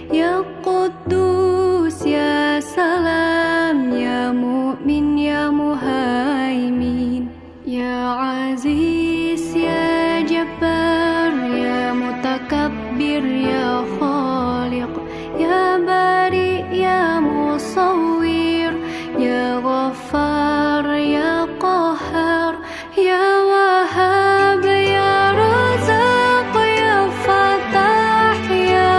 Ya Quddus ya Salam, ya Mu'min ya Muhaimin, ya Aziz ya Jabbar, ya Mutakabbir ya Khaliq, ya Bari ya Musawwir, ya Ghaffar ya Qahhar, ya Wahhab ya Razaq, ya Fattah ya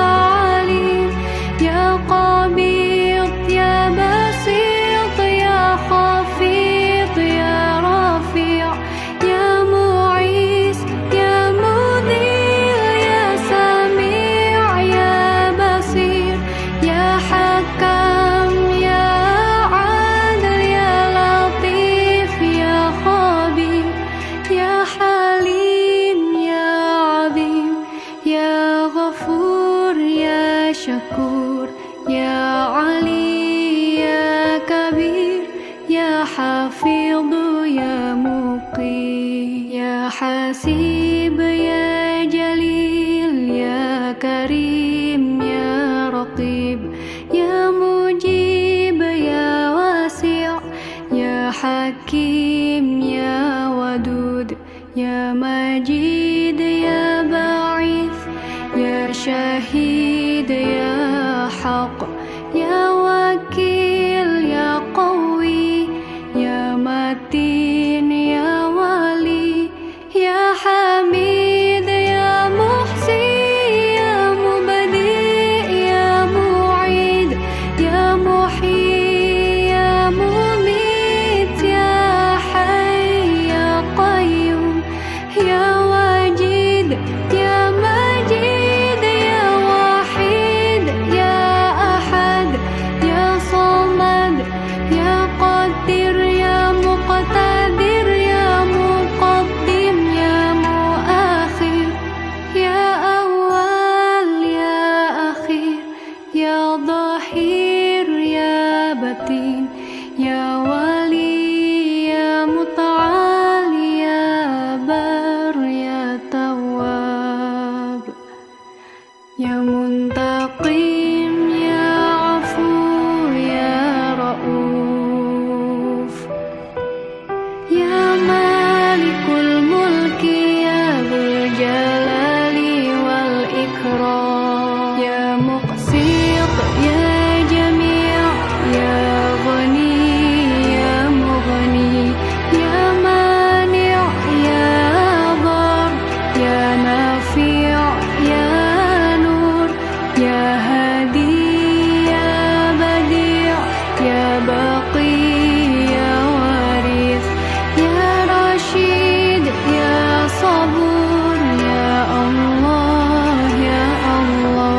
Alim, ya Qabid ya Basit, ya Khafid ya Rafi', ya Mu'is ya Mudhil, ya Sami' ya Basir, ya Hakam ya Adil, ya Latif ya Khabir, ya Halim ya Azim, ya Ghafur ya Syakur, ya Ali ya Kabir, ya Hafidhu ya Muqi, ya Hasib ya Jalil, ya Karim ya Raqib, ya Mujib ya Wasi', ya Hakim ya Wadud, ya Majid ya Ba'ith, ya Syahid ya Haq, ya Wakil ya Qawi, ya Matin ya Wali, ya Hamid ya Muhsi, ya Mubadi ya Mu'id, ya Muhyi ya Mumit, ya Hayy ya Qayyum, ya Wajid ya Majid, ya Wahid ya Ahad, ya Samad ya Qadir, ya Muqtadir, ya Muqaddim ya Muakhir, ya Awwal ya Akhir, ya Dhahir ya Batin, ya Wali ya Muta'al, ya Bar ya Tawwab, ya Muntaqim ya Afu ya Rauf, ya Malikul Mulki ya Dzul Jalali wal Ikram, ya Muqsit ya Jami', ya Ghani ya Mughni, ya Mani' ya Dhar, ya Nafi' ya Nur, ya Hadi ya Badi', ya Baqi ya Warith, ya Rashid ya Sabur, ya Allah ya Allah.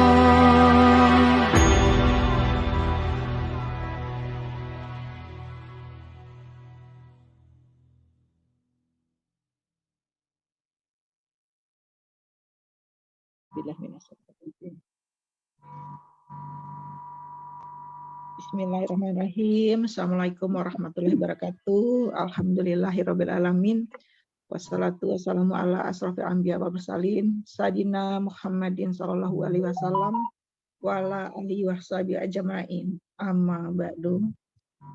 Bismillahirrahmanirrahim. Assalamualaikum warahmatullahi wabarakatuh. Alhamdulillahirabbil alamin. Wassalatu wassalamu ala asrofil anbiya wal mursalin sayidina Muhammadin sallallahu alaihi wasallam wa ala alihi washabihi ajmain. Amma ba'du.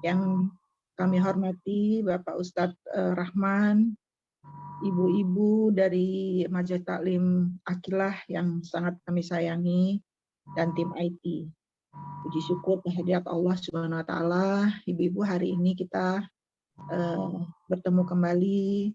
Yang kami hormati Bapak Ustadz Rahman, ibu-ibu dari Majelis Taklim Akilah yang sangat kami sayangi, dan tim IT. Puji syukur kehadirat Allah Subhanahu wa taala, ibu-ibu, hari ini kita bertemu kembali.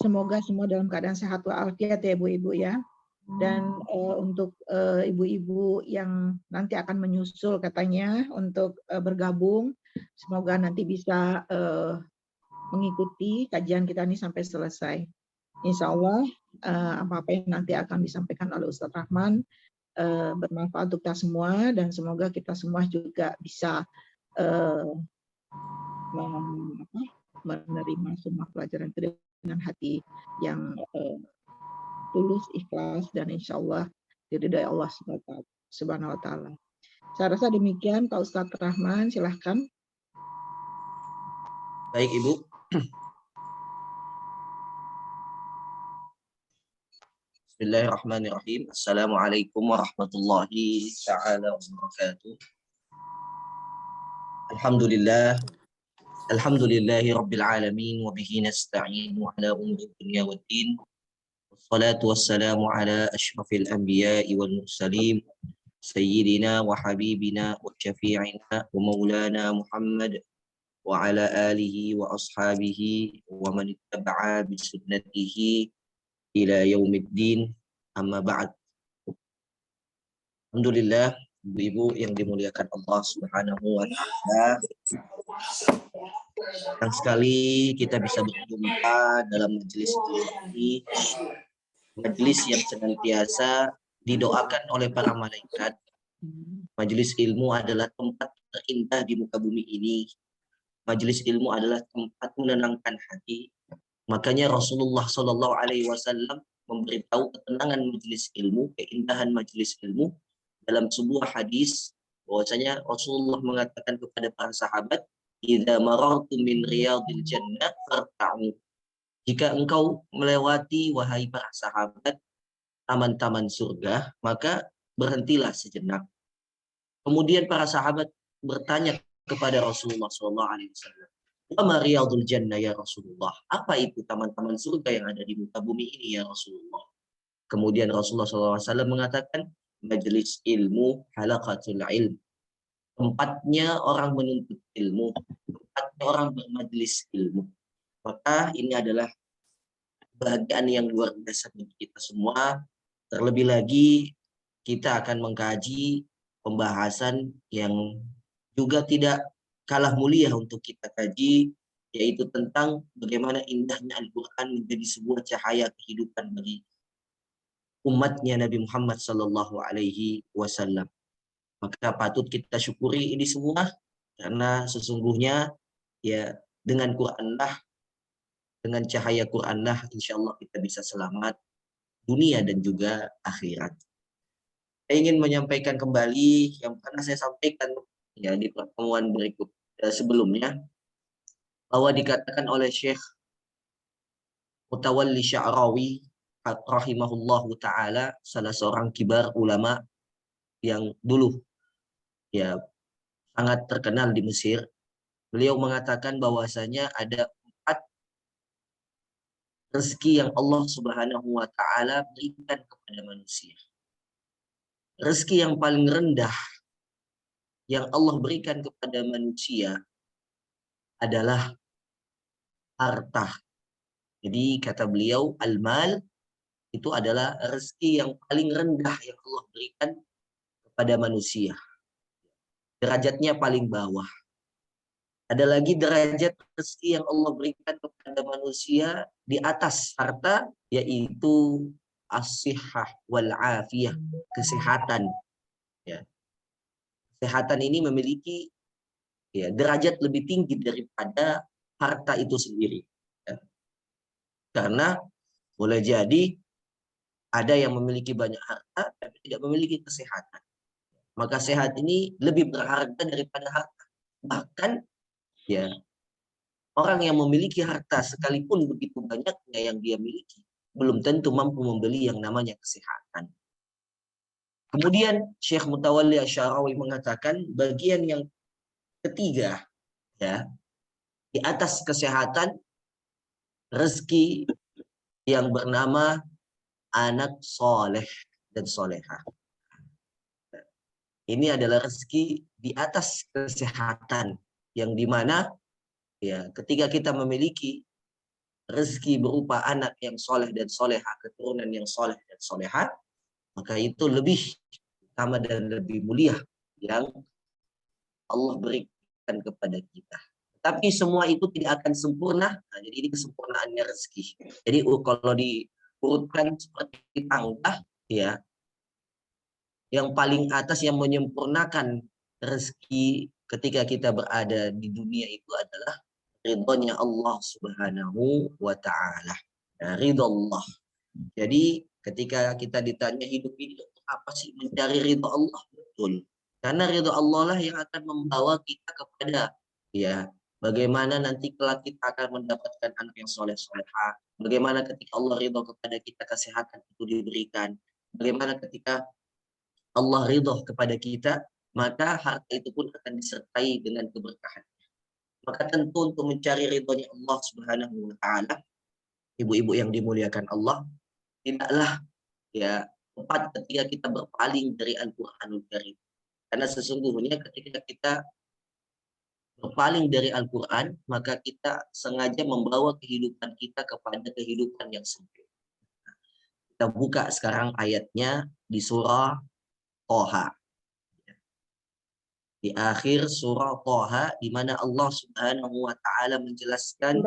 Semoga semua dalam keadaan sehat walafiat ya ibu-ibu ya. Dan untuk ibu-ibu yang nanti akan menyusul katanya untuk bergabung, semoga nanti bisa mengikuti kajian kita ini sampai selesai. Insya Allah apa-apa yang nanti akan disampaikan oleh Ustadz Rahman bermanfaat untuk kita semua, dan semoga kita semua juga bisa menerima semua pelajaran itu dengan hati yang tulus, ikhlas, dan insya Allah diridhai Allah Subhanahu wa taala. Saya rasa demikian, Pak Ustadz Rahman, silahkan. Baik Ibu. Bismillahirrahmanirrahim. Assalamualaikum warahmatullahi ta'ala wabarakatuh. Alhamdulillah. Alhamdulillahi rabbil alamin. Wa bihi nasta'inu ala umuri dunya waddin. Wassalatu wassalamu ala ashrafil anbiya'i wal mursalin. Sayyidina wa habibina wa syafi'ina wa maulana Muhammad. Wa ala alihi wa ashabihi wa man ittaba'a bisunnatihi ila yaumiddin, amma ba'd. Alhamdulillah, ibu-ibu yang dimuliakan Allah Subhanahu wa taala. Senang sekali kita bisa berjumpa dalam majelis ini, majelis yang senantiasa didoakan oleh para malaikat. Majelis ilmu adalah tempat terindah di muka bumi ini. Majelis ilmu adalah tempat menenangkan hati. Makanya Rasulullah Shallallahu Alaihi Wasallam memberitahu ketenangan majelis ilmu, keindahan majelis ilmu dalam sebuah hadis, bahwasanya Rasulullah mengatakan kepada para sahabat, "Idza marartum min riyadil jannah farta'u." Jika engkau melewati, wahai para sahabat, taman-taman surga, maka berhentilah sejenak. Kemudian para sahabat bertanya kepada Rasulullah Shallallahu Alaihi Wasallam, "Wa riyadul jannah ya Rasulullah?" Apa itu taman-taman surga yang ada di muka bumi ini ya Rasulullah? Kemudian Rasulullah SAW mengatakan, majelis ilmu halaqatul ilm. Tempatnya orang menuntut ilmu, tempatnya orang bermajelis ilmu. Maka ini adalah bahagian yang luar biasa bagi kita semua. Terlebih lagi kita akan mengkaji pembahasan yang juga tidak kalah mulia untuk kita kaji, yaitu tentang bagaimana indahnya Al-Quran menjadi sebuah cahaya kehidupan bagi umatnya Nabi Muhammad Sallallahu Alaihi Wasallam. Maka patut kita syukuri ini semua, karena sesungguhnya ya dengan Quranlah, dengan cahaya Quranlah, insya Allah kita bisa selamat dunia dan juga akhirat. Saya ingin menyampaikan kembali yang pernah saya sampaikan ya di pertemuan berikut sebelumnya, bahwa dikatakan oleh Syekh Mutawalli Sya'rawi rahimahullahu ta'ala, salah seorang kibar ulama yang dulu ya sangat terkenal di Mesir. Beliau mengatakan bahwasanya ada 4 rezeki yang Allah Subhanahu wa ta'ala berikan kepada manusia. Rezeki yang paling rendah yang Allah berikan kepada manusia adalah harta. Jadi kata beliau, al-mal itu adalah rezeki yang paling rendah yang Allah berikan kepada manusia. Derajatnya paling bawah. Ada lagi derajat rezeki yang Allah berikan kepada manusia di atas harta, yaitu as-sihhah wal afiyah, kesehatan. Ya. Kesehatan ini memiliki ya derajat lebih tinggi daripada harta itu sendiri. Ya. Karena boleh jadi ada yang memiliki banyak harta tapi tidak memiliki kesehatan. Maka sehat ini lebih berharga daripada harta. Bahkan ya orang yang memiliki harta sekalipun begitu banyaknya yang dia miliki, belum tentu mampu membeli yang namanya kesehatan. Kemudian Syekh Mutawalli Asy-Sya'rawi mengatakan bagian yang ketiga ya, di atas kesehatan, rezeki yang bernama anak soleh dan solehah. Ini adalah rezeki di atas kesehatan, yang dimana ya ketika kita memiliki rezeki berupa anak yang soleh dan solehah, keturunan yang soleh dan solehah, maka itu lebih utama dan lebih mulia yang Allah berikan kepada kita. Tapi semua itu tidak akan sempurna. Nah, jadi ini kesempurnaannya rezeki. Jadi kalau diurutkan seperti tangga, ya, yang paling atas yang menyempurnakan rezeki ketika kita berada di dunia itu adalah ridhonya Allah Subhanahu wa ta'ala. Nah, ridho Allah. Jadi ketika kita ditanya hidup ini untuk apa sih? Mencari ridho Allah. Betul. Karena ridho Allah lah yang akan membawa kita kepada ya bagaimana nanti kelak kita akan mendapatkan anak yang soleh solehah, Bagaimana ketika Allah ridho kepada kita, kesehatan itu diberikan. Bagaimana ketika Allah ridho kepada kita, maka harta itu pun akan disertai dengan keberkahan. Maka tentu untuk mencari ridhonya Allah Subhanahu wa taala, ibu-ibu yang dimuliakan Allah, tidaklah ya tepat ketika kita berpaling dari Al-Qur'anul Karim. Karena sesungguhnya ketika kita berpaling dari Al-Quran, maka kita sengaja membawa kehidupan kita kepada kehidupan yang sempit. Kita buka sekarang ayatnya di surah Toha. Di akhir surah Toha, di mana Allah Subhanahu wa Ta'ala menjelaskan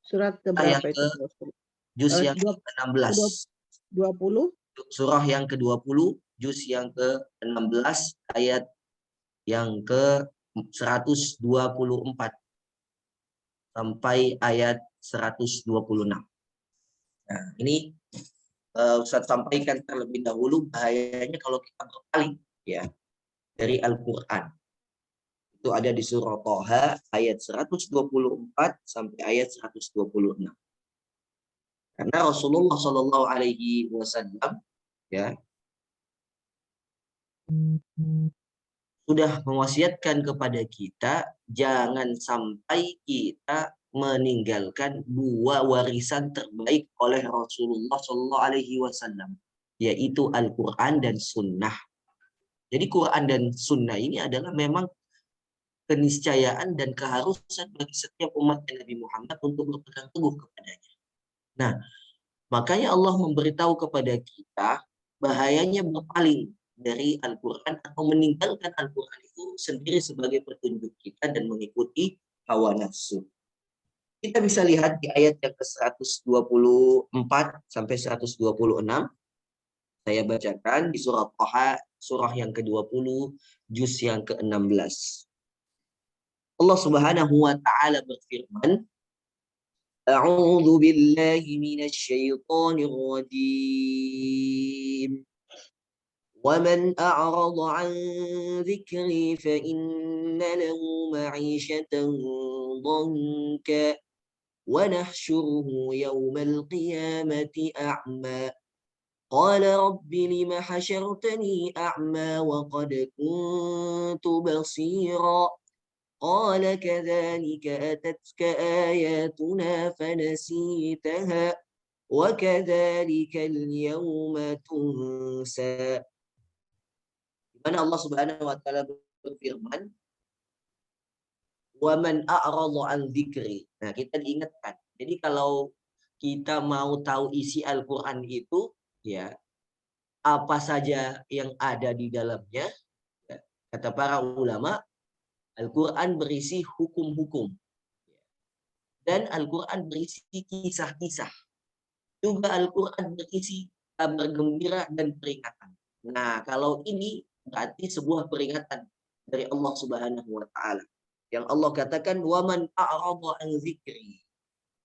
Surat ayat keberapa itu? juz yang ke-16. 20? Surah yang ke-20, juz yang ke-16, ayat yang ke-124 sampai ayat 126. Nah, ini Ustaz sampaikan terlebih dahulu bahayanya kalau kita berpaling ya dari Al-Qur'an. Itu ada di surah Toha ayat 124 sampai ayat 126. Karena Rasulullah Shallallahu alaihi wasallam ya sudah mewasiatkan kepada kita jangan sampai kita meninggalkan dua warisan terbaik oleh Rasulullah Shallallahu alaihi wasallam, yaitu Al-Qur'an dan Sunnah. Jadi Quran dan Sunnah ini adalah memang keniscayaan dan keharusan bagi setiap umat Nabi Muhammad untuk berpegang teguh kepadanya. Nah, makanya Allah memberitahu kepada kita bahayanya berpaling dari Al-Quran atau meninggalkan Al-Quran itu sendiri sebagai petunjuk kita dan mengikuti hawa nafsu. Kita bisa lihat di ayat yang ke-124 sampai 126. Saya bacakan di surah Toha, surah yang ke-20, juz yang ke-16. Allah Subhanahu wa taala berfirman, A'udzu billahi minasy syaithanir rajim. ومن أعرض عن ذكري فإن له معيشة ضنكا ونحشره يوم القيامة أعمى قال رب لم حشرتني أعمى وقد كنت بصيرا قال كذلك أتتك آياتنا فنسيتها وكذلك اليوم تنسى. Mana Allah Subhanahu wa taala berfirman, "Wa man a'rada 'an dzikri." Nah, kita diingatkan. Jadi kalau kita mau tahu isi Al-Qur'an itu, ya, apa saja yang ada di dalamnya, ya, kata para ulama, Al-Qur'an berisi hukum-hukum. Dan Al-Qur'an berisi kisah-kisah. Juga Al-Qur'an berisi kabar gembira dan peringatan. Nah, kalau ini berarti sebuah peringatan dari Allah Subhanahu wa taala. Yang Allah katakan waman a'rada an dzikri.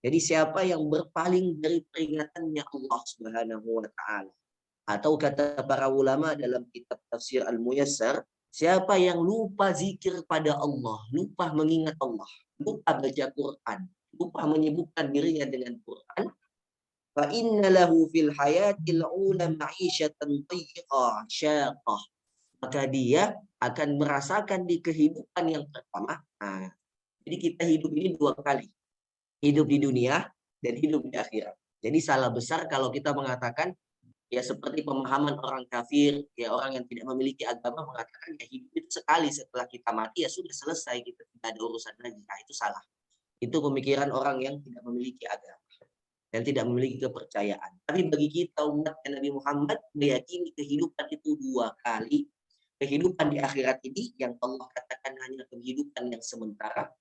Jadi siapa yang berpaling dari peringatannya Allah Subhanahu wa taala. Atau kata para ulama dalam kitab tafsir Al-Muyassar, siapa yang lupa zikir pada Allah, lupa mengingat Allah, lupa baca Quran, lupa menyibukkan dirinya dengan Quran, fa inna lahu fil hayatil ula ma'isyatan dhiqah syaqah. Maka dia akan merasakan di kehidupan yang pertama. Nah, jadi kita hidup ini dua kali. Hidup di dunia dan hidup di akhirat. Jadi salah besar kalau kita mengatakan, ya seperti pemahaman orang kafir, ya orang yang tidak memiliki agama mengatakan, ya hidup itu sekali, setelah kita mati ya sudah selesai, kita tidak ada urusan lagi. Nah, itu salah. Itu pemikiran orang yang tidak memiliki agama dan tidak memiliki kepercayaan. Tapi bagi kita umat Nabi Muhammad meyakini kehidupan itu dua kali. Kehidupan di akhirat ini yang Allah katakan hanya kehidupan yang sementara,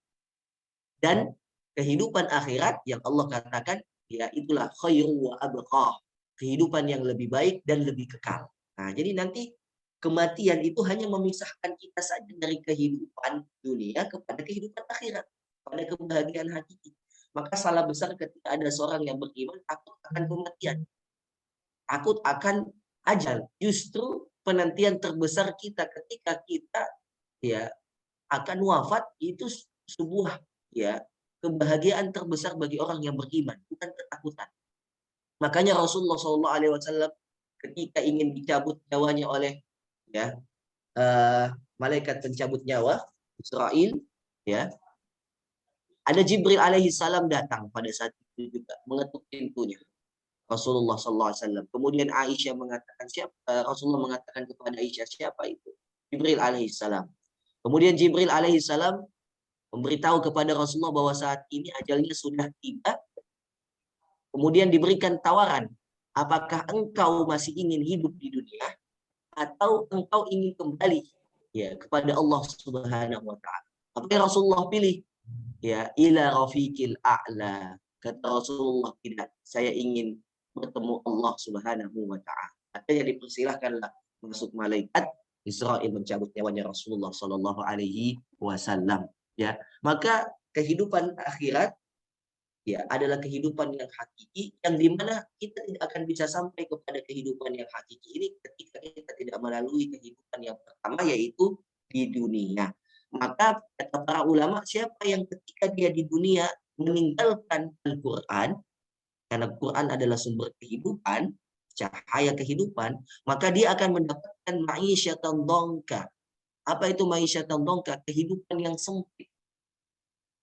dan kehidupan akhirat yang Allah katakan ya itulah khairu wa abqa, kehidupan yang lebih baik dan lebih kekal. Nah, jadi nanti kematian itu hanya memisahkan kita saja dari kehidupan dunia kepada kehidupan akhirat, pada kebahagiaan hakiki. Maka salah besar ketika ada seorang yang beriman takut akan kematian, takut akan ajal. Justru penantian terbesar kita ketika kita ya akan wafat itu sebuah ya kebahagiaan terbesar bagi orang yang beriman, bukan ketakutan. Makanya Rasulullah SAW ketika ingin dicabut nyawanya oleh malaikat pencabut nyawa Israel, ya, ada Jibril alaihi salam datang pada saat itu juga mengetuk pintunya Rasulullah SAW. Kemudian Aisyah mengatakan Rasulullah mengatakan kepada Aisyah, siapa itu? Jibril alaihi salam. Kemudian Jibril alaihi salam memberitahu kepada Rasulullah bahwa saat ini ajalnya sudah tiba. Kemudian diberikan tawaran, apakah engkau masih ingin hidup di dunia atau engkau ingin kembali kepada Allah Subhanahu wa taala? Apa yang Rasulullah pilih? Ila rafiqil a'la. Kata Rasulullah, tidak, saya ingin bertemu Allah Subhanahu wa taala. Artinya dipersilahkanlah masuk malaikat Israel mencabut nyawanya Rasulullah Shallallahu alaihi wasallam. Maka kehidupan akhirat adalah kehidupan yang hakiki, yang dimana kita tidak akan bisa sampai kepada kehidupan yang hakiki ini ketika kita tidak melalui kehidupan yang pertama, yaitu di dunia. Maka kata para ulama, siapa yang ketika dia di dunia meninggalkan Al-Quran, karena Quran adalah sumber kehidupan, cahaya kehidupan, maka dia akan mendapatkan ma'isyatan dongka. Apa itu ma'isyatan dongka? Kehidupan yang sempit.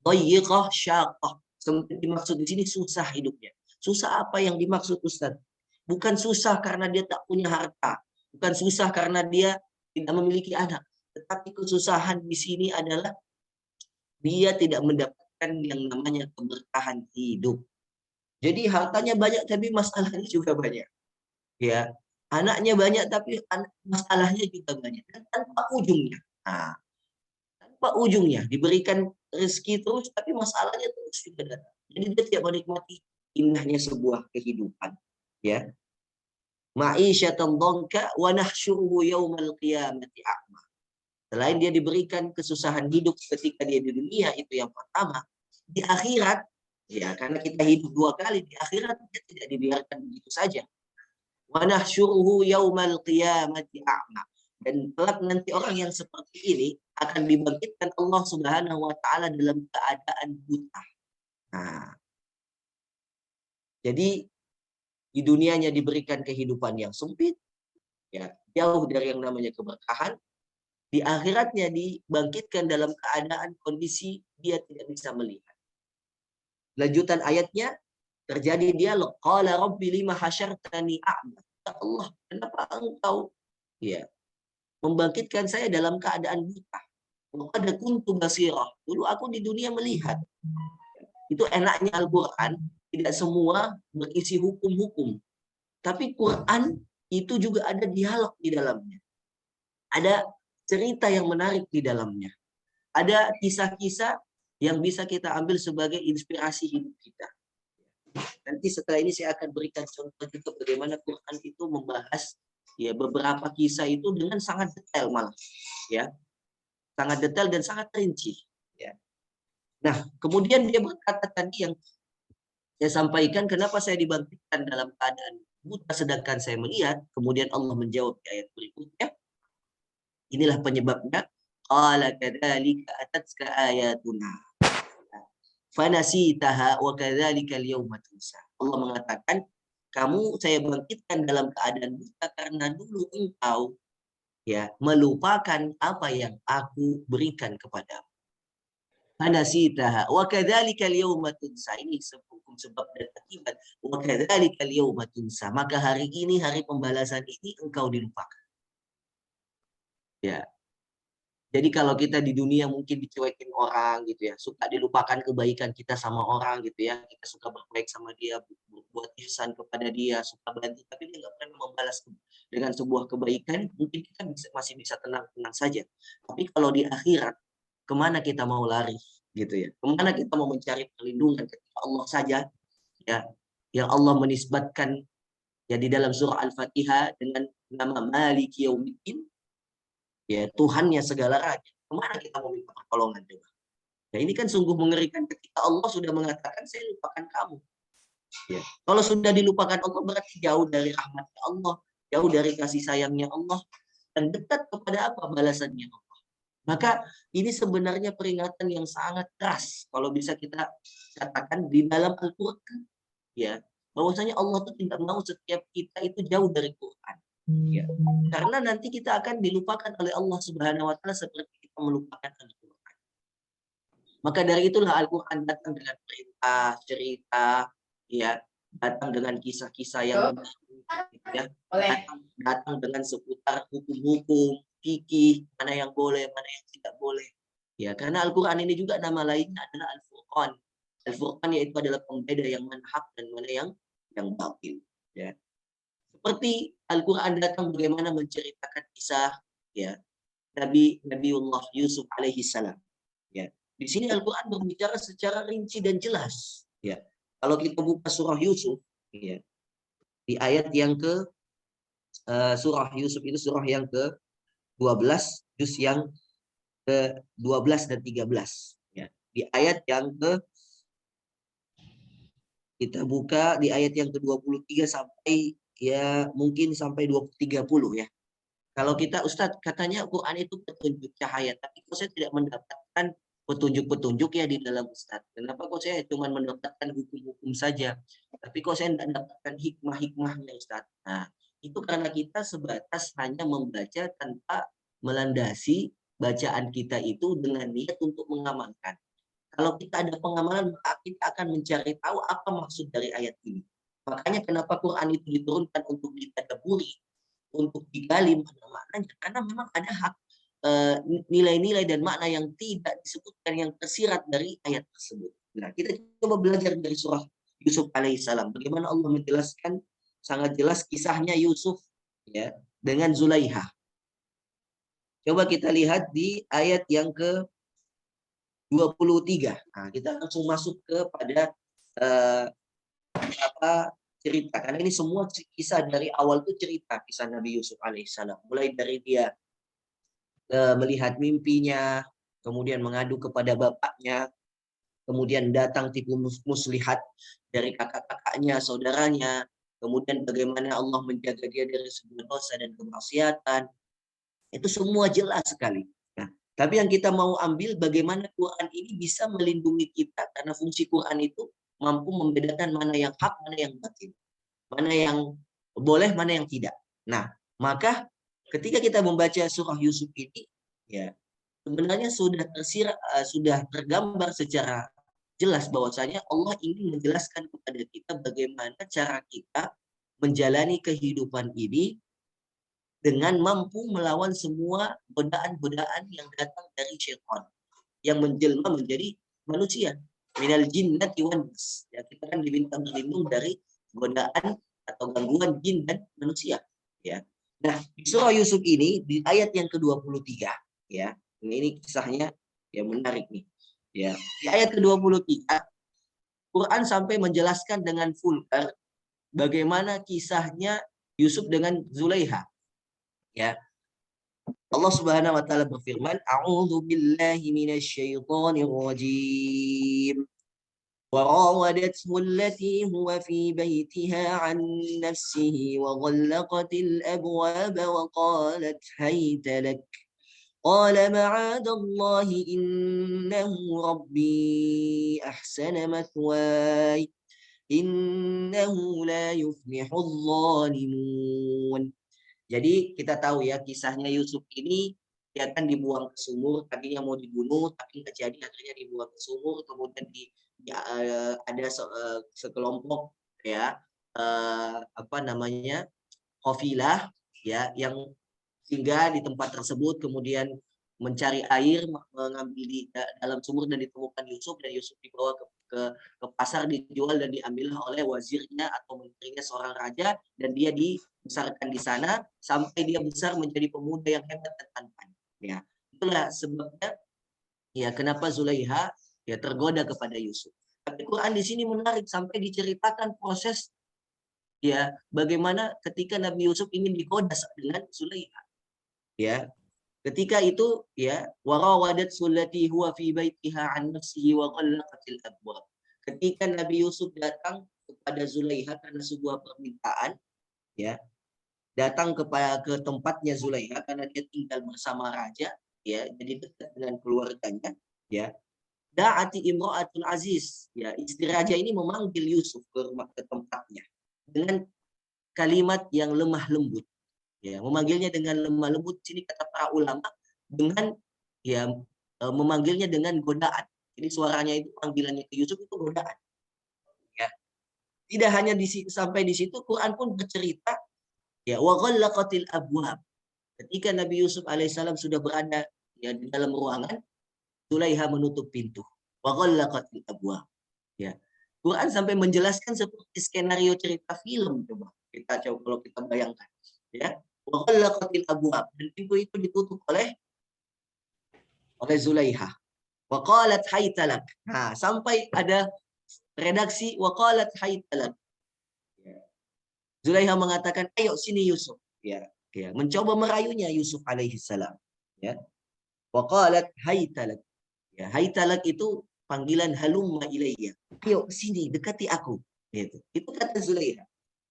Dayyiqah syaqah. Sempit dimaksud di sini susah hidupnya. Susah apa yang dimaksud, Ustaz? Bukan susah karena dia tak punya harta, bukan susah karena dia tidak memiliki anak, tetapi kesusahan di sini adalah dia tidak mendapatkan yang namanya keberkahan hidup. Jadi hartanya banyak tapi masalahnya juga banyak. Anaknya banyak tapi masalahnya juga banyak, dan tanpa ujungnya. Tanpa ujungnya, diberikan rezeki terus tapi masalahnya terus juga datang. Jadi dia tidak menikmati indahnya sebuah kehidupan. Ma'isyatan dhanka wa nahsyuruhu yaumal qiyamati a'ma. Selain dia diberikan kesusahan hidup ketika dia di dunia, itu yang pertama. Di akhirat, karena kita hidup dua kali, di akhirat dia tidak dibiarkan begitu saja. Wa nahsyuruhu yaumal qiyamati a'ma. Dan kelak nanti orang yang seperti ini akan dibangkitkan Allah Subhanahu wa taala dalam keadaan buta. Jadi di dunianya diberikan kehidupan yang sempit, jauh dari yang namanya keberkahan. Di akhiratnya dibangkitkan dalam keadaan kondisi dia tidak bisa melihat. Lanjutan ayatnya terjadi dialog. Qala rabbi lima hasyartani a'ma. Ya Allah, kenapa engkau membangkitkan saya dalam keadaan buta? Qad kuntu basirah. Dulu aku di dunia melihat. Itu enaknya Al-Quran, tidak semua berisi hukum-hukum. Tapi Quran itu juga ada dialog di dalamnya. Ada cerita yang menarik di dalamnya. Ada kisah-kisah yang bisa kita ambil sebagai inspirasi hidup kita. Nanti setelah ini saya akan berikan contoh juga bagaimana Quran itu membahas beberapa kisah itu dengan sangat detail malah. Sangat detail dan sangat rinci. Nah, kemudian dia berkata tadi yang saya sampaikan, kenapa saya dibangkitkan dalam keadaan buta sedangkan saya melihat. Kemudian Allah menjawab di ayat berikutnya. Inilah penyebabnya. Qala kadzalika atatka ayatuna fanasitaha wa kadzalika al-yawma tunsa. Allah mengatakan, kamu saya bangkitkan dalam keadaan buta karena dulu engkau melupakan apa yang aku berikan kepadamu. Fanasitaha wa kadzalika al-yawma tunsa. Ini hukum sebab dan akibat. Wa kadzalika al-yawma tunsa. Maka hari ini, hari pembalasan ini engkau dilupakan. Jadi kalau kita di dunia mungkin dicuekin orang gitu suka dilupakan kebaikan kita sama orang gitu kita suka berbaik sama dia, buat ihsan kepada dia, suka bantu, tapi dia nggak pernah membalas dengan sebuah kebaikan, mungkin kita masih bisa tenang-tenang saja. Tapi kalau di akhirat, kemana kita mau lari gitu kemana kita mau mencari perlindungan ketika Allah saja yang Allah menisbatkan di dalam surah Al-Fatihah dengan nama Maliki Yaumiddin, Tuhannya segala raja. Kemana kita mau minta pertolongan coba? Ini kan sungguh mengerikan ketika Allah sudah mengatakan saya lupakan kamu. Kalau sudah dilupakan Allah berarti jauh dari rahmatnya Allah, jauh dari kasih sayangnya Allah, dan dekat kepada apa balasannya Allah. Maka ini sebenarnya peringatan yang sangat keras kalau bisa kita katakan di dalam Al-Qur'an, ya. Bahwasanya Allah itu tidak mau setiap kita itu jauh dari Quran. Ya. Karena nanti kita akan dilupakan oleh Allah Subhanahu wa taala seperti kita melupakan Al-Qur'an. Maka dari itulah Al-Qur'an datang dengan perintah, cerita, ya, datang dengan kisah-kisah yang ya, datang dengan seputar hukum-hukum, fikih, mana yang boleh, mana yang tidak boleh. Ya, karena Al-Qur'an ini juga nama lainnya adalah Al-Furqan. Al-Furqan yaitu adalah pembeda yang mana hak dan mana yang batil. Ya. Seperti Al-Qur'an datang bagaimana menceritakan kisah ya Nabiullah Yusuf alaihi salam. Ya. Di sini Al-Qur'an berbicara secara rinci dan jelas. Ya. Kalau kita buka surah Yusuf, ya, di ayat yang ke surah Yusuf itu surah yang ke-12, juz yang ke-12 dan 13. Ya. Di ayat yang kita buka di ayat yang ke-23 sampai ya mungkin sampai 30 ya. Kalau kita Ustadz katanya Quran itu petunjuk cahaya, tapi kok saya tidak mendapatkan petunjuk-petunjuk ya di dalam Ustadz. Kenapa kok saya cuma mendapatkan hukum-hukum saja, tapi kok saya tidak mendapatkan hikmah-hikmahnya Ustadz. Nah, itu karena kita sebatas hanya membaca tanpa melandasi bacaan kita itu dengan niat untuk mengamalkan. Kalau kita ada pengamalan, maka kita akan mencari tahu apa maksud dari ayat ini. Makanya kenapa Quran itu diturunkan untuk ditadaburi, untuk digali makna-maknanya, karena memang ada hak nilai-nilai dan makna yang tidak disebutkan, yang tersirat dari ayat tersebut. Nah, kita coba belajar dari surah Yusuf alaihissalam. Bagaimana Allah menjelaskan sangat jelas kisahnya Yusuf ya dengan Zulaiha. Coba kita lihat di ayat yang ke 23. Nah, kita langsung masuk kepada cerita. Karena ini semua kisah dari awal itu cerita kisah Nabi Yusuf alaihissalam. Mulai dari dia melihat mimpinya, kemudian mengadu kepada bapaknya, kemudian datang tipu muslihat dari kakak-kakaknya, saudaranya, kemudian bagaimana Allah menjaga dia dari sebuah dosa dan kemaksiatan. Itu semua jelas sekali. Tapi yang kita mau ambil bagaimana Quran ini bisa melindungi kita karena fungsi Quran itu mampu membedakan mana yang hak, mana yang batil. Mana yang boleh, mana yang tidak. Nah, maka ketika kita membaca surah Yusuf ini ya sebenarnya sudah tergambar secara jelas bahwasanya Allah ingin menjelaskan kepada kita bagaimana cara kita menjalani kehidupan ini dengan mampu melawan semua godaan-godaan yang datang dari syaitan yang menjelma menjadi manusia. Minal jinnati wan nas. Ya, kita kan diminta berlindung dari godaan atau gangguan jin dan manusia. Ya. Nah, di surah Yusuf ini di ayat yang ke-23 ya. Ini kisahnya yang menarik nih. Ya. Di ayat ke-23 Quran sampai menjelaskan dengan vulgar bagaimana kisahnya Yusuf dengan Zulaiha. Ya. Allah Subhanahu wa taala berfirman, "A'udzu billahi minasyaitonir rajim. وراودته التي هو في بيتها عن نفسه وغلقت الأبواب وقالت هيت لك قال معاذ الله إنه ربي أحسن مثواي إنه لا يفلح الظالمون." Jadi kita tahu ya kisahnya Yusuf ini dia kan dibuang ke sumur, tadinya mau dibunuh tapi nggak jadi, akhirnya dibuang ke sumur, kemudian ada sekelompok ya kafilah ya yang singgah di tempat tersebut, kemudian mencari air, mengambil di dalam sumur dan ditemukan Yusuf, dan Yusuf dibawa ke pasar, dijual dan diambil oleh wazirnya atau menterinya seorang raja, dan dia dibesarkan di sana sampai dia besar menjadi pemuda yang hebat dan tampan. Ya, itulah sebabnya ya kenapa Zulaiha ya tergoda kepada Yusuf. Tapi Quran di sini menarik sampai diceritakan proses ya bagaimana ketika Nabi Yusuf ingin digoda dengan Zulaiha. Ya, ketika itu ya warawadat sulati huwa fi baitiha an nafsihi wa ghallaqatil abwab. Ketika Nabi Yusuf datang kepada Zulaiha karena sebuah permintaan ya, datang ke tempatnya Zulaiha karena dia tinggal bersama raja, ya, jadi dekat dengan keluarganya, ya. Da'ati imra'atul aziz, ya, istri raja ini memanggil Yusuf ke rumah, ke tempatnya dengan kalimat yang lemah lembut, ya, memanggilnya dengan lemah lembut. Sini kata para ulama dengan, ya, memanggilnya dengan godaan. Jadi suaranya itu, panggilannya ke Yusuf itu godaan, ya. Tidak hanya sampai di situ, Quran pun bercerita, ya, wa ghallaqatil abwab. Ketika Nabi Yusuf alaihissalam sudah berada, ya, di dalam ruangan, Zulaiha menutup pintu. Wa ghallaqatil abwab. Ya. Quran sampai menjelaskan seperti skenario cerita film, coba. Coba kalau kita bayangkan, ya. Wa ghallaqatil abwab, dan pintu itu ditutup oleh Zulaiha. Wa qalat haytalak. Nah, sampai ada redaksi wa qalat haytalak. Ya. Zulaiha mengatakan, ayo sini Yusuf. Ya, ya, mencoba merayunya Yusuf alaihissalam. Ya. Wa qalat haytalak. Ya, haytalak itu panggilan halumma ilayya. Ayo sini, dekati aku. Gitu. Itu kata Zulaiha.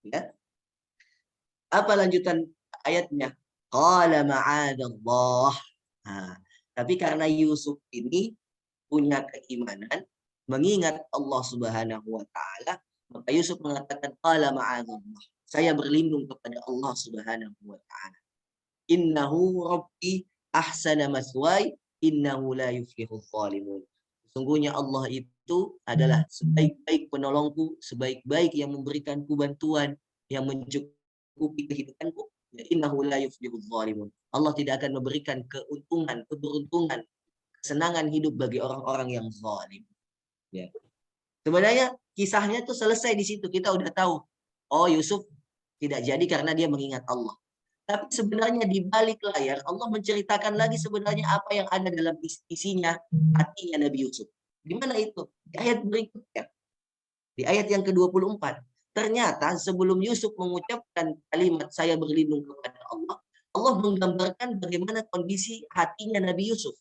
Ya. Apa lanjutan ayatnya? Qala ma'adallah. Nah, tapi karena Yusuf ini punya keimanan, mengingat Allah Subhanahu wa taala, maka Yusuf mengatakan qala ma'adallah. Saya berlindung kepada Allah Subhanahu wa taala. Innahu rabbi ahsana maswai, innahu la yuflihul zalimun. Sungguhnya Allah itu adalah sebaik-baik penolongku, sebaik-baik yang memberikanku bantuan, yang mencukupi kehidupanku. Innahu la yuflihul zalimun. Allah tidak akan memberikan keuntungan, keberuntungan, kesenangan hidup bagi orang-orang yang zalim. Ya. Sebenarnya kisahnya tuh selesai di situ. Kita udah tahu, oh Yusuf tidak jadi karena dia mengingat Allah. Tapi sebenarnya di balik layar Allah menceritakan lagi sebenarnya apa yang ada dalam isinya hatinya Nabi Yusuf. Di mana itu? Di ayat berikutnya. Di ayat yang ke-24. Ternyata sebelum Yusuf mengucapkan kalimat saya berlindung kepada Allah, Allah menggambarkan bagaimana kondisi hatinya Nabi Yusuf.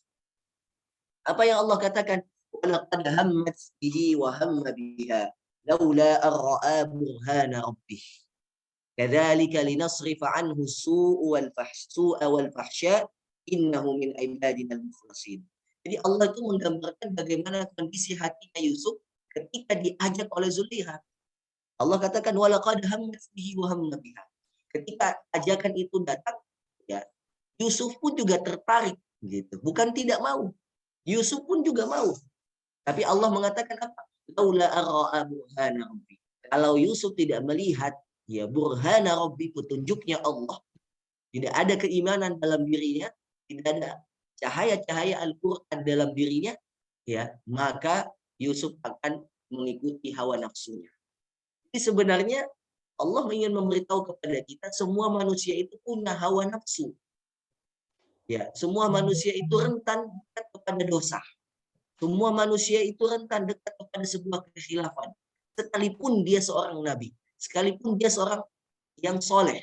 Apa yang Allah katakan? Walaqad hammat bihi wa hamma biha laula ar-ra'a burhana rabbih. Kadzalika linasrifa anhu su'a wal fahsya innahu min ibadina al-mukhlasin. Jadi Allah itu menggambarkan bagaimana kondisi hatinya Yusuf ketika diajak oleh Zulaiha. Allah katakan walaqad hammat bihi wa hamma biha. Ketika ajakan itu datang, ya, Yusuf pun juga tertarik gitu. Bukan tidak mau. Yusuf pun juga mau. Tapi Allah mengatakan apa? Laula ar-ra'a burhana rabbi. Kalau Yusuf tidak melihat, ya, burhana rabbi, petunjuknya Allah, tidak ada keimanan dalam dirinya, tidak ada cahaya-cahaya Al-Quran dalam dirinya, ya, maka Yusuf akan mengikuti hawa nafsunya. Jadi sebenarnya Allah ingin memberitahu kepada kita semua manusia itu punya hawa nafsu. Ya, semua manusia itu rentan dekat kepada dosa. Semua manusia itu rentan dekat kepada sebuah kekhilafan. Sekalipun dia seorang nabi, sekalipun dia seorang yang soleh.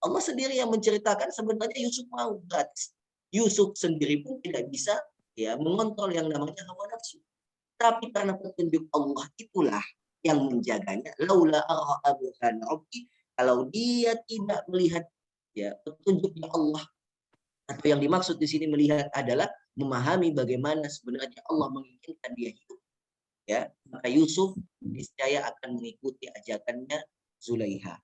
Allah sendiri yang menceritakan sebenarnya Yusuf mau gratis. Yusuf sendiri pun tidak bisa, ya, mengontrol yang namanya hawa nafsu. Tapi karena petunjuk Allah itulah yang menjaganya. Laula ar-ra'a burhana rabbi, kalau dia tidak melihat, ya, petunjuknya Allah, atau yang dimaksud di sini melihat adalah memahami bagaimana sebenarnya Allah menginginkan dia hidup, ya, maka Yusuf niscaya akan mengikuti ajakannya Zulaiha.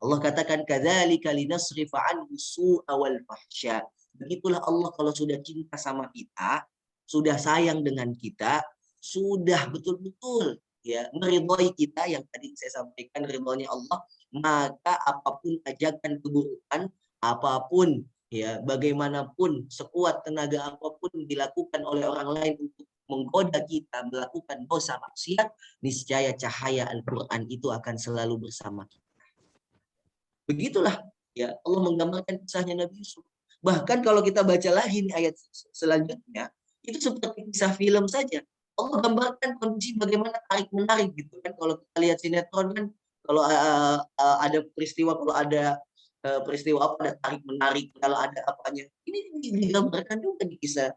Allah katakan kadzalika linasrifa anhu su'a wal fahsya. Begitulah Allah kalau sudah cinta sama kita, sudah sayang dengan kita, sudah betul-betul, ya, meridhai kita, yang tadi saya sampaikan ridhonya Allah, maka apapun ajakan keburukan, apapun, ya, bagaimanapun sekuat tenaga apapun dilakukan oleh orang lain untuk menggoda kita melakukan dosa maksiat, niscaya cahaya Al-Quran itu akan selalu bersama kita. Begitulah, ya, Allah menggambarkan kisahnya Nabi Yusuf. Bahkan kalau kita baca lagi nih ayat selanjutnya, itu seperti kisah film saja. Allah gambarkan kondisi bagaimana tarik menarik gitu kan. Kalau kita lihat sinetron kan, kalau ada peristiwa, kalau ada peristiwa apa, ada tarik menarik, kalau ada apanya. Ini digambarkan juga di kisah,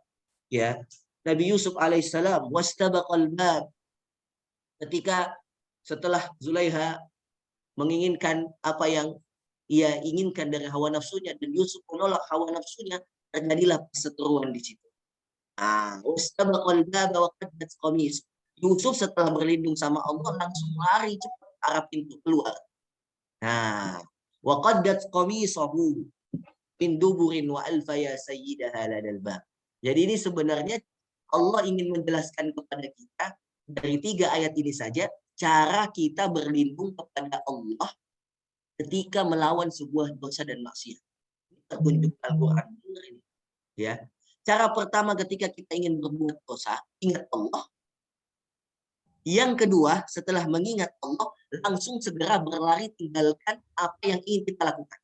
ya, Nabi Yusuf alaihissalam. Wastabaqal bab. Ketika setelah Zulaiha menginginkan apa yang ia inginkan dari hawa nafsunya, dan Yusuf menolak hawa nafsunya, terjadilah perseteruan di situ. Yusuf setelah berlindung sama Allah langsung lari cepat ke arah pintu keluar. Nah, wa qaddat qamisahu min duburin wa alfaya sayyidaha ladal bab. Jadi ini sebenarnya Allah ingin menjelaskan kepada kita dari 3 ayat ini saja cara kita berlindung kepada Allah ketika melawan sebuah dosa dan maksiat. Tertunjuk Al-Quran ini. Ya. Cara pertama ketika kita ingin berbuat dosa, ingat Allah. Yang kedua, setelah mengingat Allah, langsung segera berlari tinggalkan apa yang ingin kita lakukan.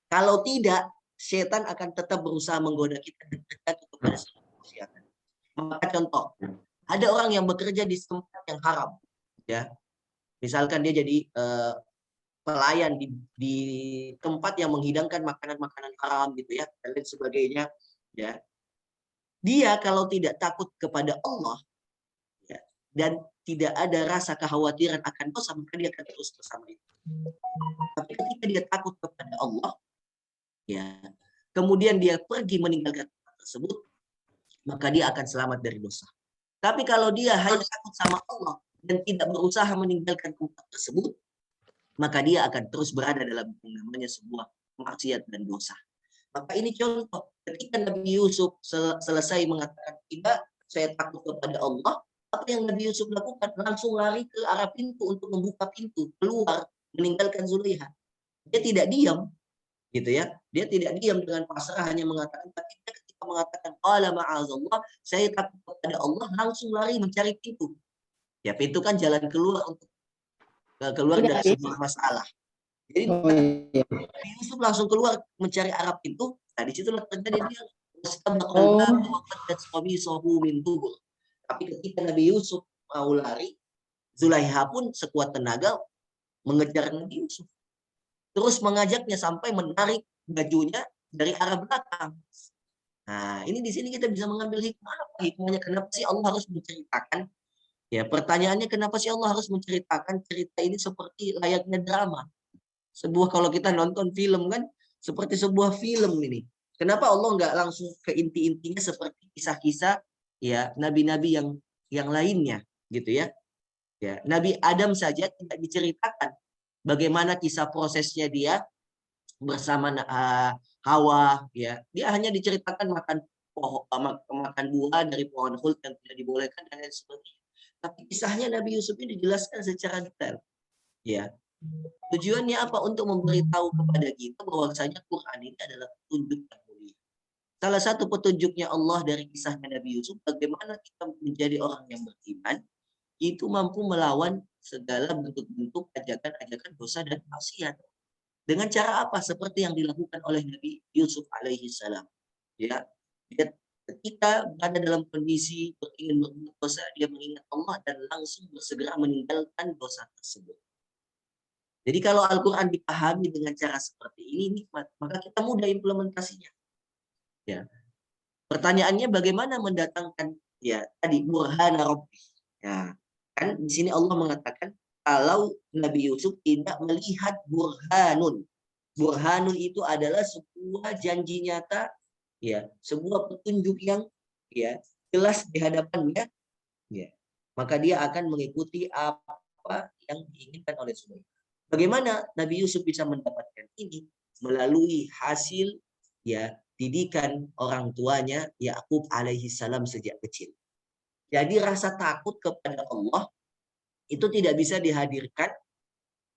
Kalau tidak, setan akan tetap berusaha menggoda kita dan terjatuh kepada kemaksiatan. Maka contoh, ada orang yang bekerja di tempat yang haram, ya. Misalkan dia jadi pelayan di tempat yang menghidangkan makanan-makanan haram gitu ya, dan lain sebagainya, ya. Dia kalau tidak takut kepada Allah, ya, dan tidak ada rasa kekhawatiran akan dosa, maka dia akan terus bersama itu. Tapi ketika dia takut kepada Allah, ya, kemudian dia pergi meninggalkan tempat tersebut, maka dia akan selamat dari dosa. Tapi kalau dia hanya takut sama Allah dan tidak berusaha meninggalkan tempat tersebut, maka dia akan terus berada dalam yang namanya sebuah maksiat dan dosa. Maka ini contoh, ketika Nabi Yusuf selesai mengatakan, tidak, saya takut kepada Allah, apa yang Nabi Yusuf lakukan? Langsung lari ke arah pintu untuk membuka pintu, keluar, meninggalkan Zulaiha. Dia tidak diam, gitu ya. Dia tidak diam dengan pasrah hanya mengatakan, tapi dia ketika mengatakan, qala ma'azallah, saya takut kepada Allah, langsung lari mencari pintu. Ya, pintu kan jalan keluar untuk keluar dari sebuah masalah. Jadi Nabi Yusuf langsung keluar mencari arah pintu. Nah, di situ terjadi dia tapi ketika Nabi Yusuf mau lari, Zulaiha pun sekuat tenaga mengejar Nabi Yusuf. Terus mengajaknya sampai menarik bajunya dari arah belakang. Nah, ini di sini kita bisa mengambil hikmah apa? Hikmahnya kenapa sih Allah harus menceritakan? Ya, pertanyaannya kenapa sih Allah harus menceritakan cerita ini seperti layaknya drama? Sebuah kalau kita nonton film kan seperti sebuah film ini. Kenapa Allah nggak langsung ke inti-intinya seperti kisah-kisah ya nabi-nabi yang lainnya gitu ya? Ya, Nabi Adam saja tidak diceritakan bagaimana kisah prosesnya dia bersama Hawa ya. Dia hanya diceritakan makan buah dari pohon khuld yang tidak dibolehkan dan lain sebagainya. Tapi kisahnya Nabi Yusuf ini dijelaskan secara detail. Ya. Tujuannya apa? Untuk memberitahu kepada kita bahwasanya Quran ini adalah petunjuk yang mulia. Salah satu petunjuknya Allah dari kisahnya Nabi Yusuf, bagaimana kita menjadi orang yang beriman, itu mampu melawan segala bentuk-bentuk ajakan-ajakan dosa dan maksiat. Dengan cara apa? Seperti yang dilakukan oleh Nabi Yusuf alaihi salam. Ya, dia ketika berada dalam kondisi ingin berbuat dosa, dia mengingat Allah dan langsung bersegera meninggalkan dosa tersebut. Jadi kalau Al-Quran dipahami dengan cara seperti ini nikmat, maka kita mudah implementasinya. Ya. Pertanyaannya bagaimana mendatangkan ya tadi burhana rabbi. Ya. Kan di sini Allah mengatakan kalau Nabi Yusuf tidak melihat burhanun. Burhanun itu adalah sebuah janji nyata, ya, sebuah petunjuk yang ya jelas di hadapannya, ya. Maka dia akan mengikuti apa yang diinginkan oleh Sulaiman. Bagaimana Nabi Yusuf bisa mendapatkan ini? Melalui hasil ya didikan orang tuanya Yakub alaihi salam sejak kecil. Jadi rasa takut kepada Allah itu tidak bisa dihadirkan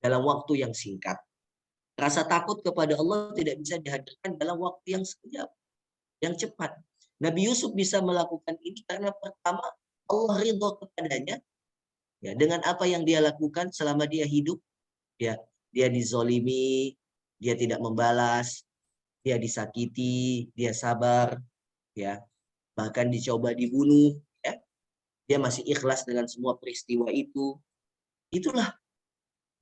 dalam waktu yang singkat. Rasa takut kepada Allah tidak bisa dihadirkan dalam waktu yang sekejap, yang cepat. Nabi Yusuf bisa melakukan ini karena pertama Allah ridho kepadanya ya dengan apa yang dia lakukan selama dia hidup. Ya, dia dizolimi, dia tidak membalas, dia disakiti, dia sabar, ya, bahkan dicoba dibunuh, ya, dia masih ikhlas dengan semua peristiwa itu. Itulah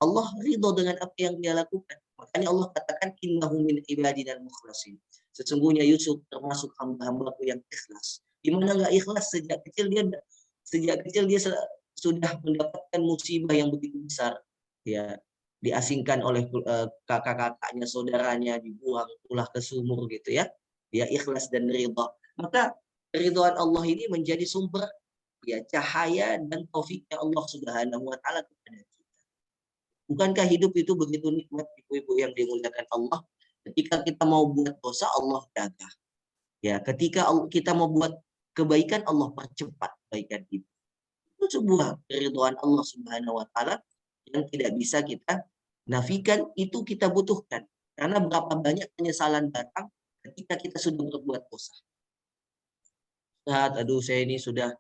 Allah ridho dengan apa yang dia lakukan. Makanya Allah katakan innahu min ibadinal mukhlasin. Sesungguhnya Yusuf termasuk hamba-hambaku yang ikhlas. Di mana nggak ikhlas sejak kecil dia sudah mendapatkan musibah yang begitu besar, ya. Diasingkan oleh kakak-kakaknya, saudaranya, dibuang, pulang ke sumur gitu ya. ya ikhlas dan ridha. Maka ridhaan Allah ini menjadi sumber ya cahaya dan taufiknya Allah Subhanahu wa taala kepada kita. Bukankah hidup itu begitu nikmat, ibu-ibu yang dimuliakan Allah? Ketika kita mau buat dosa, Allah jaga. Ya, ketika kita mau buat kebaikan, Allah percepat kebaikan itu. Itu sebuah keridhaan Allah Subhanahu wa taala yang tidak bisa kita nafikan, itu kita butuhkan. Karena berapa banyak penyesalan datang ketika kita sudah berbuat dosa. Ustaz, aduh saya ini sudah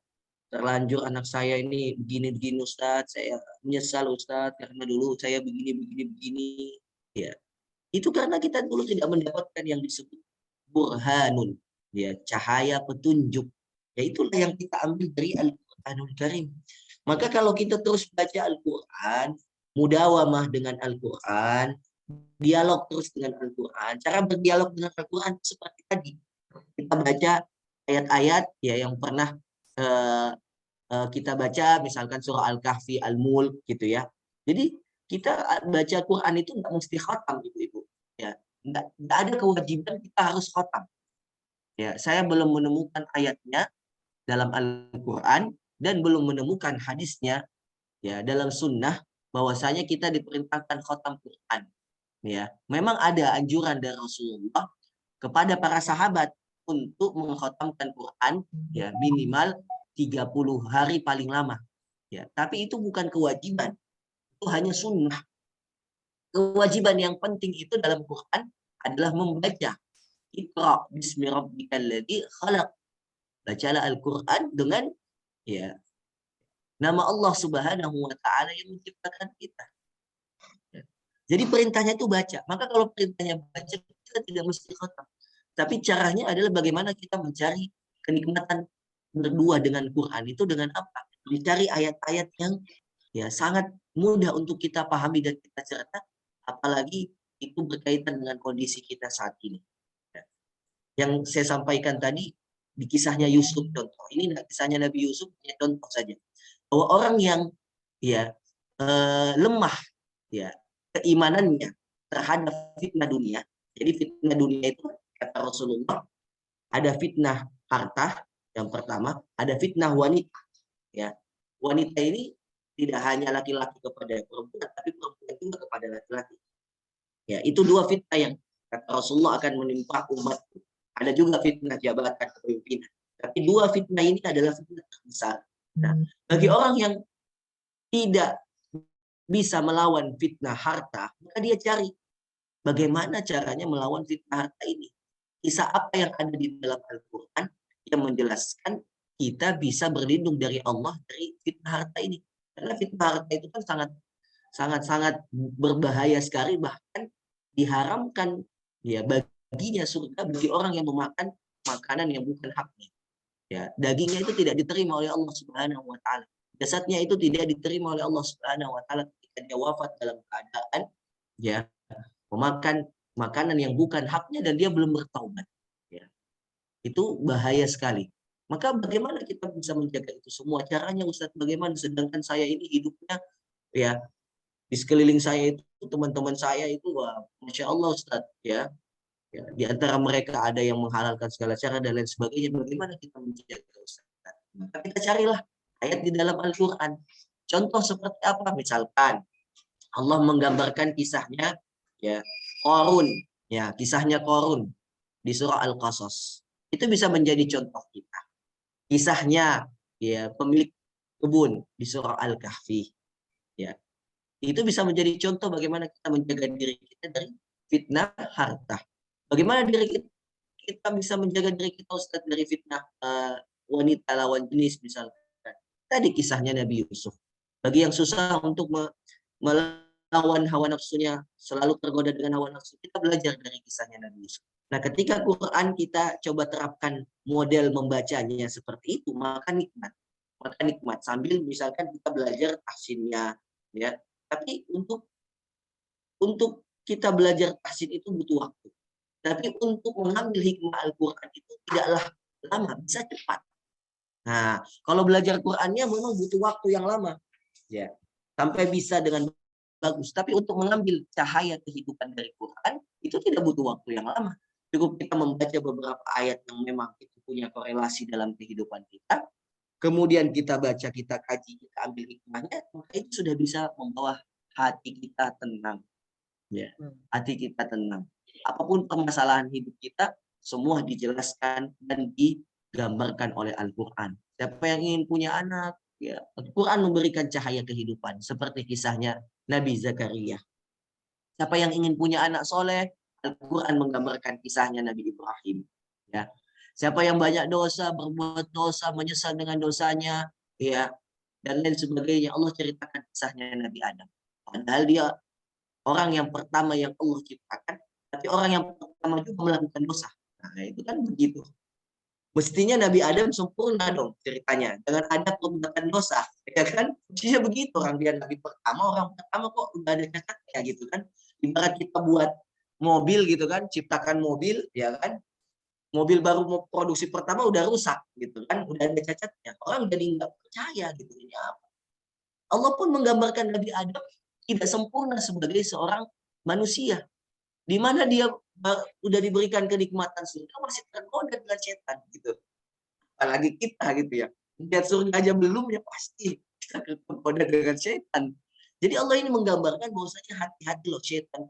terlanjur anak saya ini begini-begini Ustaz, saya menyesal Ustaz karena dulu saya begini. Ya, itu karena kita dulu tidak mendapatkan yang disebut burhanun, ya cahaya petunjuk. Ya itulah yang kita ambil dari Al-Qur'anul Karim. Maka kalau kita terus baca Al-Qur'an, mudawamah dengan Al-Qur'an, dialog terus dengan Al-Qur'an. Cara berdialog dengan Al-Qur'an seperti tadi. Kita baca ayat-ayat ya yang pernah kita baca, misalkan surah Al-Kahfi, Al-Mulk gitu ya. Jadi kita baca Quran itu nggak mesti khatam, ibu-ibu. Ya, nggak ada kewajiban kita harus khatam. Ya, saya belum menemukan ayatnya dalam Al-Quran dan belum menemukan hadisnya ya dalam sunnah bahwasanya kita diperintahkan khatam Quran. Ya, memang ada anjuran dari Rasulullah kepada para sahabat untuk mengkhatamkan Quran ya minimal 30 hari paling lama. Ya, tapi itu bukan kewajiban. Itu hanya sunnah. Kewajiban yang penting itu dalam Quran adalah membaca. Iqra bismi rabbikal ladzi khalaq. Bacalah Al-Quran dengan ya nama Allah Subhanahu wa taala yang menciptakan kita. Ya. Jadi perintahnya itu baca. Maka kalau perintahnya baca, kita tidak mesti khatam. Tapi caranya adalah bagaimana kita mencari kenikmatan berdua dengan Quran itu dengan apa? Mencari ayat-ayat yang ya sangat mudah untuk kita pahami dan kita cerna, apalagi itu berkaitan dengan kondisi kita saat ini. Yang saya sampaikan tadi di kisahnya Yusuf contoh. Ini kisahnya Nabi Yusuf ya contoh saja. Bahwa orang yang ya lemah ya keimanannya terhadap fitnah dunia. Jadi fitnah dunia itu kata Rasulullah ada fitnah harta yang pertama, ada fitnah wanita. Ya, wanita ini tidak hanya laki-laki kepada perempuan, tapi perempuan juga kepada laki-laki. Ya, itu dua fitnah yang kata Rasulullah akan menimpa umat. Ada juga fitnah jabatan kepemimpinan. Tapi dua fitnah ini adalah fitnah terbesar. Nah, bagi orang yang tidak bisa melawan fitnah harta, maka dia cari bagaimana caranya melawan fitnah harta ini. Kisah apa yang ada di dalam Al-Quran yang menjelaskan kita bisa berlindung dari Allah dari fitnah harta ini. Karena fitnah harta itu kan sangat berbahaya sekali, bahkan diharamkan ya baginya surga bagi orang yang memakan makanan yang bukan haknya. Ya, dagingnya itu tidak diterima oleh Allah Subhanahu wa taala. Jasadnya itu tidak diterima oleh Allah Subhanahu wa taala ketika dia wafat dalam keadaan ya memakan makanan yang bukan haknya dan dia belum bertaubat. Ya. Itu bahaya sekali. Maka bagaimana kita bisa menjaga itu semua? Caranya Ustaz bagaimana? Sedangkan saya ini hidupnya ya di sekeliling saya itu teman-teman saya itu wah, Masya Allah Ustaz ya. Ya, di antara mereka ada yang menghalalkan segala cara dan lain sebagainya. Bagaimana kita menjaga Ustaz? Maka kita carilah ayat di dalam Al-Quran. Contoh seperti apa? Misalkan Allah menggambarkan kisahnya ya Qarun, ya kisahnya Qarun di surah Al-Qasas. Itu bisa menjadi contoh kita. Kisahnya ya pemilik kebun di surah Al-Kahfi. Ya. Itu bisa menjadi contoh bagaimana kita menjaga diri kita dari fitnah harta. Bagaimana kita bisa menjaga diri kita Ustaz dari fitnah wanita lawan jenis misalkan. Tadi kisahnya Nabi Yusuf. Bagi yang susah untuk melawan hawa nafsunya, selalu tergoda dengan hawa nafsu, kita belajar dari kisahnya Nabi Yusuf. Nah, ketika Quran kita coba terapkan model membacanya seperti itu, maka nikmat. Maka nikmat sambil misalkan kita belajar tahsinnya, ya. Tapi untuk kita belajar tahsin itu butuh waktu. Tapi untuk mengambil hikmah Al-Quran itu tidaklah lama, bisa cepat. Nah, kalau belajar Qurannya memang butuh waktu yang lama, ya, sampai bisa dengan bagus. Tapi untuk mengambil cahaya kehidupan dari Quran itu tidak butuh waktu yang lama. Cukup kita membaca beberapa ayat yang memang itu punya korelasi dalam kehidupan kita. Kemudian kita baca, kita kaji, kita ambil hikmahnya, maka itu sudah bisa membawa hati kita tenang. Ya, hati kita tenang. Apapun permasalahan hidup kita, semua dijelaskan dan digambarkan oleh Al-Quran. Siapa yang ingin punya anak, ya, Al-Quran memberikan cahaya kehidupan. Seperti kisahnya Nabi Zakaria. Siapa yang ingin punya anak soleh, Al-Quran menggambarkan kisahnya Nabi Ibrahim. Ya. Siapa yang banyak dosa, berbuat dosa, menyesal dengan dosanya, ya, dan lain sebagainya, Allah ceritakan kisahnya Nabi Adam. Padahal dia orang yang pertama yang Allah ciptakan, tapi orang yang pertama juga melakukan dosa. Nah, itu kan begitu. Mestinya Nabi Adam sempurna dong ceritanya, dengan ada perbuatan dosa, ya kan? Mestinya begitu, orang dia Nabi pertama, orang pertama kok udah ada cacatnya gitu kan? Ibarat kita buat mobil gitu kan, ciptakan mobil, ya kan? Mobil baru mau produksi pertama udah rusak gitu kan, udah ada cacatnya. Orang jadi nggak percaya gitu, ini apa? Allah pun menggambarkan Nabi Adam tidak sempurna sebagai seorang manusia, di mana dia udah diberikan kenikmatan surga masih tergoda dengan setan gitu. Apalagi kita gitu ya, lihat surga aja belum ya pasti kita tergoda dengan setan. Jadi Allah ini menggambarkan bahwasanya hati-hati loh,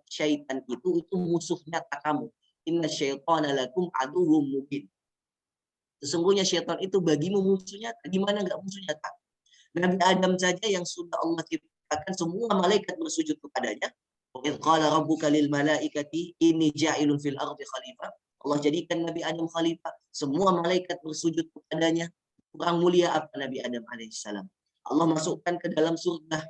syaitan itu musuh nyata kamu. Inna syaitana lakum aduwwum mubin. Sesungguhnya syaitan itu bagimu musuh nyata. Di mana enggak musuh nyata? Nabi Adam saja yang sudah Allah ciptakan semua malaikat bersujud kepadanya. Wa qala rabbuka lil malaikati inni ja'ilun fil ardi khalifah. Allah jadikan Nabi Adam khalifah. Semua malaikat bersujud kepadanya. Kurang mulia apa Nabi Adam alaihissalam? Allah masukkan ke dalam surga.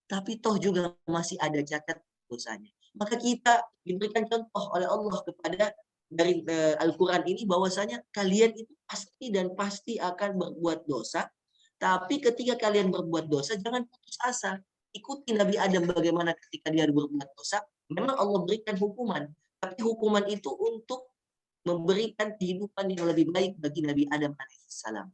Tapi toh juga masih ada cacat dosanya. Maka kita diberikan contoh oleh Allah kepada dari Al-Quran ini bahwasanya kalian itu pasti dan pasti akan berbuat dosa. Tapi ketika kalian berbuat dosa, jangan putus asa. Ikuti Nabi Adam bagaimana ketika dia berbuat dosa. Memang Allah berikan hukuman. Tapi hukuman itu untuk memberikan kehidupan yang lebih baik bagi Nabi Adam alaihissalam.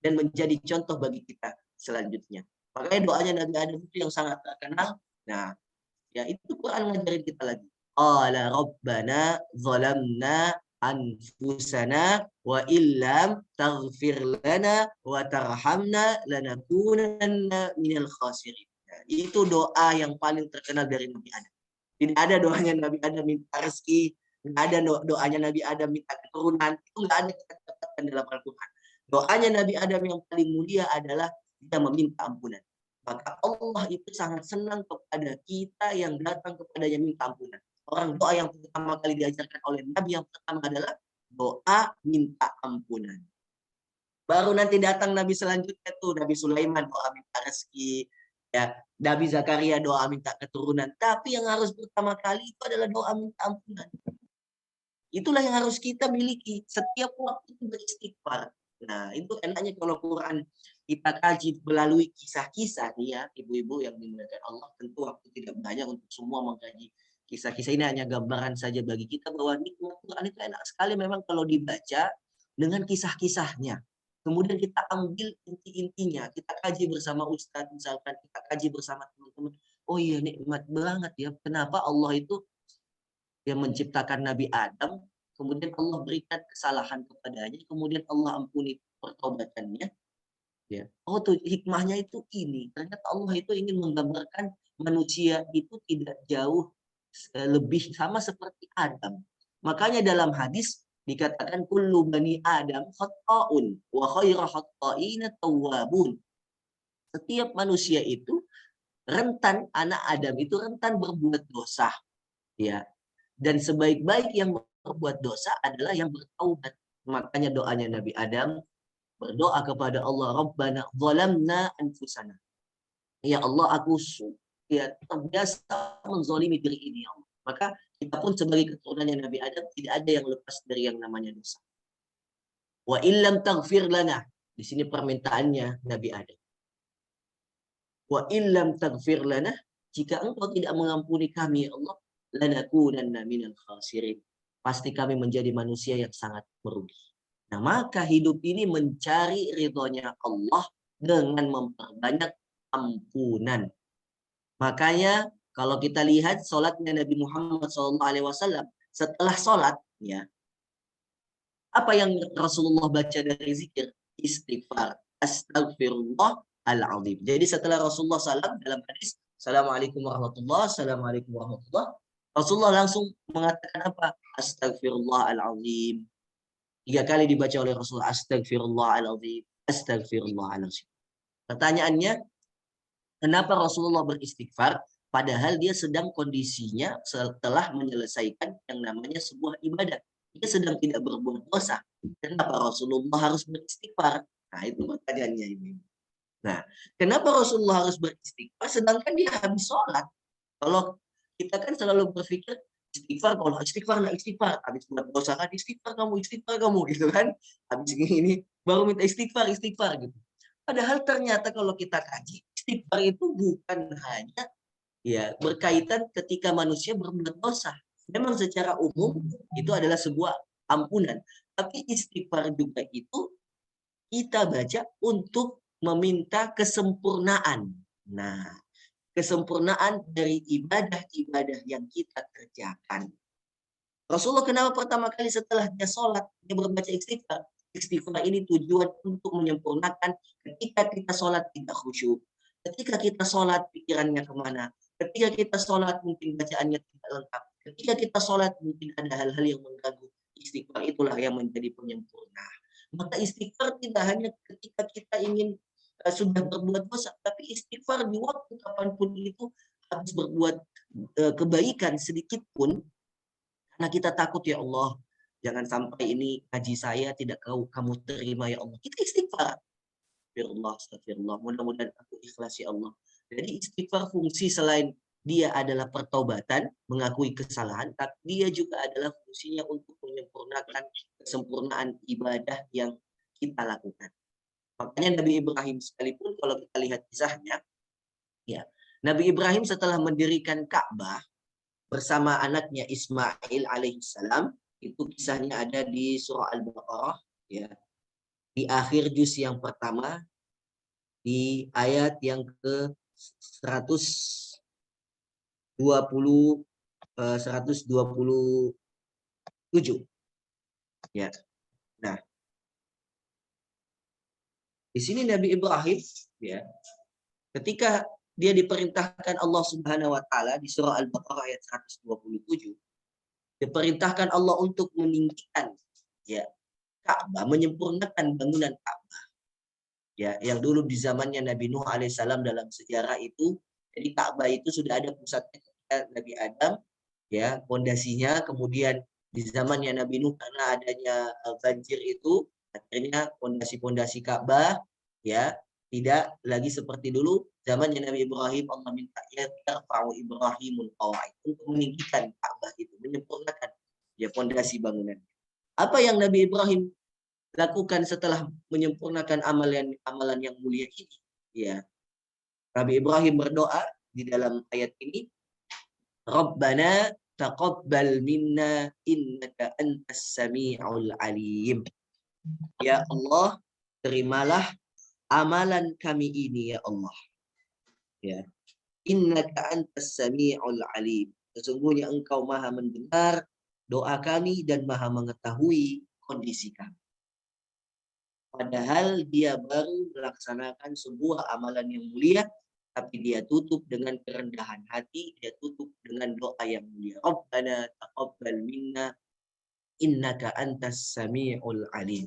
Dan menjadi contoh bagi kita selanjutnya. Makanya doanya Nabi Adam itu yang sangat terkenal. Nah, ya itu Quran ngajarin kita lagi. Qala rabbana zalamna anfusana wa illam taghfir lana wa tarhamna lanakunanna minal khasirin. Nah, itu doa yang paling terkenal dari Nabi Adam. Tidak ada doanya Nabi Adam minta rezeki, tidak ada doanya Nabi Adam minta keturunan. Itu tidak ada kata-kata dalam Al-Quran. Doanya Nabi Adam yang paling mulia adalah kita meminta ampunan. Maka Allah itu sangat senang kepada kita yang datang kepadanya minta ampunan. Orang doa yang pertama kali diajarkan oleh Nabi yang pertama adalah doa minta ampunan. Baru nanti datang Nabi selanjutnya tuh Nabi Sulaiman doa minta rezeki, ya Nabi Zakaria doa minta keturunan. Tapi yang harus pertama kali itu adalah doa minta ampunan. Itulah yang harus kita miliki setiap waktu beristighfar. Nah, itu enaknya kalau Quran kita kaji melalui kisah-kisah nih ya, ibu-ibu yang dimuliakan Allah. Tentu waktu tidak banyak untuk semua mengkaji kisah-kisah ini, hanya gambaran saja bagi kita bahwa nikmat Quran itu enak sekali memang kalau dibaca dengan kisah-kisahnya. Kemudian kita ambil inti-intinya, kita kaji bersama Ustadz misalkan, kita kaji bersama teman-teman. Oh iya, nikmat banget ya. Kenapa Allah itu yang menciptakan Nabi Adam, kemudian Allah berikan kesalahan kepadanya, kemudian Allah ampuni pertobatannya. Ya. Oh tuh hikmahnya itu ini. Ternyata Allah itu ingin menggambarkan manusia itu tidak jauh lebih sama seperti Adam. Makanya dalam hadis dikatakan kullu bani Adam khata'un wa khairu khata'ina tawwabun. Setiap manusia itu rentan, anak Adam itu rentan berbuat dosa. Ya. Dan sebaik-baik yang berbuat dosa adalah yang bertaubat. Makanya doanya Nabi Adam berdoa kepada Allah, Rabbana zalamna anfusana. Ya Allah, aku terbiasa menzalimi diri ini, ya Allah. Maka kita pun sebagai keturunannya Nabi Adam tidak ada yang lepas dari yang namanya dosa. Wa illam taghfir lana. Di sini permintaannya Nabi Adam. Wa illam taghfir lana, jika engkau tidak mengampuni kami, ya Allah, lanakunanna minal khasirin. Pasti kami menjadi manusia yang sangat merugi. Nah, maka hidup ini mencari ridhonya Allah dengan memperbanyak ampunan. Makanya kalau kita lihat sholatnya Nabi Muhammad SAW, setelah sholat, ya, Apa yang Rasulullah baca dari zikir? Istighfar. Astaghfirullahaladzim. Jadi setelah Rasulullah salam dalam hadis, Assalamualaikum warahmatullahi, Assalamualaikum warahmatullahi, Rasulullah langsung mengatakan apa? Astaghfirullahaladzim. 3 kali dibaca oleh Rasulullah. Astaghfirullahaladzim. Astaghfirullahaladzim. Pertanyaannya, kenapa Rasulullah beristighfar? Padahal dia sedang kondisinya setelah menyelesaikan yang namanya sebuah ibadah. Dia sedang tidak berbuat dosa. Kenapa Rasulullah harus beristighfar? Nah, itu pertanyaannya ini. Nah, kenapa Rasulullah harus beristighfar sedangkan dia habis sholat? Kalau kita kan selalu berpikir istighfar, kalau istighfar, nah istighfar. Habis buat dosa kan istighfar kamu gitu kan. Habis ini baru minta istighfar gitu. Padahal ternyata kalau kita kaji, istighfar itu bukan hanya ya berkaitan ketika manusia berbuat dosa. Memang secara umum itu adalah sebuah ampunan. Tapi istighfar juga itu kita baca untuk meminta kesempurnaan. Nah, kesempurnaan dari ibadah-ibadah yang kita kerjakan. Rasulullah kenapa pertama kali setelah dia sholat, dia berbaca istighfar? Istighfar ini tujuan untuk menyempurnakan ketika kita sholat tidak khusyuk. Ketika kita sholat pikirannya kemana? Ketika kita sholat mungkin bacaannya tidak lengkap. Ketika kita sholat mungkin ada hal-hal yang mengganggu. Istighfar itulah yang menjadi penyempurna. Maka istighfar tidak hanya ketika kita ingin sudah berbuat dosa, tapi istighfar di waktu kapanpun itu harus berbuat kebaikan sedikit pun, karena kita takut ya Allah, jangan sampai ini ngaji saya tidak kamu terima ya Allah. Kita istighfar. Astagfirullah. Mudah-mudahan aku ikhlas ya Allah. Jadi istighfar fungsi selain dia adalah pertobatan, mengakui kesalahan, tapi dia juga adalah fungsinya untuk menyempurnakan kesempurnaan ibadah yang kita lakukan. Makanya Nabi Ibrahim sekalipun kalau kita lihat kisahnya, ya Nabi Ibrahim setelah mendirikan Ka'bah bersama anaknya Ismail alaihissalam, itu kisahnya ada di surah Al-Baqarah, ya di akhir juz yang pertama, di ayat yang ke 127. Ya. Nah, di sini Nabi Ibrahim ya, ketika dia diperintahkan Allah Subhanahu wa taala di surah Al-Baqarah ayat 127, diperintahkan Allah untuk meninggikan ya Ka'bah, menyempurnakan bangunan Ka'bah. Ya, yang dulu di zamannya Nabi Nuh alaihissalam dalam sejarah itu, jadi Ka'bah itu sudah ada pusatnya ketika Nabi Adam, ya, pondasinya. Kemudian di zamannya Nabi Nuh karena adanya banjir itu, akhirnya pondasi-pondasi Ka'bah ya tidak lagi seperti dulu. Zamannya Nabi Ibrahim, Allah minta ya yarfa'u Ibrahimul qawaid, untuk meninggikan Ka'bah itu, menyempurnakan ya pondasi bangunan. Apa yang Nabi Ibrahim lakukan setelah menyempurnakan amalan yang mulia ini? Ya, Nabi Ibrahim berdoa di dalam ayat ini, Rabbana taqabbal minna innaka antas sami'ul alim. Ya Allah, terimalah amalan kami ini ya Allah. Ya. Innaka antas sami'ul alim. Sesungguhnya engkau maha mendengar doa kami dan maha mengetahui kondisi kami. Padahal dia baru melaksanakan sebuah amalan yang mulia, tapi dia tutup dengan kerendahan hati, dia tutup dengan doa yang mulia. Rabbana taqabbal minna innaka antas sami'ul alim.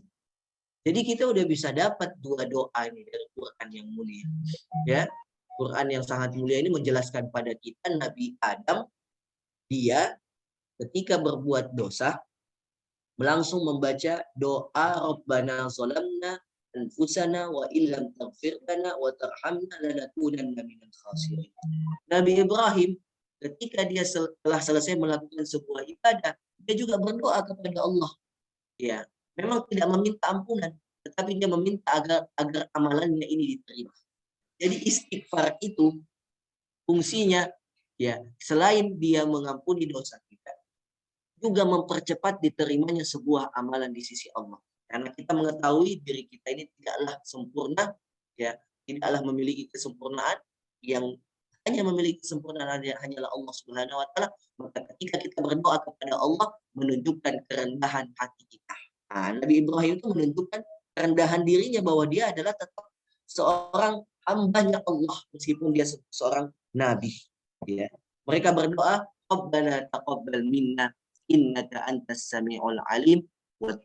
Jadi kita udah bisa dapat dua doa ini dari Quran yang mulia. Ya, Quran yang sangat mulia ini menjelaskan pada kita Nabi Adam, dia ketika berbuat dosa langsung membaca doa Rabbana zalamna anfusana wa illam taghfir lana wa tarhamna lanakunanna minal khasirin. Nabi Ibrahim ketika dia telah selesai melakukan sebuah ibadah, dia juga berdoa kepada Allah. Ya, memang tidak meminta ampunan, tetapi dia meminta agar amalannya ini diterima. Jadi istighfar itu fungsinya ya selain dia mengampuni dosa kita, juga mempercepat diterimanya sebuah amalan di sisi Allah. Karena kita mengetahui diri kita ini tidaklah sempurna, ya, tidaklah memiliki kesempurnaan, yang hanya memiliki kesempurnaan hanyalah Allah Subhanahu wa taala. Maka ketika kita berdoa kepada Allah, menunjukkan kerendahan hati kita. Nah, Nabi Ibrahim itu menentukan kerendahan dirinya bahwa dia adalah tetap seorang hambanya Allah meskipun dia seorang nabi. Ya. Mereka berdoa, Rabbana taqabbal minna innaka antas samiul alim wa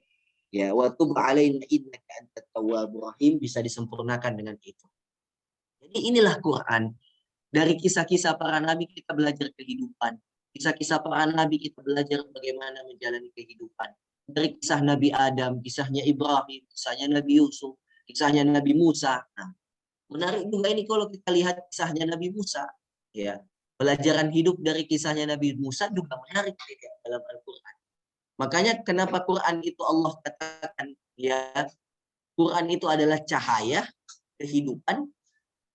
ya wa tub alaina innaka antat tawwabur rahim, bisa disempurnakan dengan itu. Jadi inilah Quran. Dari kisah-kisah para nabi kita belajar kehidupan. Kisah-kisah para nabi kita belajar bagaimana menjalani kehidupan. Dari kisah Nabi Adam, kisahnya Ibrahim, kisahnya Nabi Yusuf, kisahnya Nabi Musa. Nah, menarik juga ini kalau kita lihat kisahnya Nabi Musa. Ya, pelajaran hidup dari kisahnya Nabi Musa juga menarik dalam Al-Quran. Makanya kenapa Quran itu Allah katakan, ya, Quran itu adalah cahaya kehidupan,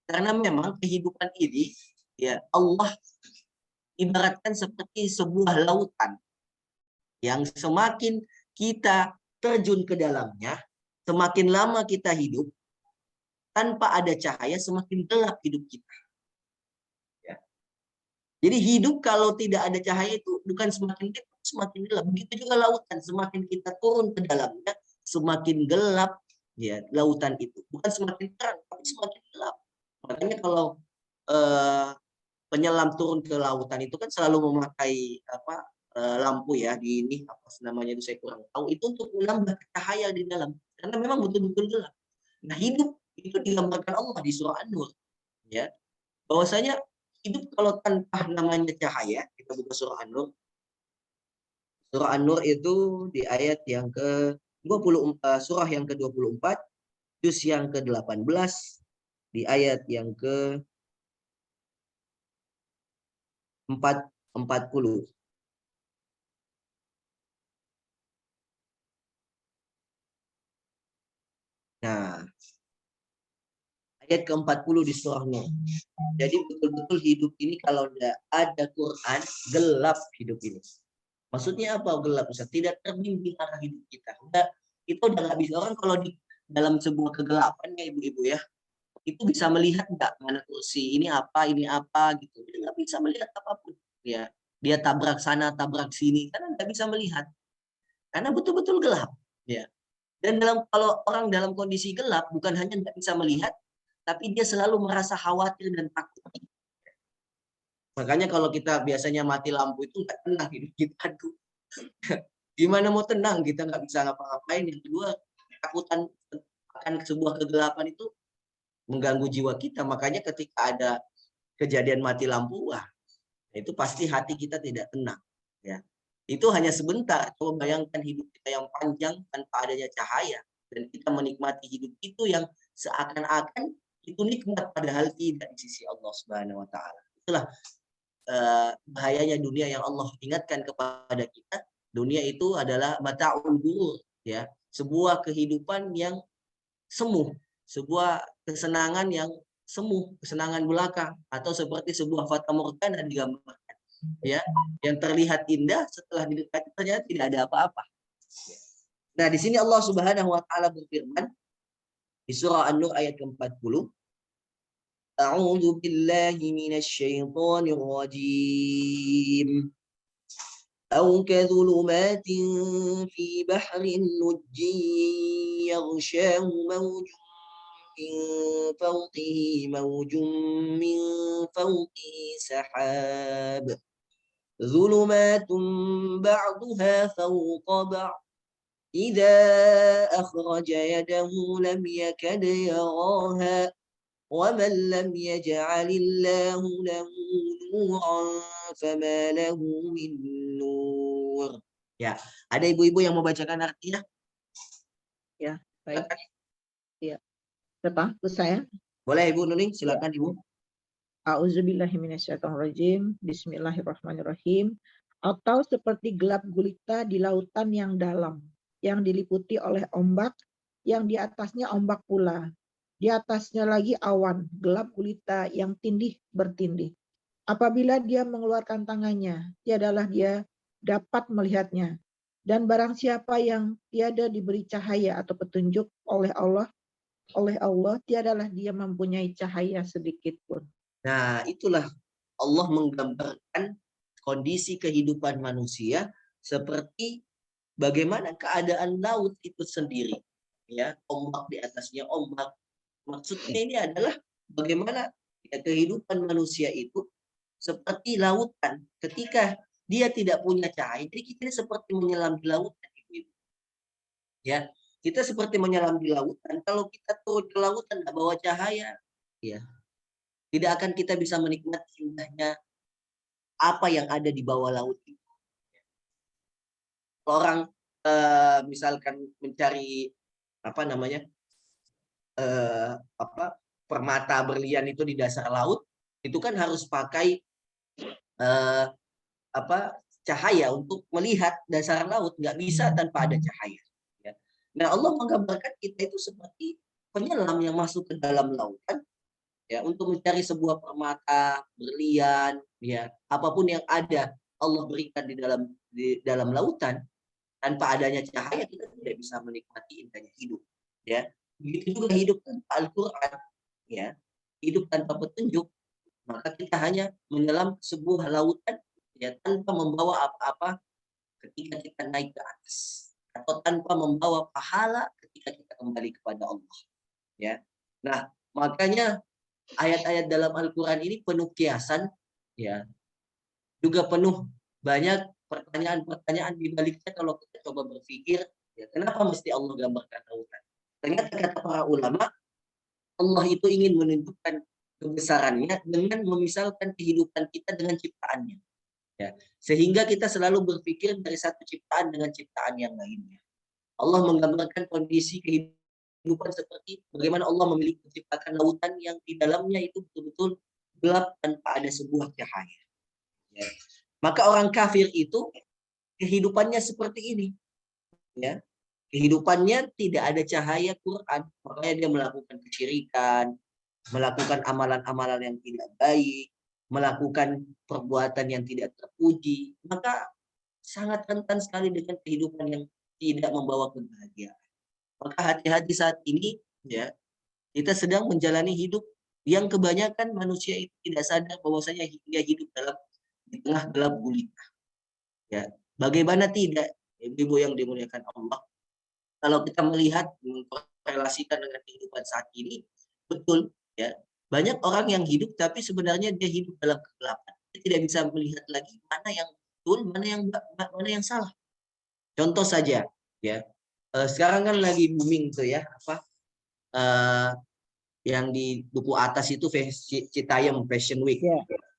karena memang kehidupan ini, ya, Allah ibaratkan seperti sebuah lautan yang semakin kita terjun ke dalamnya, semakin lama kita hidup tanpa ada cahaya, semakin gelap hidup kita. Ya. Jadi hidup kalau tidak ada cahaya itu bukan semakin gelap, semakin gelap. Begitu juga lautan, semakin kita turun ke dalamnya, semakin gelap, ya, lautan itu. Bukan semakin terang, tapi semakin gelap. Makanya kalau penyelam turun ke lautan itu kan selalu memakai lampu, ya, di ini apa namanya itu saya kurang tahu, itu untuk menambah cahaya di dalam, karena memang betul-betul gelap. Nah, hidup itu digambarkan Allah di surah An-Nur, ya, bahwasanya hidup kalau tanpa namanya cahaya. Kita buka surah An-Nur. Surah An-Nur itu di ayat yang ke-20, surah yang ke-24, juz yang ke-18, di ayat yang ke-40. Nah, ayat ke-40 di surahnya. Jadi betul-betul hidup ini kalau tidak ada Quran, gelap hidup ini. Maksudnya apa gelap? Ustaz? Tidak terbimbing arah hidup kita. Itu udah nggak bisa. Orang kalau di dalam sebuah kegelapan, ya ibu-ibu, ya, itu bisa melihat nggak mana kursi ini apa gitu. Dia nggak bisa melihat apapun. Ya, dia tabrak sana, tabrak sini, karena nggak bisa melihat. Karena betul-betul gelap. Ya. Dan kalau orang dalam kondisi gelap, bukan hanya nggak bisa melihat, tapi dia selalu merasa khawatir dan takut. Makanya kalau kita biasanya mati lampu itu nggak tenang hidup kita tuh. Gimana mau tenang, kita nggak bisa ngapa-ngapain. Yang kedua, ketakutan akan sebuah kegelapan itu mengganggu jiwa kita. Makanya ketika ada kejadian mati lampu, wah, itu pasti hati kita tidak tenang. Ya, itu hanya sebentar. Coba bayangkan hidup kita yang panjang tanpa adanya cahaya, dan kita menikmati hidup itu yang seakan-akan itu nikmat, padahal tidak di sisi Allah Subhanahu Wa Taala. Itulah bahayanya dunia yang Allah ingatkan kepada kita. Dunia itu adalah mata'ul ghurur, ya, sebuah kehidupan yang semu, sebuah kesenangan yang semu, kesenangan belaka, atau seperti sebuah fata morgana digambarkan, ya, yang terlihat indah, setelah didekati ternyata tidak ada apa-apa. Nah, di sini Allah Subhanahu Wa Taala berfirman di surah An-Nur ayat ke-40, أعوذ بالله من الشيطان الرجيم أو كظلمات في بحر لجي يغشاه موج من فوقه موج من فوقه سحاب ظلمات بعضها فوق بعض إذا أخرج يده لم يكد يراها وَمَنْ لَمْ يَجْعَلِ اللَّهُ لَهُ نُورًا فَمَا لَهُ مِنْ نُورٍ. Ya, ada ibu-ibu yang mau bacakan artinya? Ya, baik. Ya. Siapa? Saya? Boleh Ibu Nuning, silakan Ibu. A'udzubillahiminasyaitonirrajim. Bismillahirrahmanirrahim. Atau seperti gelap gulita di lautan yang dalam, yang diliputi oleh ombak, yang di atasnya ombak pula. Di atasnya lagi awan, gelap gulita yang tindih bertindih. Apabila dia mengeluarkan tangannya, tiadalah dia dapat melihatnya. Dan barang siapa yang tiada diberi cahaya atau petunjuk oleh Allah, tiadalah dia mempunyai cahaya sedikit pun. Nah, itulah Allah menggambarkan kondisi kehidupan manusia seperti bagaimana keadaan laut itu sendiri, ya, ombak di atasnya ombak. Maksudnya ini adalah bagaimana ya, kehidupan manusia itu seperti lautan ketika dia tidak punya cahaya. Jadi kita seperti menyelam di lautan, Ibu. Ya, kita seperti menyelam di lautan. Kalau kita turun ke lautan nggak bawa cahaya, ya, tidak akan kita bisa menikmati indahnya apa yang ada di bawah laut itu. Orang misalkan mencari apa namanya permata berlian itu di dasar laut, itu kan harus pakai cahaya untuk melihat dasar laut, nggak bisa tanpa ada cahaya. Ya. Nah, Allah menggambarkan kita itu seperti penyelam yang masuk ke dalam lautan, ya, untuk mencari sebuah permata berlian, ya, apapun yang ada Allah berikan di dalam lautan. Tanpa adanya cahaya kita tidak bisa menikmati indahnya hidup, ya. Begitu juga hidup tanpa Al-Quran, ya, hidup tanpa petunjuk, maka kita hanya menyelam sebuah lautan, ya, tanpa membawa apa-apa ketika kita naik ke atas, atau tanpa membawa pahala ketika kita kembali kepada Allah, ya. Nah, makanya ayat-ayat dalam Al-Quran ini penuh kiasan, ya, juga penuh banyak pertanyaan-pertanyaan di baliknya kalau kita coba berpikir, ya, kenapa mesti Allah gambarkan lautan? Ternyata kata para ulama, Allah itu ingin menunjukkan kebesarannya dengan memisalkan kehidupan kita dengan ciptaannya. Ya, sehingga kita selalu berpikir dari satu ciptaan dengan ciptaan yang lainnya. Allah menggambarkan kondisi kehidupan seperti bagaimana Allah memiliki menciptakan lautan yang di dalamnya itu betul-betul gelap tanpa ada sebuah cahaya. Ya. Maka orang kafir itu kehidupannya seperti ini, ya, kehidupannya tidak ada cahaya Quran, makanya dia melakukan kesyirikan, melakukan amalan-amalan yang tidak baik, melakukan perbuatan yang tidak terpuji, maka sangat rentan sekali dengan kehidupan yang tidak membawa kebahagiaan. Maka hati-hati saat ini, ya, kita sedang menjalani hidup yang kebanyakan manusia itu tidak sadar bahwasanya dia hidup di tengah gelap gulita. Ya, bagaimana tidak, ibu yang dimuliakan Allah, kalau kita melihat korelasikan dengan kehidupan saat ini, betul, ya, banyak orang yang hidup tapi sebenarnya dia hidup dalam kegelapan. Dia tidak bisa melihat lagi mana yang betul, mana yang salah. Contoh saja, ya, sekarang kan lagi booming tuh, ya, yang di Duku Atas itu Citayam Fashion Week.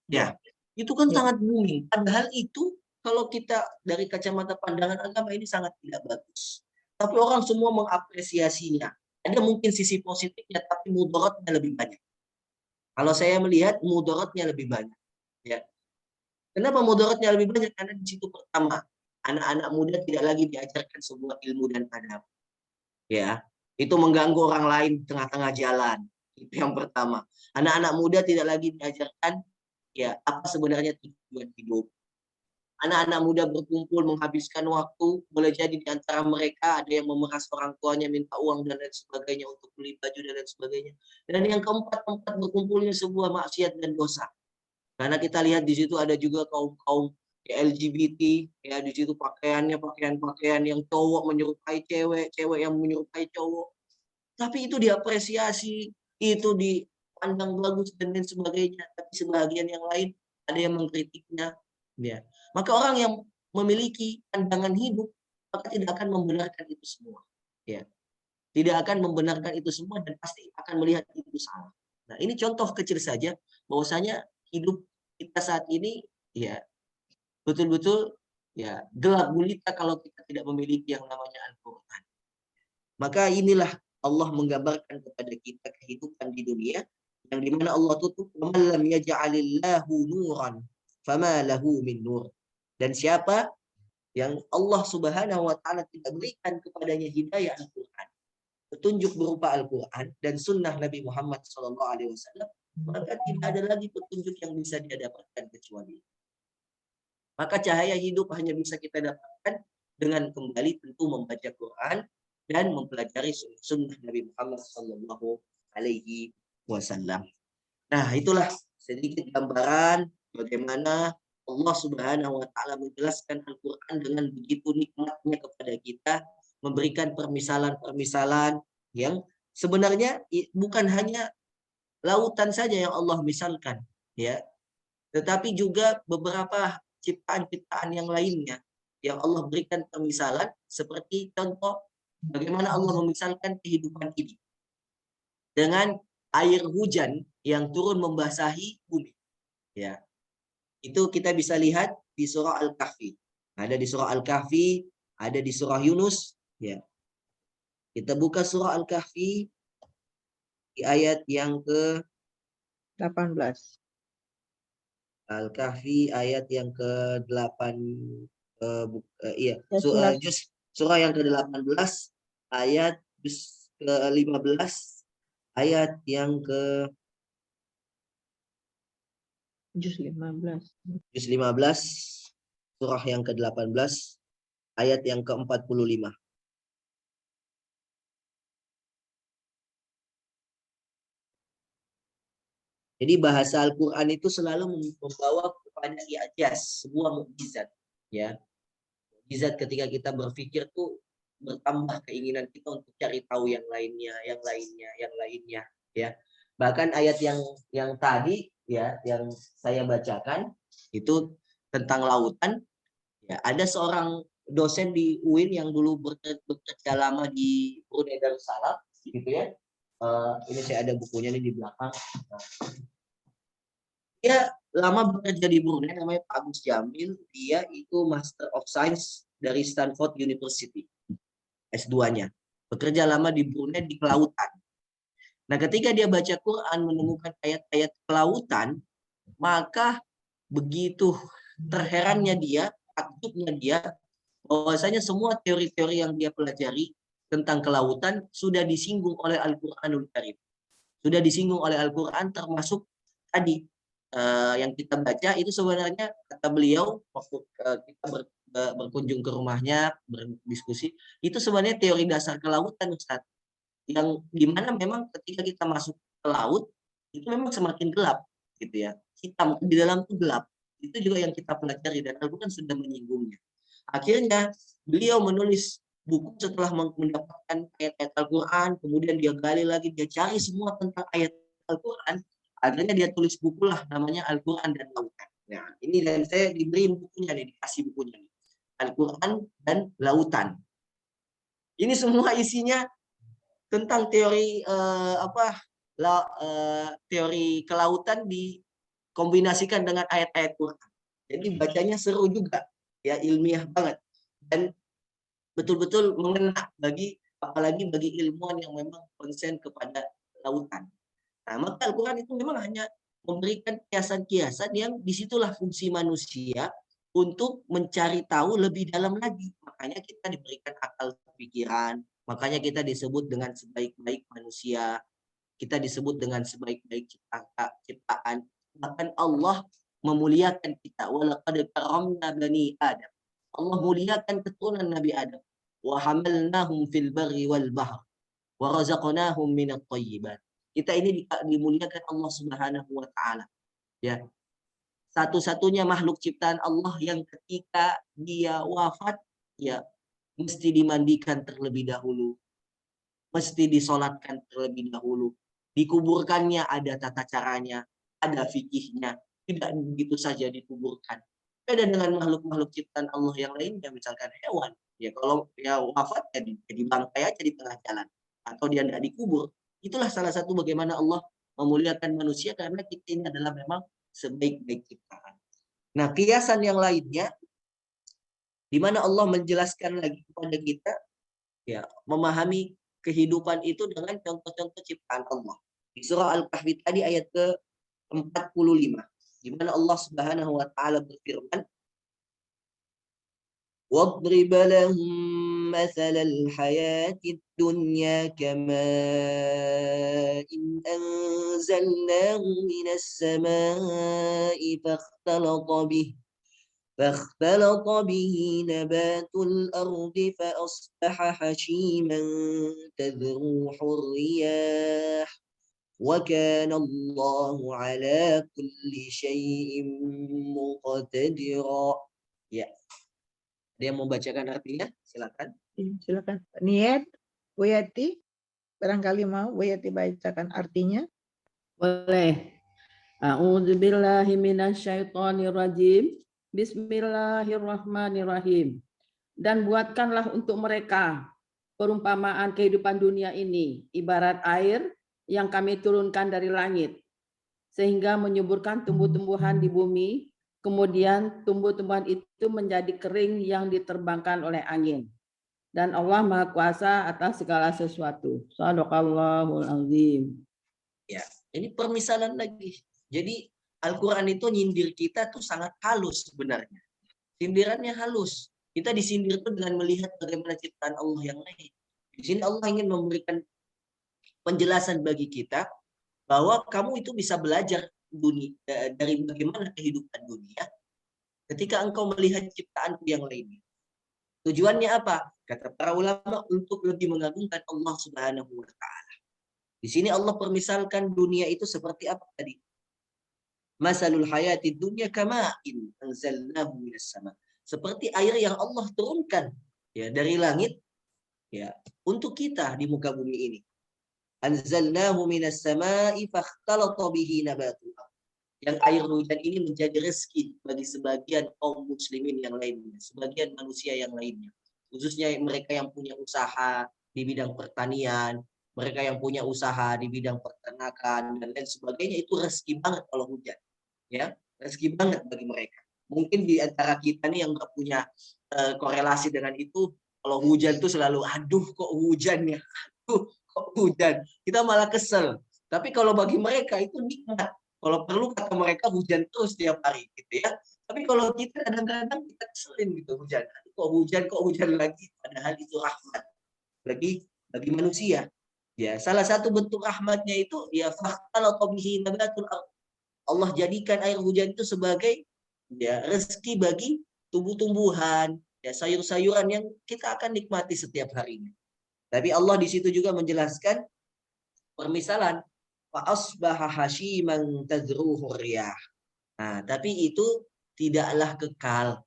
Ya, itu kan sangat booming. Padahal itu kalau kita dari kacamata pandangan agama ini sangat tidak bagus. Tapi orang semua mengapresiasinya. Ada mungkin sisi positifnya, tapi mudaratnya lebih banyak. Kalau saya melihat mudaratnya lebih banyak. Ya. Kenapa mudaratnya lebih banyak? Karena di situ pertama, anak-anak muda tidak lagi diajarkan sebuah ilmu dan adab. Ya, itu mengganggu orang lain tengah-tengah jalan. Itu yang pertama. Anak-anak muda tidak lagi diajarkan, ya, apa sebenarnya tujuan hidup. Anak-anak muda berkumpul menghabiskan waktu, boleh jadi di antara mereka ada yang memeras orang tuanya minta uang dan lain sebagainya untuk beli baju dan lain sebagainya. Dan yang keempat, tempat berkumpulnya sebuah maksiat dan dosa. Karena kita lihat di situ ada juga kaum-kaum LGBT, ya, di situ pakaiannya pakaian-pakaian yang cowok menyerupai cewek, cewek yang menyerupai cowok. Tapi itu diapresiasi, itu dipandang bagus dan lain sebagainya. Tapi sebagian yang lain ada yang mengkritiknya, ya. Maka orang yang memiliki pandangan hidup maka tidak akan membenarkan itu semua, ya. Tidak akan membenarkan itu semua dan pasti akan melihat itu salah. Nah, ini contoh kecil saja bahwasanya hidup kita saat ini, ya, betul-betul, ya, gelap gulita kalau kita tidak memiliki yang namanya Al-Quran. Maka inilah Allah menggambarkan kepada kita kehidupan di dunia yang dimana Allah tutup, "Man lam yaj'alillahu nuran fama lahu min nur." Dan siapa yang Allah Subhanahu wa taala tidak berikan kepadanya hidayah Al-Quran, petunjuk berupa Al-Quran dan sunnah Nabi Muhammad SAW, maka tidak ada lagi petunjuk yang bisa dia dapatkan kecuali. Maka cahaya hidup hanya bisa kita dapatkan dengan kembali tentu membaca Quran dan mempelajari sunnah Nabi Muhammad SAW. Nah, itulah sedikit gambaran bagaimana Allah Subhanahu wa taala menjelaskan Al-Qur'an dengan begitu nikmatnya kepada kita, memberikan permisalan-permisalan yang sebenarnya bukan hanya lautan saja yang Allah misalkan, ya, tetapi juga beberapa ciptaan-ciptaan yang lainnya yang Allah berikan permisalan, seperti contoh bagaimana Allah memisalkan kehidupan ini dengan air hujan yang turun membasahi bumi, ya. Itu kita bisa lihat di surah Al-Kahfi. Ada di surah Al-Kahfi, ada di surah Yunus, ya. Kita buka surah Al-Kahfi di ayat yang ke 18. Al-Kahfi ayat yang ke-8, iya, Ya, surat surah yang ke-18 ayat ke-15, ayat yang ke juz 15. juz 15, surah yang ke-18 ayat yang ke-45. Jadi bahasa Al-Quran itu selalu membawa kepada i'jaz, sebuah mukjizat, ya. Mukjizat ketika kita berpikir tuh bertambah keinginan kita untuk cari tahu yang lainnya, ya. Bahkan ayat yang tadi, ya, yang saya bacakan itu tentang lautan, ya. Ada seorang dosen di UIN yang dulu bekerja lama di Brunei Darussalam, gitu ya. Ini saya ada bukunya nih di belakang. Nah, dia lama bekerja di Brunei, namanya Pak Agus Jamil. Dia itu Master of Science dari Stanford University, S2-nya. Bekerja lama di Brunei di kelautan. Nah, ketika dia baca Quran menemukan ayat-ayat kelautan, maka begitu terherannya dia, takjubnya dia, bahwasanya semua teori-teori yang dia pelajari tentang kelautan sudah disinggung oleh Al-Qur'anul Karim. Sudah disinggung oleh Al-Quran, termasuk tadi yang kita baca itu sebenarnya kata beliau waktu kita berkunjung ke rumahnya, berdiskusi, itu sebenarnya teori dasar kelautan, Ustaz. Yang dimana memang ketika kita masuk ke laut, itu memang semakin gelap, gitu ya. Hitam di dalam itu gelap. Itu juga yang kita pelajari dan Al-Quran sudah menyinggungnya. Akhirnya beliau menulis buku setelah mendapatkan ayat-ayat Al-Quran, kemudian dia gali lagi, dia cari semua tentang ayat Al-Quran, akhirnya dia tulis buku lah namanya Al-Quran dan Lautan. Nah, ini dan saya diberi bukunya nih, dikasih bukunya nih. Al-Quran dan Lautan. Ini semua isinya tentang teori teori kelautan dikombinasikan dengan ayat-ayat Quran. Jadi bacanya seru juga, ya, ilmiah banget dan betul-betul mengena apalagi bagi ilmuwan yang memang konsen kepada lautan. Nah, maka Al-Quran itu memang hanya memberikan kiasan-kiasan yang disitulah fungsi manusia untuk mencari tahu lebih dalam lagi. Makanya kita diberikan akal pikiran, makanya kita disebut dengan sebaik-baik manusia, kita disebut dengan sebaik-baik ciptaan. Bahkan Allah memuliakan kita. Walaqad karamna bani Adam. Allah muliakan keturunan Nabi Adam. Wa hamalnahum fil barri wal bahr wa razaqnahum minat thayyibat. Kita ini dimuliakan Allah Subhanahu wa taala. Ya. Satu-satunya makhluk ciptaan Allah yang ketika dia wafat, ya, mesti dimandikan terlebih dahulu. Mesti disolatkan terlebih dahulu. Dikuburkannya ada tata caranya, ada fikihnya. Tidak begitu saja dikuburkan. Beda dengan makhluk-makhluk ciptaan Allah yang lainnya, misalkan hewan. Ya, kalau dia wafat, ya dibangkai aja di tengah jalan. Atau dia tidak dikubur. Itulah salah satu bagaimana Allah memuliakan manusia, karena kita ini adalah memang sebaik-baik ciptaan. Nah, kiasan yang lainnya, di mana Allah menjelaskan lagi kepada kita, ya, memahami kehidupan itu dengan contoh-contoh ciptaan Allah. Di surah Al-Kahfi tadi ayat ke-45, di mana Allah Subhanahu wa taala berfirman, وَاضْرِبْ لَهُمْ مَثَلَ الْحَيَاةِ الدُّنْيَا كَمَاءٍ أَنزَلْنَاهُ مِنَ السَّمَاءِ فاختلط به نبات الأرض فأصبح حشيما تذروح الرياح Wa kana Allahu ala kulli syai'in muqtadira. Ya. Ada yang membacakan artinya? Silakan. Silakan. Niat, Bu Yati, barangkali mau Bu Yati bacakan artinya. Boleh. A'udzubillahi minasyaitonirrajim. Bismillahirrahmanirrahim. Dan buatkanlah untuk mereka perumpamaan kehidupan dunia ini ibarat air yang kami turunkan dari langit sehingga menyuburkan tumbuh-tumbuhan di bumi, kemudian tumbuh-tumbuhan itu menjadi kering yang diterbangkan oleh angin. Dan Allah Maha Kuasa atas segala sesuatu. Shadaqallahul azim. Ya, ini permisalan lagi. Jadi Al-Quran itu nyindir kita tuh sangat halus sebenarnya. Sindirannya halus. Kita disindir tuh dengan melihat bagaimana ciptaan Allah yang lain. Di sini Allah ingin memberikan penjelasan bagi kita bahwa kamu itu bisa belajar dari bagaimana kehidupan dunia ketika engkau melihat ciptaanku yang lainnya. Tujuannya apa? Kata para ulama, untuk lebih mengagungkan Allah Subhanahu wa Ta'ala. Di sini Allah permisalkan dunia itu seperti apa tadi? Masalul hayati dunya kama'in anzalnahu minas sama. Seperti air yang Allah turunkan ya dari langit ya untuk kita di muka bumi ini. Anzalnahu minas sama'i fakhtalata bihi nabatul ardh. Yang air hujan ini menjadi rezeki bagi sebagian kaum muslimin yang lainnya, sebagian manusia yang lainnya. Khususnya mereka yang punya usaha di bidang pertanian, mereka yang punya usaha di bidang peternakan dan lain sebagainya, itu rezeki banget kalau hujan. Ya, rezeki banget bagi mereka. Mungkin di antara kita nih yang nggak punya korelasi dengan itu, kalau hujan tuh selalu, aduh kok hujan ya, aduh kok hujan. Kita malah kesel. Tapi kalau bagi mereka itu nikmat. Kalau perlu kata mereka hujan terus tiap hari gitu ya. Tapi kalau kita kadang-kadang kita keselin gitu hujan. Kok hujan lagi, padahal itu rahmat bagi manusia. Ya, salah satu bentuk rahmatnya itu ya fakhtalata bihi nabatul ardh. Allah jadikan air hujan itu sebagai ya rezeki bagi tumbuh-tumbuhan, ya sayur-sayuran yang kita akan nikmati setiap harinya. Tapi Allah di situ juga menjelaskan permisalan fa asbaha hashiman tadruhu riyah. Nah, tapi itu tidaklah kekal.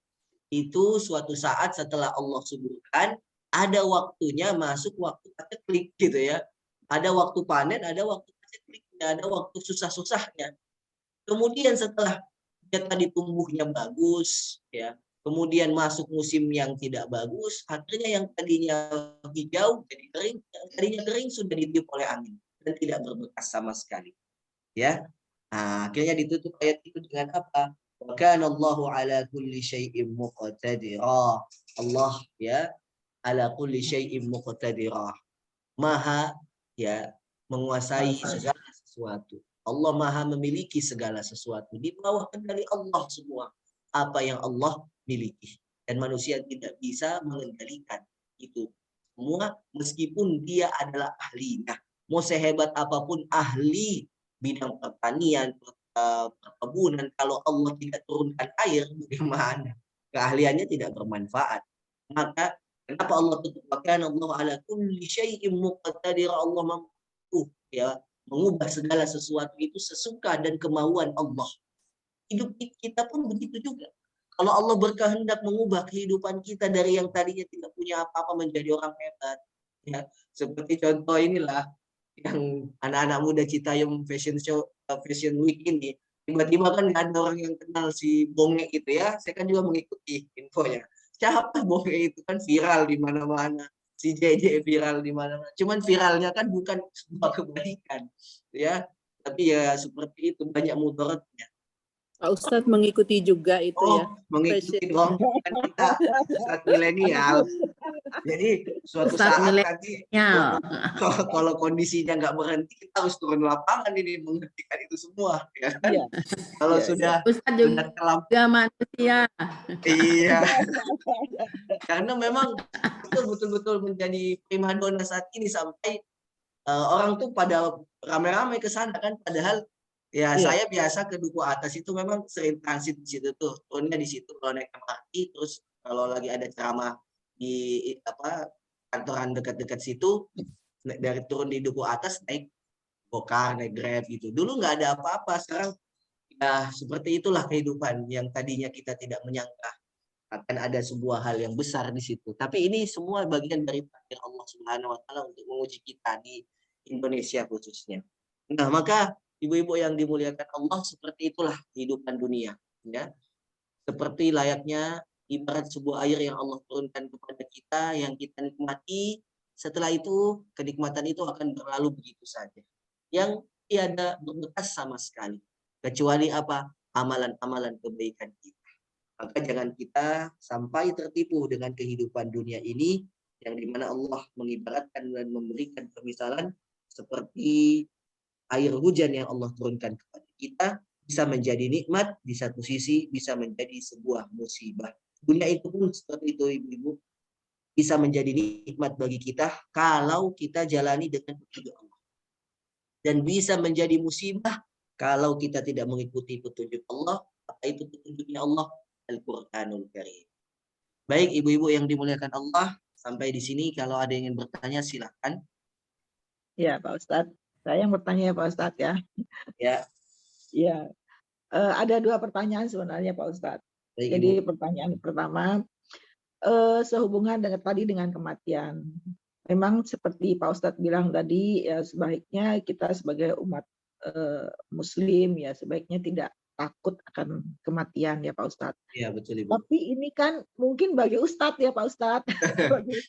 Itu suatu saat setelah Allah suburkan, ada waktunya masuk waktu paceklik gitu ya. Ada waktu panen, ada waktu pacekliknya, ada waktu susah-susahnya. Kemudian setelah dia tadi tumbuhnya bagus, ya, kemudian masuk musim yang tidak bagus, akhirnya yang tadinya hijau jadi kering, yang tadinya kering sudah ditiup oleh angin dan tidak berbekas sama sekali. Ya, nah, akhirnya ditutup ayat itu dengan apa? Wa kana Allahu ala kulli syai'in muqtadira. Allah ya ala kulli syai'in muqtadira. Maha ya menguasai segala sesuatu. Allah maha memiliki segala sesuatu. Di bawah kendali Allah semua. Apa yang Allah miliki. Dan manusia tidak bisa mengendalikan itu semua meskipun dia adalah ahlinya. Mau sehebat apapun ahli bidang pertanian, perkebunan, kalau Allah tidak turunkan air, bagaimana? Keahliannya tidak bermanfaat. Maka kenapa Allah tutup? Karena Allah ala kulli syai'in muqtadir. Allah mampu ya mengubah segala sesuatu itu sesuka dan kemauan Allah. Hidup kita pun begitu juga. Kalau Allah berkehendak mengubah kehidupan kita dari yang tadinya tidak punya apa-apa menjadi orang hebat, ya seperti contoh inilah yang anak-anak muda Citayam Fashion Show, Fashion Week ini, tiba-tiba kan nggak ada orang yang kenal si Bonge gitu ya. Saya kan juga mengikuti infonya. Siapa Bonge itu kan viral di mana-mana. Si JJ viral di mana-mana. Cuman viralnya kan bukan sebuah kebaikan, ya. Tapi ya seperti itu, banyak mudaratnya. Pak Ustadz mengikuti juga itu ya. Mengikuti dong. Kan kita Ustadz milenial. Jadi suatu saat nanti kalau kondisinya nggak berhenti, kita harus turun lapangan ini menghentikan itu semua. Ya kan? Ya. Kalau sudah juga manusia. Iya. Karena memang itu betul-betul menjadi primadona saat ini sampai orang tuh pada ramai-ramai ke sana kan, padahal ya saya biasa ke Duku Atas itu memang sering transit di situ tuh, turunnya di situ kalau naik MRT, terus kalau lagi ada ceramah di kantoran dekat-dekat situ, dari turun di Duku Atas naik Gokar, naik Grab gitu. Dulu nggak ada apa-apa, sekarang ya seperti itulah kehidupan yang tadinya kita tidak menyangka akan ada sebuah hal yang besar di situ. Tapi ini semua bagian dari takdir Allah Subhanahu wa taala untuk menguji kita di Indonesia khususnya. Nah, maka ibu-ibu yang dimuliakan Allah, seperti itulah kehidupan dunia, ya. Seperti layaknya ibarat sebuah air yang Allah turunkan kepada kita yang kita nikmati, setelah itu kenikmatan itu akan berlalu begitu saja. Yang tiada berbekas sama sekali. Kecuali apa? Amalan-amalan kebaikan kita. Maka jangan kita sampai tertipu dengan kehidupan dunia ini yang dimana Allah mengibaratkan dan memberikan permisalan seperti air hujan yang Allah turunkan kepada kita, bisa menjadi nikmat, di satu sisi bisa menjadi sebuah musibah. Dunia itu pun seperti itu, ibu-ibu, bisa menjadi nikmat bagi kita kalau kita jalani dengan petunjuk Allah. Dan bisa menjadi musibah kalau kita tidak mengikuti petunjuk Allah. Apa itu petunjuknya Allah? Al-Quranul Karim. Baik ibu-ibu yang dimuliakan Allah, sampai di sini kalau ada yang ingin bertanya silakan. Ya Pak Ustadz, saya yang bertanya ya Pak Ustadz ya. Ya. Ya, ada 2 pertanyaan sebenarnya Pak Ustadz. Baik, Jadi Ibu. pertanyaan pertama, sehubungan dengan kematian. Memang seperti Pak Ustadz bilang tadi, ya sebaiknya kita sebagai umat Muslim ya sebaiknya tidak takut akan kematian ya Pak Ustadz. Iya betul Ibu. Tapi ini kan mungkin bagi Ustadz ya Pak Ustadz.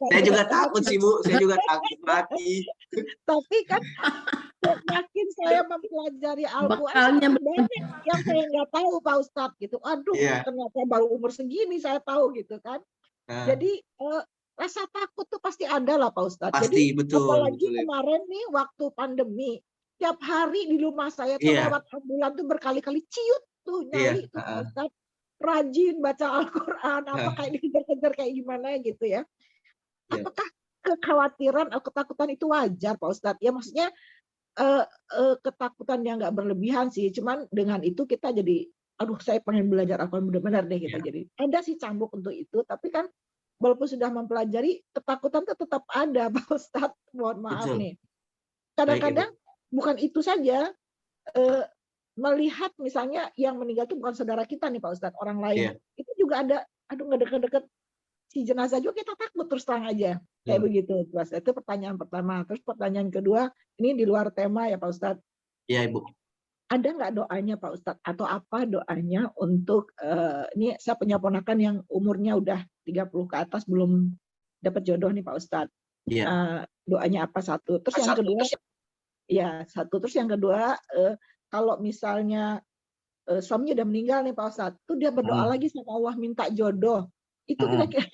Saya juga takut sih Bu, saya juga takut mati. Tapi kan makin saya mempelajari Bekalnya Al-Quran, banyak yang saya nggak tahu Pak Ustadz gitu. Aduh, Iya. ternyata baru umur segini saya tahu gitu kan. Nah, Jadi rasa takut tuh pasti ada lah Pak Ustadz. pasti, Jadi betul, apalagi betul, Ibu. kemarin nih waktu pandemi, tiap hari di rumah saya tuh Iya. lewat ambulan tuh berkali-kali ciut tuh nyali Iya, tuh Pak Ustadz. Rajin baca Al-Quran, apa kayak dikejar-kejar kayak gimana gitu ya. Iya. Apakah kekhawatiran atau ketakutan itu wajar Pak Ustadz? Ya maksudnya ketakutan yang nggak berlebihan sih, cuman dengan itu kita jadi, aduh saya pengen belajar Al-Quran benar-benar deh kita Iya. jadi. Ada sih cambuk untuk itu, tapi kan walaupun sudah mempelajari, ketakutan tuh tetap ada Pak Ustadz. Mohon maaf Betul. nih. Kadang-kadang bukan itu saja, melihat misalnya yang meninggal itu bukan saudara kita nih Pak Ustadz, orang lain. Iya. Itu juga ada, aduh nggak deket-deket si jenazah juga kita takut terus terang aja. Kayak begitu. Itu pertanyaan pertama. Terus pertanyaan kedua, ini di luar tema ya Pak Ustadz. Iya Ibu. Ada nggak doanya Pak Ustadz? Atau apa doanya untuk, ini saya punya ponakan yang umurnya udah 30 ke atas belum dapat jodoh nih Pak Ustadz. Iya. Doanya apa satu? Terus yang kedua, ya satu. Terus yang kedua, kalau misalnya suaminya udah meninggal nih Pak Ustadz, tuh dia berdoa lagi sama Allah minta jodoh. Itu kira-kira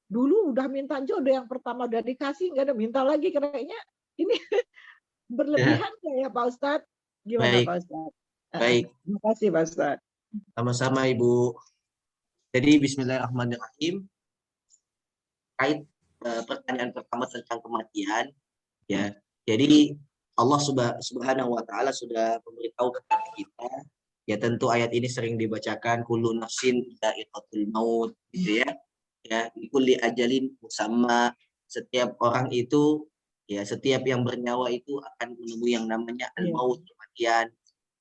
dulu udah minta jodoh yang pertama udah dikasih, nggak ada minta lagi, kayaknya ini berlebihan ya Pak Ustadz. Gimana Baik. Pak Ustadz? Baik. Terima kasih Pak Ustadz. Sama-sama Ibu. Jadi Bismillahirrahmanirrahim. Kait pertanyaan pertama tentang kematian, ya. Jadi Allah Subhanahu wa taala sudah memberitahu kepada kita, ya tentu ayat ini sering dibacakan, kullu nafsin dha'iqatul maut, gitu ya. Ya, likulli ajalin musamma, setiap orang itu, ya setiap yang bernyawa itu akan menemui yang namanya al-maut, kematian.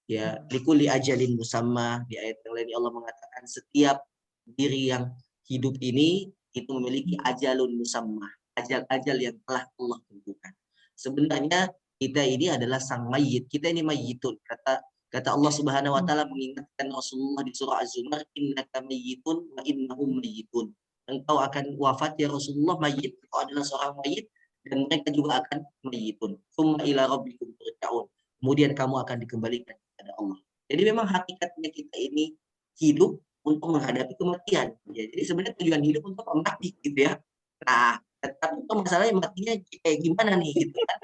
Ya, likulli ajalin musamma, di ayat yang lain Allah mengatakan setiap diri yang hidup ini itu memiliki ajalun musamma, ajal-ajal yang telah Allah tentukan. Sebenarnya kita ini adalah sang mayit, kita ini mayitun. Kata Allah Subhanahu wa taala mengingatkan Rasulullah di surah Az-Zumar, innaka mayyitun wa innahum mayyitun. Engkau akan wafat ya Rasulullah, mayit, engkau adalah seorang mayit dan mereka juga akan mayitun. Tsumma ila rabbikum turja'un. Kemudian kamu akan dikembalikan kepada Allah. Jadi memang hakikatnya kita ini hidup untuk menghadapi kematian. Ya, jadi sebenarnya tujuan hidup untuk mati gitu ya. Nah, tapi masalahnya matinya kayak gimana nih gitu kan.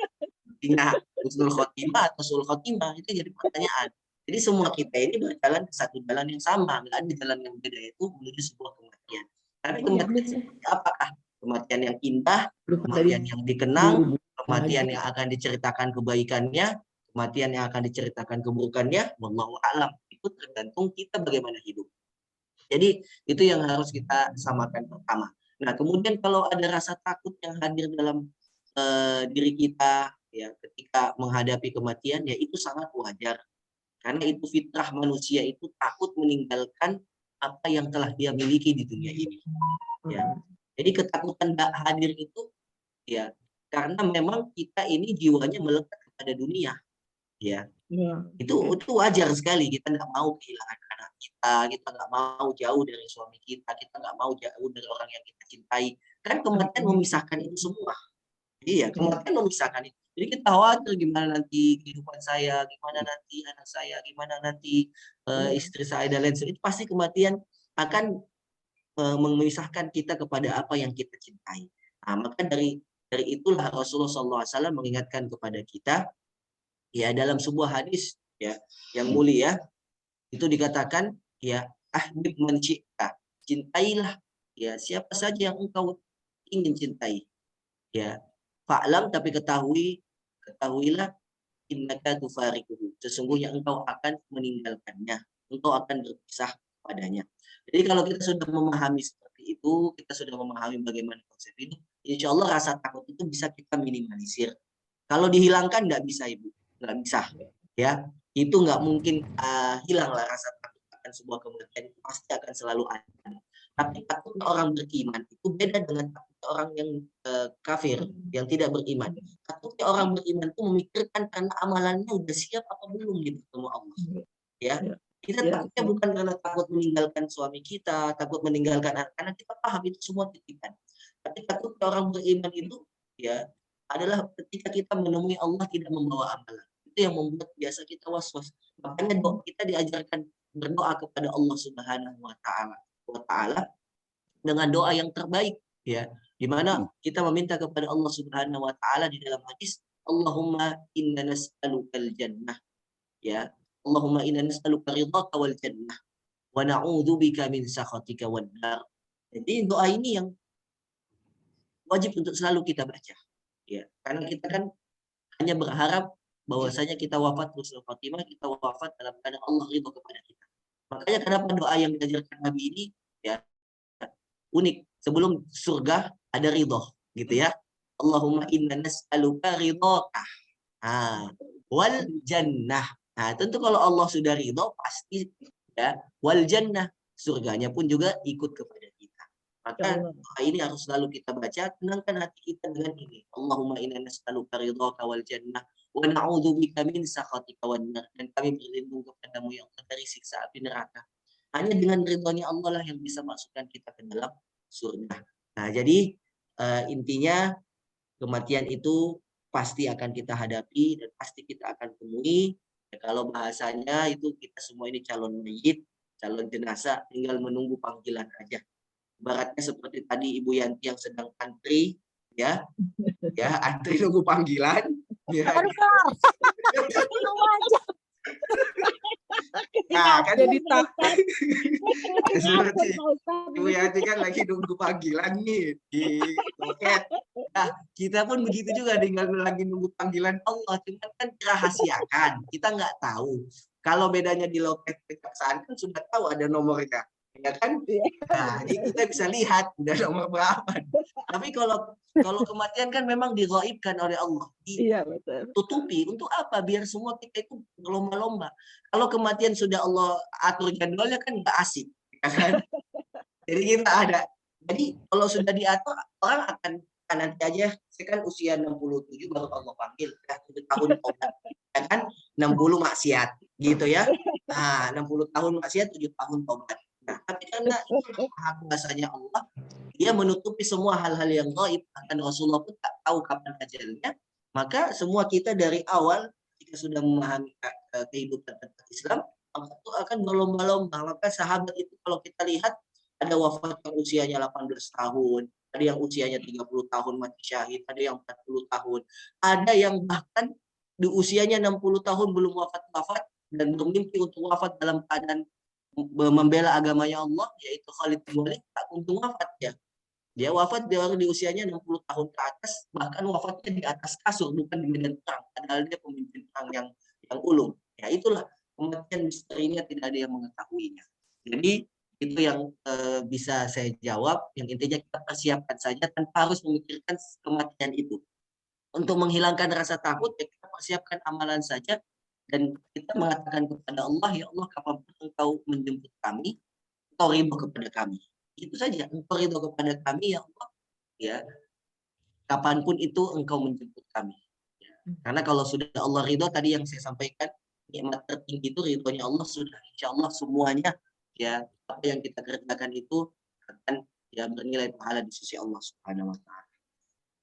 Matinya husnul khotimah atau sul khotimah, itu jadi pertanyaan. Jadi semua kita ini berjalan ke satu jalan yang sama, nggak ada jalan yang beda, itu menuju sebuah kematian. Tapi kematian seperti apakah? Kematian yang indah, kematian yang dikenang, kematian yang akan diceritakan kebaikannya, kematian yang akan diceritakan keburukannya, wallahu a'lam. Itu tergantung kita bagaimana hidup. Jadi itu yang harus kita samakan pertama. Nah kemudian kalau ada rasa takut yang hadir dalam diri kita, ya ketika menghadapi kematian ya itu sangat wajar. Karena itu fitrah manusia itu takut meninggalkan apa yang telah dia miliki di dunia ini. Ya. Jadi ketakutan nggak hadir itu ya karena memang kita ini jiwanya melekat pada dunia. Ya. Itu wajar sekali, kita nggak mau kehilangan anak kita nggak mau jauh dari suami kita nggak mau jauh dari orang yang kita cintai. Kan kematian memisahkan itu semua. Iya, kematian memisahkan itu. Jadi kita khawatir gimana nanti kehidupan saya, gimana nanti anak saya, gimana nanti istri saya dan lain sebagainya. Itu pasti kematian akan memisahkan kita kepada apa yang kita cintai. Nah, maka dari itulah Rasulullah SAW mengingatkan kepada kita ya dalam sebuah hadis ya yang mulia itu dikatakan ya ahbib man syi'ta, cintailah ya siapa saja yang engkau ingin cintai. Ya, fa'lam tapi ketahuilah innaka tufariquhu. Sesungguhnya engkau akan meninggalkannya, engkau akan berpisah padanya. Jadi kalau kita sudah memahami seperti itu, kita sudah memahami bagaimana konsep ini, insya Allah rasa takut itu bisa kita minimalisir. Kalau dihilangkan nggak bisa Ibu, nggak bisa. Ya, itu nggak mungkin hilang lah rasa takut akan sebuah kematian, itu pasti akan selalu ada. Tapi takut orang beriman itu beda dengan takut orang yang kafir, yang tidak beriman. Takutnya orang beriman itu memikirkan karena amalannya udah siap apa belum gitu ketemu Allah. Ya, kita takutnya bukan karena takut meninggalkan suami kita, takut meninggalkan anak-anak, kita paham itu semua titipan. Tapi takutnya orang beriman itu ya adalah ketika kita menemui Allah tidak membawa amalan. Itu yang membuat biasa kita was-was. Makanya kita diajarkan berdoa kepada Allah Subhanahu wa Ta'ala dengan doa yang terbaik ya, di mana kita meminta kepada Allah Subhanahu wa Ta'ala di dalam hadis Allahumma inna nas'alukal jannah ya, Allahumma inna nas'aluka ridhaka wal jannah wa na'udzubika min sakhatika wan nar. Jadi doa ini yang wajib untuk selalu kita baca ya, karena kita kan hanya berharap bahwasanya kita wafat husnul khatimah, kita wafat dalam keadaan Allah ridho kepada kita. Makanya kenapa doa yang diajarkan Nabi ini ya unik. Sebelum surga ada ridho gitu ya. Allahumma inna nas'aluka ridhaka wal jannah. Nah, tentu kalau Allah sudah ridho pasti ya wal jannah, surganya pun juga ikut kepada kita. Maka doa ini harus selalu kita baca, tenangkan hati kita dengan ini. Allahumma inna nas'aluka ridhaka wal jannah wa na'udzubika min sakhatika wan nar. Dan kami berlindung kepadamu ya Allah dari siksa api neraka. Hanya dengan ridhonya Allah lah yang bisa masukkan kita ke dalam surga. Nah, jadi intinya kematian itu pasti akan kita hadapi dan pasti kita akan temui. Ya, kalau bahasanya itu kita semua ini calon mayit, calon jenazah, tinggal menunggu panggilan aja. Ibaratnya seperti tadi Ibu Yanti yang sedang antri, ya antri nunggu panggilan. Ya. Nah, kan jadi takut. seperti Ibu Yanti kan lagi nunggu panggilan nih di loket. Nah, kita pun begitu juga tinggal lagi nunggu panggilan Allah, cuma kan dirahasiakan. Kita nggak tahu. Kalau bedanya di loket kejaksaan kan sudah tahu ada nomornya, ya kan? Nah, jadi kita bisa lihat udah nomor berapa. Tapi kalau kematian kan memang dighaibkan oleh Allah, ditutupi untuk apa? Biar semua kita itu berlomba-lomba. Kalau kematian sudah Allah atur jadwalnya kan nggak asik, ya kan? Jadi kita ada. Jadi kalau sudah diatur orang akan nanti aja. Saya kan usia 67 baru Allah panggil, ya 7 tahun tobat, ya kan? 60 maksiat, gitu ya. Nah, 60 tahun maksiat, 7 tahun tobat. Nah, tapi karena itu maha kuasanya Allah, dia menutupi semua hal-hal yang gaib. Dan Rasulullah pun tak tahu kapan ajalnya. Maka semua kita dari awal jika sudah memahami kehidupan Islam, maka itu akan berlomba-lomba. Maka sahabat itu kalau kita lihat ada wafat yang usianya 18 tahun, ada yang usianya 30 tahun mati syahid, ada yang 40 tahun, ada yang bahkan di usianya 60 tahun belum wafat dan bermimpi untuk wafat dalam keadaan membela agamanya Allah, yaitu Khalid bin Walid, tak kunjung wafat ya. Dia wafat baru di usianya 60 tahun ke atas, bahkan wafatnya di atas kasur, bukan di medan perang, padahal dia pemimpin perang yang ulung. Ya itulah kematian misterinya, tidak ada yang mengetahuinya. Jadi itu yang bisa saya jawab. Yang intinya kita persiapkan saja tanpa harus memikirkan kematian itu. untuk menghilangkan rasa takut, ya kita persiapkan amalan saja dan kita mengatakan kepada Allah, ya Allah, kapanpun Engkau menjemput kami, Engkau ridho kepada kami. Itu saja, Engkau ridho kepada kami, ya Allah, ya kapanpun itu Engkau menjemput kami. Ya. Karena kalau sudah Allah ridho, tadi yang saya sampaikan, nikmat tertinggi itu ridhonya Allah, sudah insya Allah semuanya, ya apa yang kita kerjakan itu akan ya bernilai pahala di sisi Allah Subhanahu wa Ta'ala.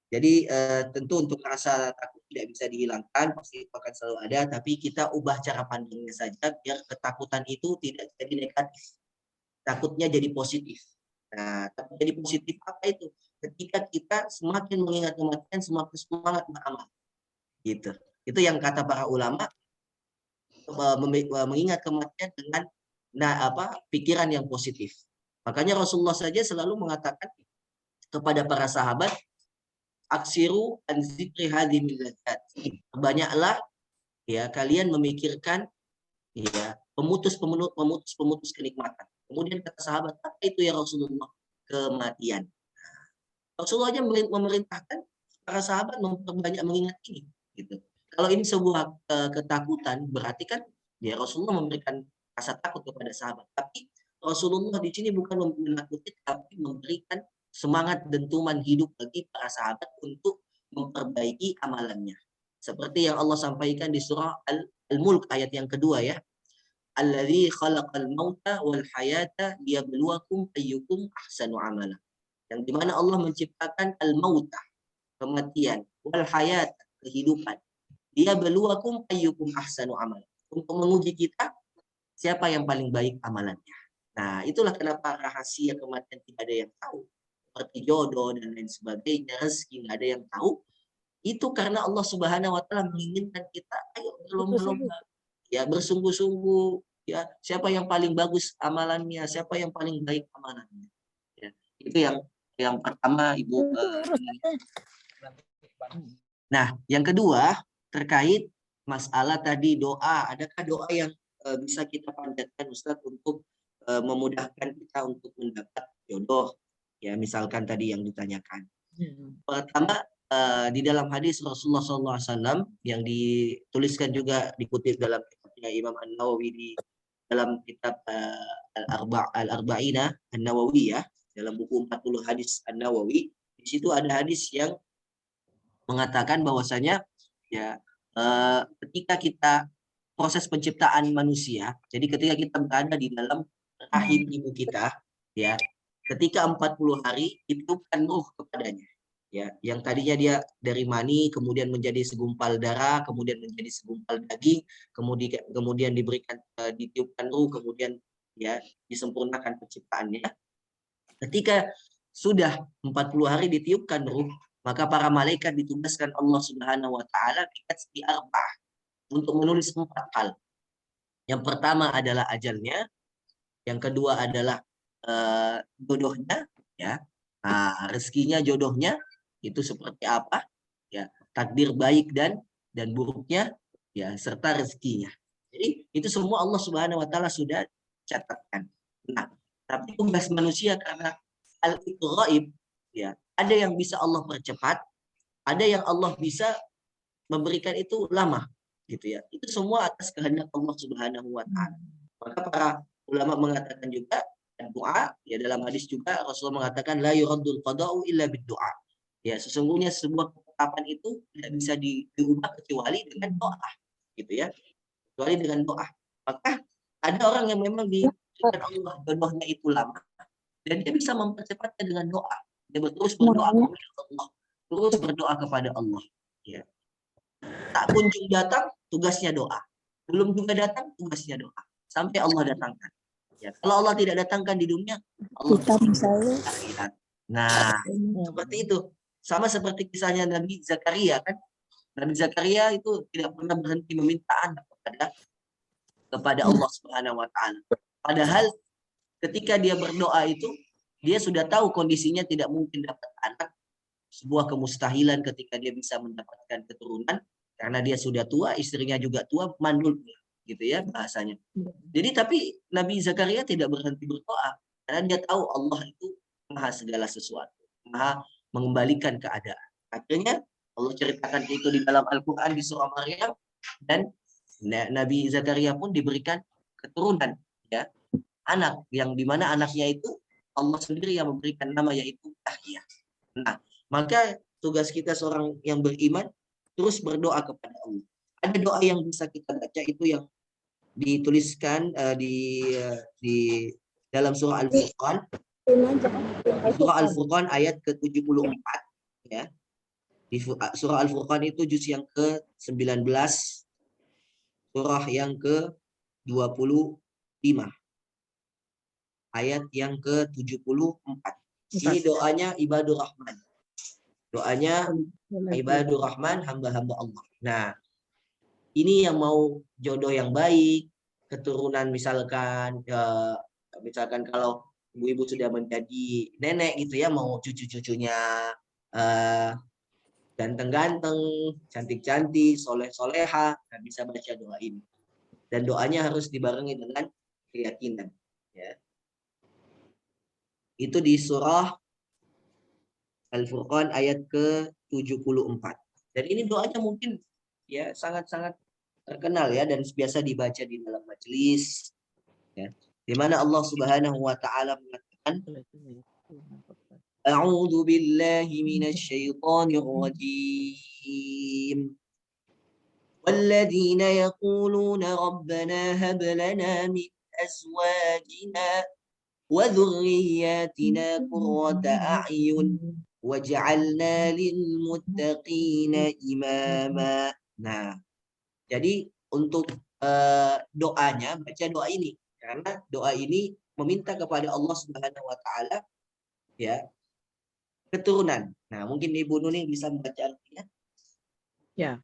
Jadi tentu untuk rasa takut tidak bisa dihilangkan, pasti itu akan selalu ada, tapi kita ubah cara pandangnya saja biar ketakutan itu tidak jadi negatif. Takutnya jadi positif. Nah, takut jadi positif apa itu? Ketika kita semakin mengingat kematian, semakin semangat beramal. Gitu. Itu yang kata para ulama, mengingat kematian dengan pikiran yang positif. Makanya Rasulullah saja selalu mengatakan kepada para sahabat, aksiru an zikri hadhi min ladzat. Banyaklah ya kalian memikirkan ya pemutus kenikmatan. Kemudian kata sahabat, apa itu ya Rasulullah? Kematian. Rasulullah aja memerintahkan para sahabat memperbanyak mengingat ini gitu. Kalau ini sebuah ketakutan, berarti kan ya Rasulullah memberikan rasa takut kepada sahabat. Tapi Rasulullah di sini bukan menakuti, tapi memberikan semangat dentuman hidup bagi para sahabat untuk memperbaiki amalannya. Seperti yang Allah sampaikan di surah Al-Mulk ayat yang kedua ya. Alladzi khalaqal mauta wal hayata liyabluwakum ayyukum ahsanu amala. Yang dimana Allah menciptakan al-mauta, kematian, wal hayat, kehidupan. Liyabluwakum ayyukum ahsanu amala. Untuk menguji kita siapa yang paling baik amalannya. Nah, itulah kenapa rahasia kematian tidak ada yang tahu. Seperti jodoh dan lain sebagainya, rezeki nggak ada yang tahu. Itu karena Allah Subhanahu wa Ta'ala menginginkan kita ayo berlomba-lomba, ya bersungguh-sungguh, ya siapa yang paling bagus amalannya, siapa yang paling baik amalannya. Ya, itu yang pertama Ibu. Nah, yang kedua terkait masalah tadi doa, adakah doa yang bisa kita panjatkan Ustadz untuk memudahkan kita untuk mendapat jodoh? Ya, misalkan tadi yang ditanyakan. Pertama, di dalam hadis Rasulullah SAW yang dituliskan juga dikutip dalam kitabnya Imam An-Nawawi di dalam kitab Al-Arba'ina An-Nawawiyah, dalam buku 40 hadis An-Nawawi, di situ ada hadis yang mengatakan bahwasanya ya ketika kita proses penciptaan manusia, jadi ketika kita berada di dalam rahim ibu kita, ya ketika 40 hari ditiupkan ruh kepadanya, ya yang tadinya dia dari mani kemudian menjadi segumpal darah, kemudian menjadi segumpal daging, kemudian diberikan ditiupkan ruh, kemudian ya disempurnakan penciptaannya. Ketika sudah 40 hari ditiupkan ruh, maka para malaikat ditugaskan Allah Subhanahu wa Ta'ala untuk menulis 4 hal. Yang pertama adalah ajalnya, yang kedua adalah jodohnya, ya, rezekinya, jodohnya itu seperti apa, ya, takdir baik dan buruknya, ya, serta rezekinya. Jadi itu semua Allah Subhanahu Wa Taala sudah catatkan. Nah, tapi tugas manusia karena hal itu gaib, ya, ada yang bisa Allah percepat, ada yang Allah bisa memberikan itu lama, gitu ya. Itu semua atas kehendak Allah Subhanahu Wa Taala. Maka para ulama mengatakan juga doa, ya dalam hadis juga Rasulullah mengatakan la yuraddul qada'u illa bid-du'a. Ya sesungguhnya sebuah ketetapan itu tidak bisa diubah kecuali dengan doa, gitu ya. Kecuali dengan doa. Maka ada orang yang memang diberikan Allah jodohnya itu lama dan dia bisa mempercepatnya dengan doa. Dia terus berdoa kepada Allah, terus berdoa kepada Allah. Ya. Tak kunjung datang, tugasnya doa. Belum juga datang, tugasnya doa. Sampai Allah datangkan. Ya, kalau Allah tidak datangkan di dunia, Allah akhirat. Nah, seperti itu. Sama seperti kisahnya Nabi Zakaria kan. Nabi Zakaria itu tidak pernah berhenti meminta anak kepada Allah Subhanahu wa Ta'ala. Padahal ketika dia berdoa itu, dia sudah tahu kondisinya tidak mungkin dapat anak. Sebuah kemustahilan ketika dia bisa mendapatkan keturunan karena dia sudah tua, istrinya juga tua, mandul, gitu ya bahasanya. Jadi tapi Nabi Zakaria tidak berhenti berdoa karena dia tahu Allah itu maha segala sesuatu, maha mengembalikan keadaan. Akhirnya Allah ceritakan itu di dalam Al-Quran di surah Maryam, dan Nabi Zakaria pun diberikan keturunan, ya, anak, yang dimana anaknya itu Allah sendiri yang memberikan nama, yaitu Yahya. Nah, maka tugas kita seorang yang beriman terus berdoa kepada Allah. Ada doa yang bisa kita baca, itu yang dituliskan di dalam surah Al-Furqan. Surah Al-Furqan ayat ke-74, ya. Di surah Al-Furqan itu juz yang ke-19, surah yang ke-25, ayat yang ke-74. Ini doanya ibadur Rahman. Doanya ibadur Rahman, hamba-hamba Allah. Nah, ini yang mau jodoh yang baik, keturunan, misalkan kalau ibu-ibu sudah menjadi nenek gitu ya, mau cucu-cucunya ganteng-ganteng, cantik-cantik, soleh-soleha, nah bisa baca doa ini. Dan doanya harus dibarengi dengan keyakinan, ya. Itu di surah Al-Furqan ayat ke-74. Dan ini doanya mungkin ya sangat-sangat terkenal, ya, dan biasa dibaca di dalam majelis, ya, di mana Allah Subhanahu wa taala mengatakan, A'udzu billahi minasyaitonir rajim. والذين يقولون ربنا هب لنا من أزواجنا وذرياتنا قرة أعين وجعلنا للمتقين إماما. Nah, jadi untuk doanya, baca doa ini, karena doa ini meminta kepada Allah Subhanahu wa taala, ya, keturunan. Nah, mungkin Ibu Nuni bisa membaca artinya. Ya.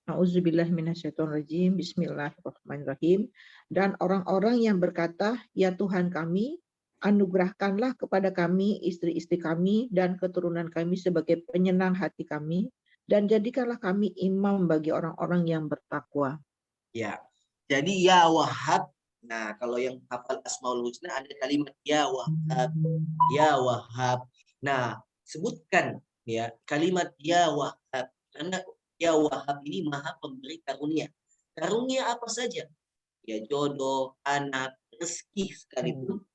A'udzubillahi minasyaitonirrajim. Bismillahirrahmanirrahim. Dan orang-orang yang berkata, ya Tuhan kami, anugerahkanlah kepada kami istri-istri kami dan keturunan kami sebagai penyenang hati kami, dan jadikanlah kami imam bagi orang-orang yang bertakwa. Ya, jadi ya Wahhab. Nah, kalau yang hafal Asmaul Husna ada kalimat ya Wahhab, ya Wahhab. Nah, sebutkan ya kalimat ya Wahhab, karena ya Wahhab ini maha pemberi karunia. Karunia apa saja? Ya jodoh, anak, rezeki sekalipun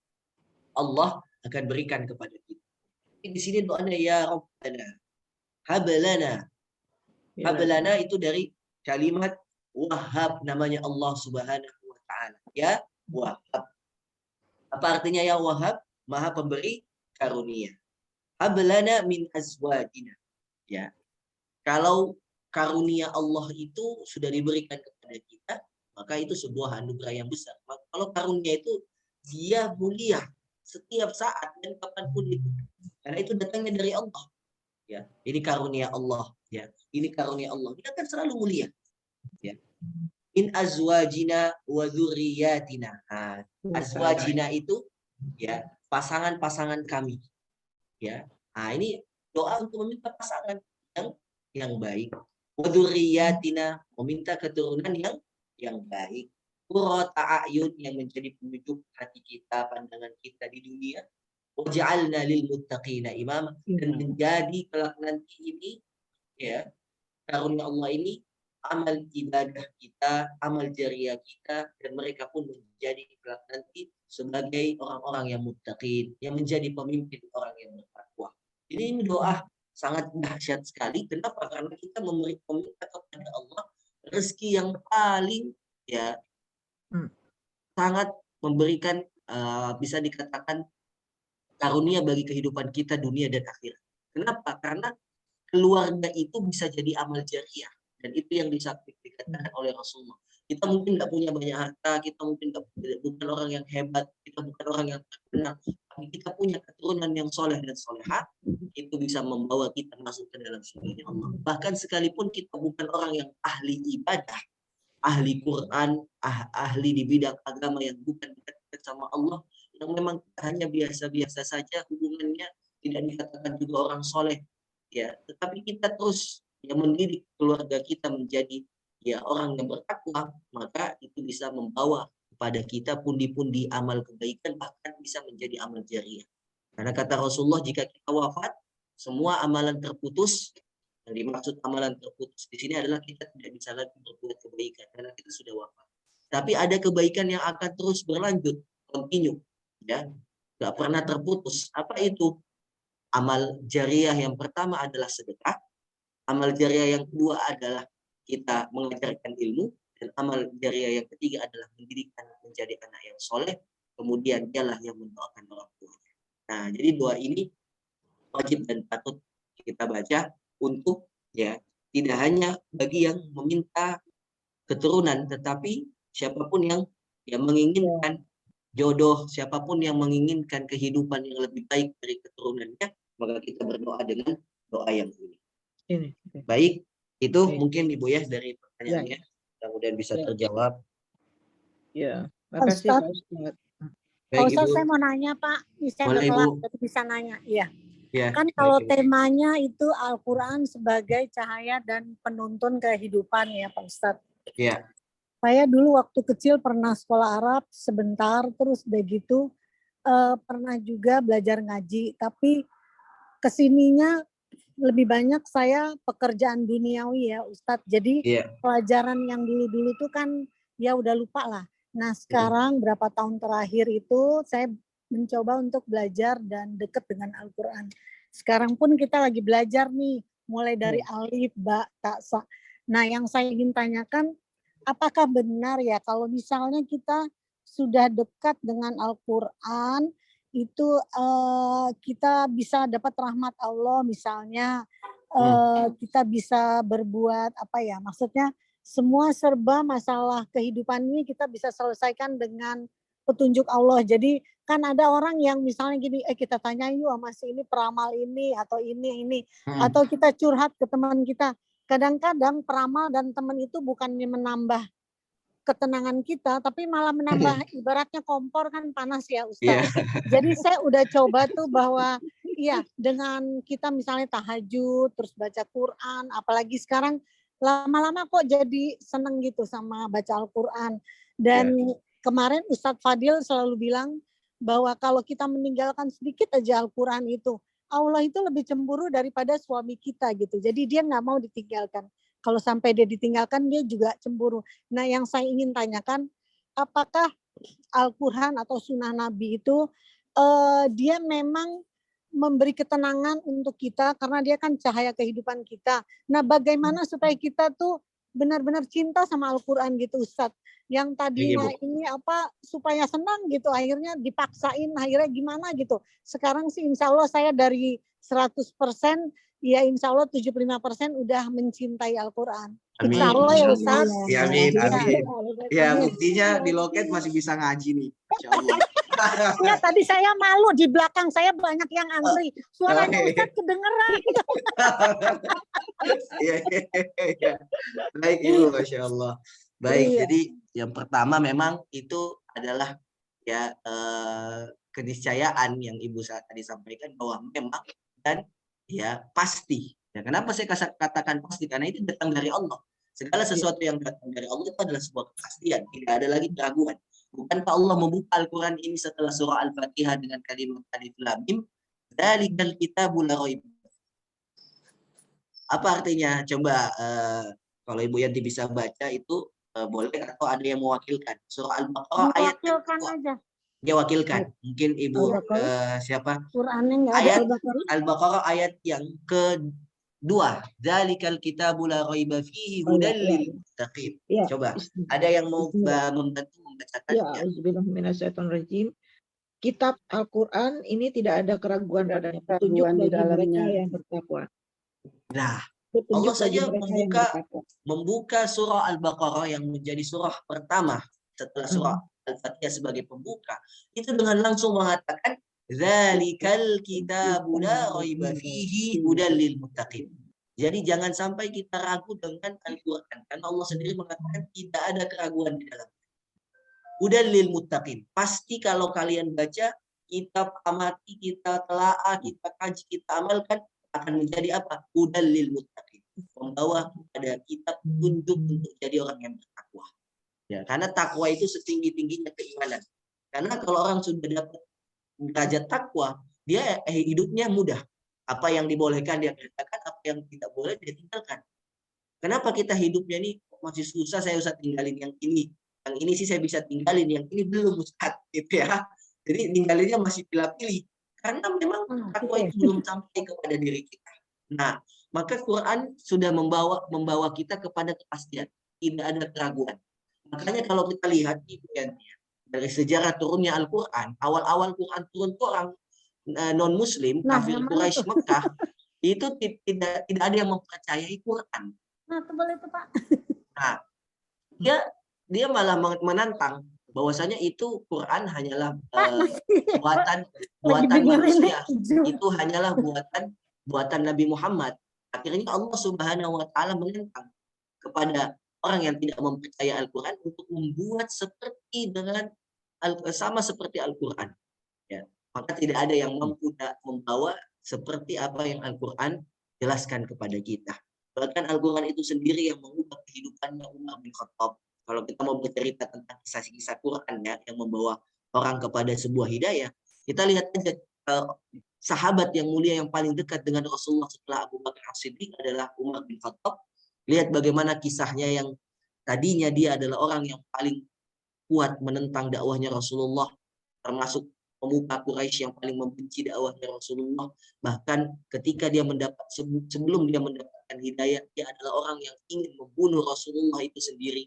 Allah akan berikan kepada kita. Di sini doanya ya Rabbana hablana. Hablana itu dari kalimat Wahhab, namanya Allah Subhanahu wa taala. Ya Wahhab. Apa artinya ya Wahhab? Maha pemberi karunia. Hablana min azwajina. Ya. Kalau karunia Allah itu sudah diberikan kepada kita, maka itu sebuah anugerah yang besar. Kalau karunia itu dia mulia setiap saat dan kapanpun itu, karena itu datangnya dari Allah. Ya, ini karunia Allah. Ya, ini karunia Allah. Dia akan selalu mulia. Ya. In azwajina wa dzurriyyatina. Azwajina itu ya pasangan-pasangan kami. Ya. Nah, ini doa untuk meminta pasangan yang baik. Waduriyatina, meminta keturunan yang baik. Qurrata a'yun, yang menjadi penyejuk hati kita, pandangan kita di dunia. Waj'alna lil muttaqina imama, dan menjadi kelak nanti ini, ya, karunia Allah ini amal ibadah kita, amal jariah kita, dan mereka pun menjadi kelak nanti sebagai orang-orang yang muttaqin, yang menjadi pemimpin orang yang bertakwa. Jadi ini doa sangat dahsyat sekali. Kenapa? Karena kita meminta kepada Allah rezeki yang paling, ya, sangat memberikan, bisa dikatakan karunia bagi kehidupan kita dunia dan akhirat. Kenapa? Karena keluarga itu bisa jadi amal jariah, dan itu yang dikatakan oleh Rasulullah. Kita mungkin nggak punya banyak harta, kita mungkin bukan orang yang hebat, kita bukan orang yang terkenal, tapi kita punya keturunan yang soleh dan soleha, itu bisa membawa kita masuk ke dalam surga Allah. Bahkan sekalipun kita bukan orang yang ahli ibadah, ahli Quran, ahli di bidang agama yang bukan dekat sama Allah, yang memang hanya biasa-biasa saja hubungannya, tidak dikatakan juga orang soleh, ya, tetapi kita terus yang mendidik keluarga kita menjadi, ya, orang yang bertakwa, maka itu bisa membawa kepada kita pundi-pundi amal kebaikan, bahkan bisa menjadi amal jariah. Karena kata Rasulullah, jika kita wafat, semua amalan terputus, Yang dimaksud amalan terputus di sini adalah kita tidak bisa lagi berbuat kebaikan karena kita sudah wafat. Tapi ada kebaikan yang akan terus berlanjut, continue, ya, nggak pernah terputus. Apa itu? Amal jariah yang pertama adalah sedekah. Amal jariah yang kedua adalah kita mengajarkan ilmu. Dan amal jariah yang ketiga adalah mendidikan menjadi anak yang soleh. Kemudian dialah yang mendoakan orang tua. Nah, jadi doa ini wajib dan patut kita baca untuk, ya, tidak hanya bagi yang meminta keturunan, tetapi siapapun yang menginginkan jodoh, siapapun yang menginginkan kehidupan yang lebih baik dari keturunannya, maka kita berdoa dengan doa yang ini. Baik, itu mungkin Ibu ya dari pertanyaannya, mudah-mudahan bisa terjawab. Ya, makasih Pak Ustadz. Pak Ustadz, saya mau nanya Pak, saya Boleh, nggak Ibu. kelar, bisa nanya. Iya. Ya, Kan kalau temanya itu Al-Quran sebagai cahaya dan penuntun kehidupan ya Pak Ustadz. ya. Saya dulu waktu kecil pernah sekolah Arab sebentar, terus udah gitu pernah juga belajar ngaji. Tapi kesininya lebih banyak saya pekerjaan duniawi ya Ustadz. Jadi pelajaran yang dulu-dulu tuh kan ya udah lupa lah. Nah sekarang berapa tahun terakhir itu saya mencoba untuk belajar dan dekat dengan Al-Quran. Sekarang pun kita lagi belajar nih, mulai dari alif, ba, ta, sa. Nah yang saya ingin tanyakan, apakah benar ya kalau misalnya kita sudah dekat dengan Al-Quran, itu kita bisa dapat rahmat Allah misalnya, kita bisa berbuat apa ya, maksudnya semua serba masalah kehidupan ini kita bisa selesaikan dengan petunjuk Allah. Jadi kan ada orang yang misalnya gini, kita tanya yuk sama si ini peramal ini atau ini, atau kita curhat ke teman kita. Kadang-kadang peramal dan teman itu bukannya menambah ketenangan kita, tapi malah menambah ibaratnya kompor kan panas ya Ustaz. Jadi saya udah coba tuh bahwa ya dengan kita misalnya tahajud, terus baca Quran, apalagi sekarang lama-lama kok jadi seneng gitu sama baca Al-Quran. Dan kemarin Ustadz Fadil selalu bilang bahwa kalau kita meninggalkan sedikit aja Al-Quran itu, Allah itu lebih cemburu daripada suami kita gitu. Jadi dia nggak mau ditinggalkan. Kalau sampai dia ditinggalkan, dia juga cemburu. Nah yang saya ingin tanyakan, apakah Al-Quran atau Sunnah Nabi itu dia memang memberi ketenangan untuk kita karena dia kan cahaya kehidupan kita. Nah bagaimana supaya kita tuh benar-benar cinta sama Al-Quran gitu Ustadz. Yang tadinya ini apa supaya senang gitu, akhirnya dipaksain, akhirnya gimana gitu. Sekarang sih insya Allah saya dari 100%, ya insya Allah 75% udah mencintai Al-Quran. Insya Allah ya Ustadz. Ya, amin, amin. Ya buktinya di loket masih bisa ngaji nih. Insya Allah. Ya tadi saya malu, di belakang saya banyak yang antri. Suaranya Ustadz kedengeran. Iya. Baik Ibu, Masya Allah. Baik, jadi yang pertama memang itu adalah ya keniscayaan yang Ibu tadi sampaikan bahwa memang dan ya pasti. Ya, kenapa saya katakan pasti? Karena itu datang dari Allah. Segala sesuatu yang datang dari Allah itu adalah sebuah kepastian. Tidak ada lagi keraguan. Bukankah Allah membuka Al-Quran ini setelah surah Al-Fatihah dengan kalimat Alif Lam Mim? Dzalikal kitabul la raib. Apa artinya? Coba kalau Ibu Yanti bisa baca itu boleh atau ada yang mewakilkan. Surah Al-Baqarah ayat yang aja. Dia wakilkan. Mungkin Ibu siapa? Qurannya ayat Al-Baqarah ayat yang kedua. Dzalikal kitabul la raiba fihi hudal lil muttaqin. Coba ada yang mau membantu membacakan? Ya, auzubillahiminasyaitonirrajim. Kitab Al-Quran ini tidak ada keraguan padanya, petunjuk bagi mereka yang bertakwa. Nah, Allah saja membuka surah Al-Baqarah yang menjadi surah pertama setelah surah Al-Fatihah sebagai pembuka, itu dengan langsung mengatakan dzalikal kitabul la raiba fihi hudal lil muttaqin. Jadi jangan sampai kita ragu dengan Al-Quran, karena Allah sendiri mengatakan tidak ada keraguan di dalamnya. Hudal lil muttaqin. Pasti kalau kalian baca, kita amati, kita telaah, kita kaji, kita amalkan, akan menjadi apa? Hudal lil muttaqin. Membawa kepada kita petunjuk untuk jadi orang yang bertakwa. Ya, karena takwa itu setinggi-tingginya keimanan. Karena kalau orang sudah dapat derajat takwa, dia hidupnya mudah. Apa yang dibolehkan dia kerjakan, apa yang tidak boleh dia tinggalkan. Kenapa kita hidupnya nih masih susah, saya usah tinggalin yang ini sih saya bisa tinggalin, yang ini belum Ustaz, gitu ya. Jadi tinggalinnya masih pilih-pilih karena memang takwa itu belum sampai kepada diri kita. Nah, maka Quran sudah membawa kita kepada kepastian, tidak ada keraguan. Makanya kalau kita lihat dari sejarah turunnya Al-Quran, awal-awal Quran turun ke orang non-Muslim, kafir Quraisy Mekah, itu tidak ada yang mempercayai Quran. Nah, itu boleh tuh Pak. Nah, dia malah menantang bahwasanya itu Quran hanyalah buatan manusia, itu hanyalah buatan Nabi Muhammad. Akhirnya Allah Subhanahu wa taala menentang kepada orang yang tidak mempercayai Al-Quran untuk membuat sama seperti Al-Quran. Ya. Maka tidak ada yang mampu membawa seperti apa yang Al-Quran jelaskan kepada kita. Bahkan Al-Quran itu sendiri yang mengubah kehidupannya Umar bin Khattab. Kalau kita mau bercerita tentang kisah-kisah Quran ya, yang membawa orang kepada sebuah hidayah, kita lihat aja sahabat yang mulia yang paling dekat dengan Rasulullah setelah Abu Bakar As-Siddiq adalah Umar bin Khattab. Lihat bagaimana kisahnya yang tadinya dia adalah orang yang paling kuat menentang dakwahnya Rasulullah, termasuk pemuka Quraisy yang paling membenci dakwahnya Rasulullah. Bahkan ketika dia sebelum dia mendapatkan hidayah, dia adalah orang yang ingin membunuh Rasulullah itu sendiri.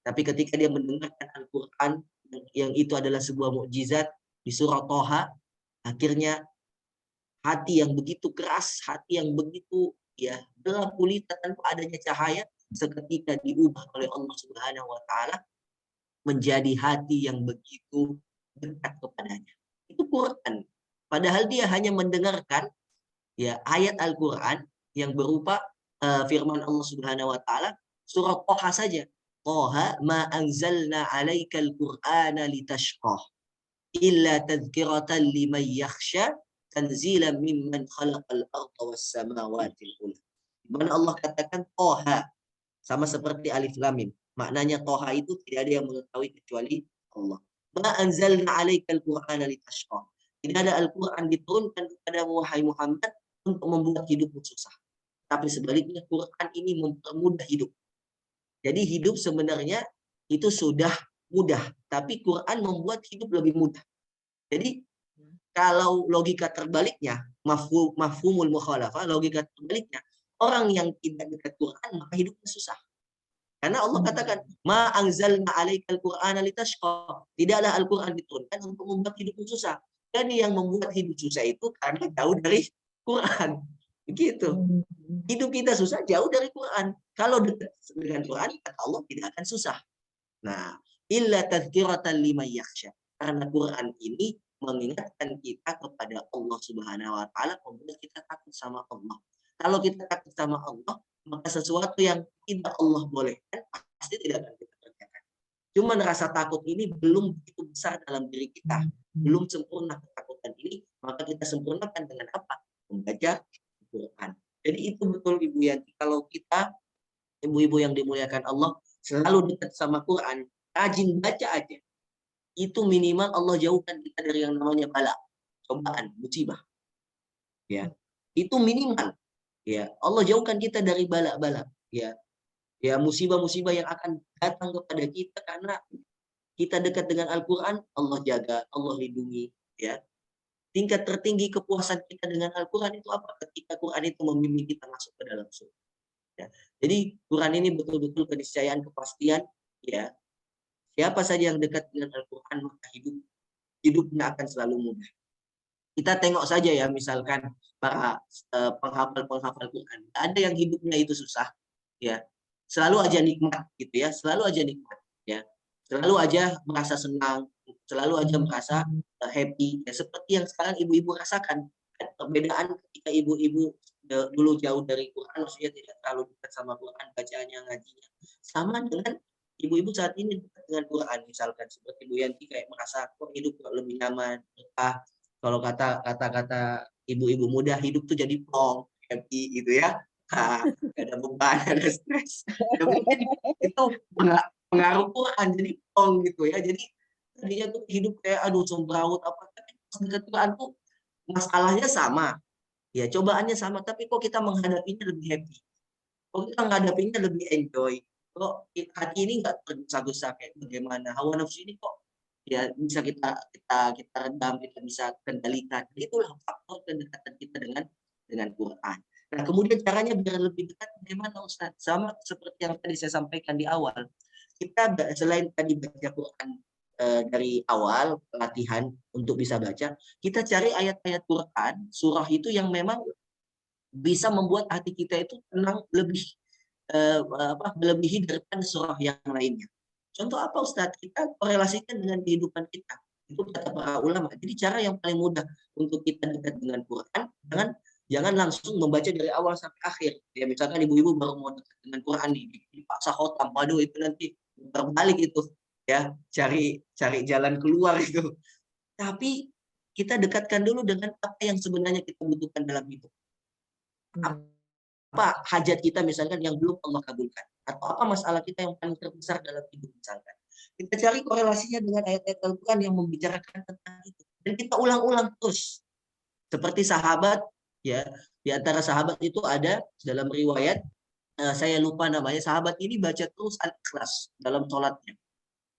Tapi ketika dia mendengarkan Al-Quran, yang itu adalah sebuah mukjizat di surah Thaha, akhirnya hati yang begitu keras, hati yang begitu gelap gulita tanpa adanya cahaya, seketika diubah oleh Allah Subhanahu wa taala menjadi hati yang begitu dekat kepadanya. Itu Quran. Padahal dia hanya mendengarkan ayat Al-Quran yang berupa firman Allah Subhanahu wa taala surah Thaha saja. Thaha ma anzalna 'alaikal Qur'ana litashqa illa tadhkiratan liman yakhsha tanzilan mimman khalaqal arda was samawati al-ula. Di mana Allah katakan Thaha sama seperti alif lam mim. Maknanya Thaha itu tidak ada yang mengetahui kecuali Allah. Ma anzalna 'alaikal Qur'ana litashqa. Tidak ada Al-Qur'an diturunkan kepada wahai Muhammad untuk membuat hidupmu susah. Tapi sebaliknya Quran ini mempermudah hidup. Jadi hidup sebenarnya itu sudah mudah, tapi Quran membuat hidup lebih mudah. Jadi kalau logika terbaliknya, mafhumul mukhalafah, logika terbaliknya, orang yang tidak dekat Quran maka hidupnya susah. Karena Allah katakan, ma anzalna 'alaikal Qur'ana litashqa. Tidaklah Al-Qur'an diturunkan untuk membuat hidupmu susah. Jadi yang membuat hidup susah itu karena jauh dari Quran. Begitu. Hidup kita susah jauh dari Quran. Kalau dekat dengan Quran, kata Allah tidak akan susah. Nah, illa tadhkiratan liman yakhsha. Karena Quran ini mengingatkan kita kepada Allah Subhanahu wa taala, membuat kita takut sama Allah. Kalau kita takut sama Allah, maka sesuatu yang tidak Allah bolehkan pasti tidak akan kita kerjakan. Cuman rasa takut ini belum begitu besar dalam diri kita. Belum sempurna ketakutan ini, maka kita sempurnakan dengan apa? Membaca Quran. Jadi itu betul Ibu Yanti, kalau kita ibu-ibu yang dimuliakan Allah selalu dekat sama Quran, rajin baca aja, itu minimal Allah jauhkan kita dari yang namanya bala, cobaan, musibah. Ya, itu minimal. Ya, Allah jauhkan kita dari bala-bala. Ya, musibah-musibah yang akan datang kepada kita karena kita dekat dengan Al-Quran, Allah jaga, Allah lindungi. Ya, tingkat tertinggi kepuasan kita dengan Al-Quran itu apa? Ketika Quran itu membimbing kita masuk ke dalam surga. Ya. Jadi Quran ini betul-betul keniscayaan, kepastian. Ya. Siapa saja yang dekat dengan Al-Quran maka hidupnya akan selalu mudah. Kita tengok saja ya, misalkan para penghafal Quran. Ada yang hidupnya itu susah. Ya. Selalu aja nikmat gitu ya, selalu aja nikmat. Ya. Selalu aja merasa senang, selalu aja merasa happy, ya seperti yang sekarang ibu-ibu rasakan. Perbedaan ketika ibu-ibu dulu jauh dari Quran, maksudnya tidak terlalu dekat sama Quran, bacaannya, ngajinya, sama dengan ibu-ibu saat ini dekat dengan Quran. Misalkan seperti Bu Yanti kayak merasa kok hidup lebih nyaman, kalau kata ibu-ibu muda, hidup tuh jadi plong, happy gitu ya, gak ada beban, ada stres. Ya mungkin itu pengaruh Quran jadi plong gitu ya. Jadi tadinya tuh hidup kayak aduh sembraut apa, tapi dekat Quran tuh masalahnya sama, Ya, cobaannya sama, tapi kok kita menghadapinya lebih happy. Kok kita menghadapinya lebih enjoy. Kok hati ini nggak tergesa-gesa kayak bagaimana. Hawa nafsu ini kok ya bisa kita redam, kita bisa kendalikan. Itulah faktor kedekatan kita dengan Quran. Nah, kemudian caranya biar lebih dekat bagaimana Ustaz? Sama seperti yang tadi saya sampaikan di awal. Kita selain tadi baca Quran dari awal latihan untuk bisa baca, kita cari ayat-ayat Quran, surah itu yang memang bisa membuat hati kita itu tenang lebih melebihi daripada surah yang lainnya. Contoh apa Ustadz? Kita korelasikan dengan kehidupan kita. Itu kata para ulama. Jadi cara yang paling mudah untuk kita dekat dengan Quran, jangan langsung membaca dari awal sampai akhir. Ya misalkan ibu-ibu baru mau dekat dengan Quran nih, dipaksa khotam, waduh itu nanti terbalik itu. Ya, cari jalan keluar itu. Tapi kita dekatkan dulu dengan apa yang sebenarnya kita butuhkan dalam hidup. Apa hajat kita misalkan yang belum Allah kabulkan, atau apa masalah kita yang paling terbesar dalam hidup misalkan. Kita cari korelasinya dengan ayat-ayat Al-Quran yang membicarakan tentang itu, dan kita ulang-ulang terus. Seperti sahabat, ya, di antara sahabat itu ada dalam riwayat, saya lupa namanya, sahabat ini baca terus Al-Ikhlas dalam sholatnya.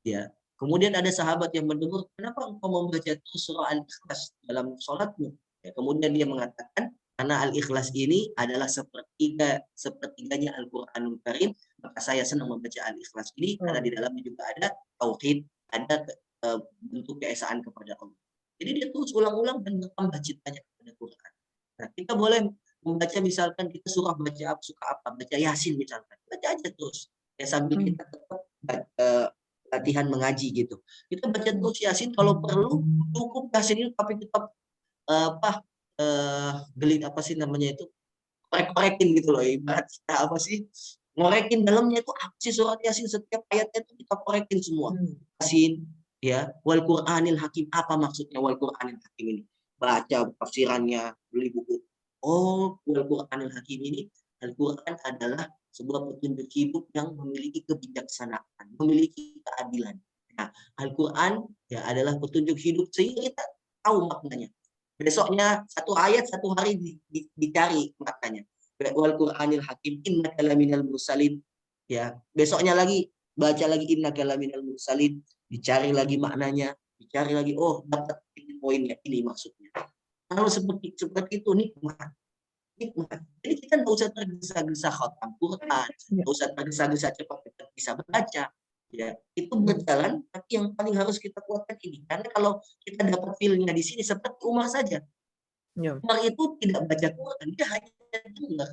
Ya. Kemudian ada sahabat yang mendengar, kenapa engkau membaca terus surah Al-Ikhlas dalam sholatmu? Ya, kemudian dia mengatakan, karena Al-Ikhlas ini adalah sepertiganya Al-Quranul Karim, maka saya senang membaca Al-Ikhlas ini karena di dalamnya juga ada tauhid, ada bentuk keesaan kepada Allah. Jadi dia terus ulang-ulang dan bertambah cintanya kepada Quran. Nah, kita boleh membaca misalkan kita surah baca suka apa, baca Yasin misalkan, baca aja terus. Ya sambil kita tetap latihan mengaji gitu. Kita baca terus Yasin, kalau perlu cukup Yasin itu tapi tetap gelit apa sih namanya itu, korek-korekin gitu loh, ibarat kita apa sih, ngorekin dalamnya itu apa sih surat Yasin, setiap ayatnya itu kita korekin semua. Yasin ya, wal Qur'anil Hakim, apa maksudnya wal Qur'anil Hakim ini, baca tafsirannya, beli buku. Oh, wal Qur'anil Hakim ini, Al-Quran adalah sebuah petunjuk hidup yang memiliki kebijaksanaan, memiliki keadilan. Nah, Al-Quran ya adalah petunjuk hidup sehingga kita tahu maknanya. Besoknya satu ayat satu hari dicari maknanya. Wal Qur'anil Hakim innaka laminal mursalin. Ya, besoknya lagi baca lagi innaka laminal mursalin, dicari lagi maknanya, dicari lagi, oh dapat ini poinnya, ini maksudnya. Kalau seperti itu nikmat. Jadi kita nggak usah tergesa-gesa khatam Quran, nggak usah tergesa-gesa cepat bisa baca. Ya, itu berjalan, tapi yang paling harus kita kuatkan ini. Karena kalau kita dapat feel-nya di sini seperti Umar saja. Ya. Umar itu tidak baca Quran, dia hanya dengar.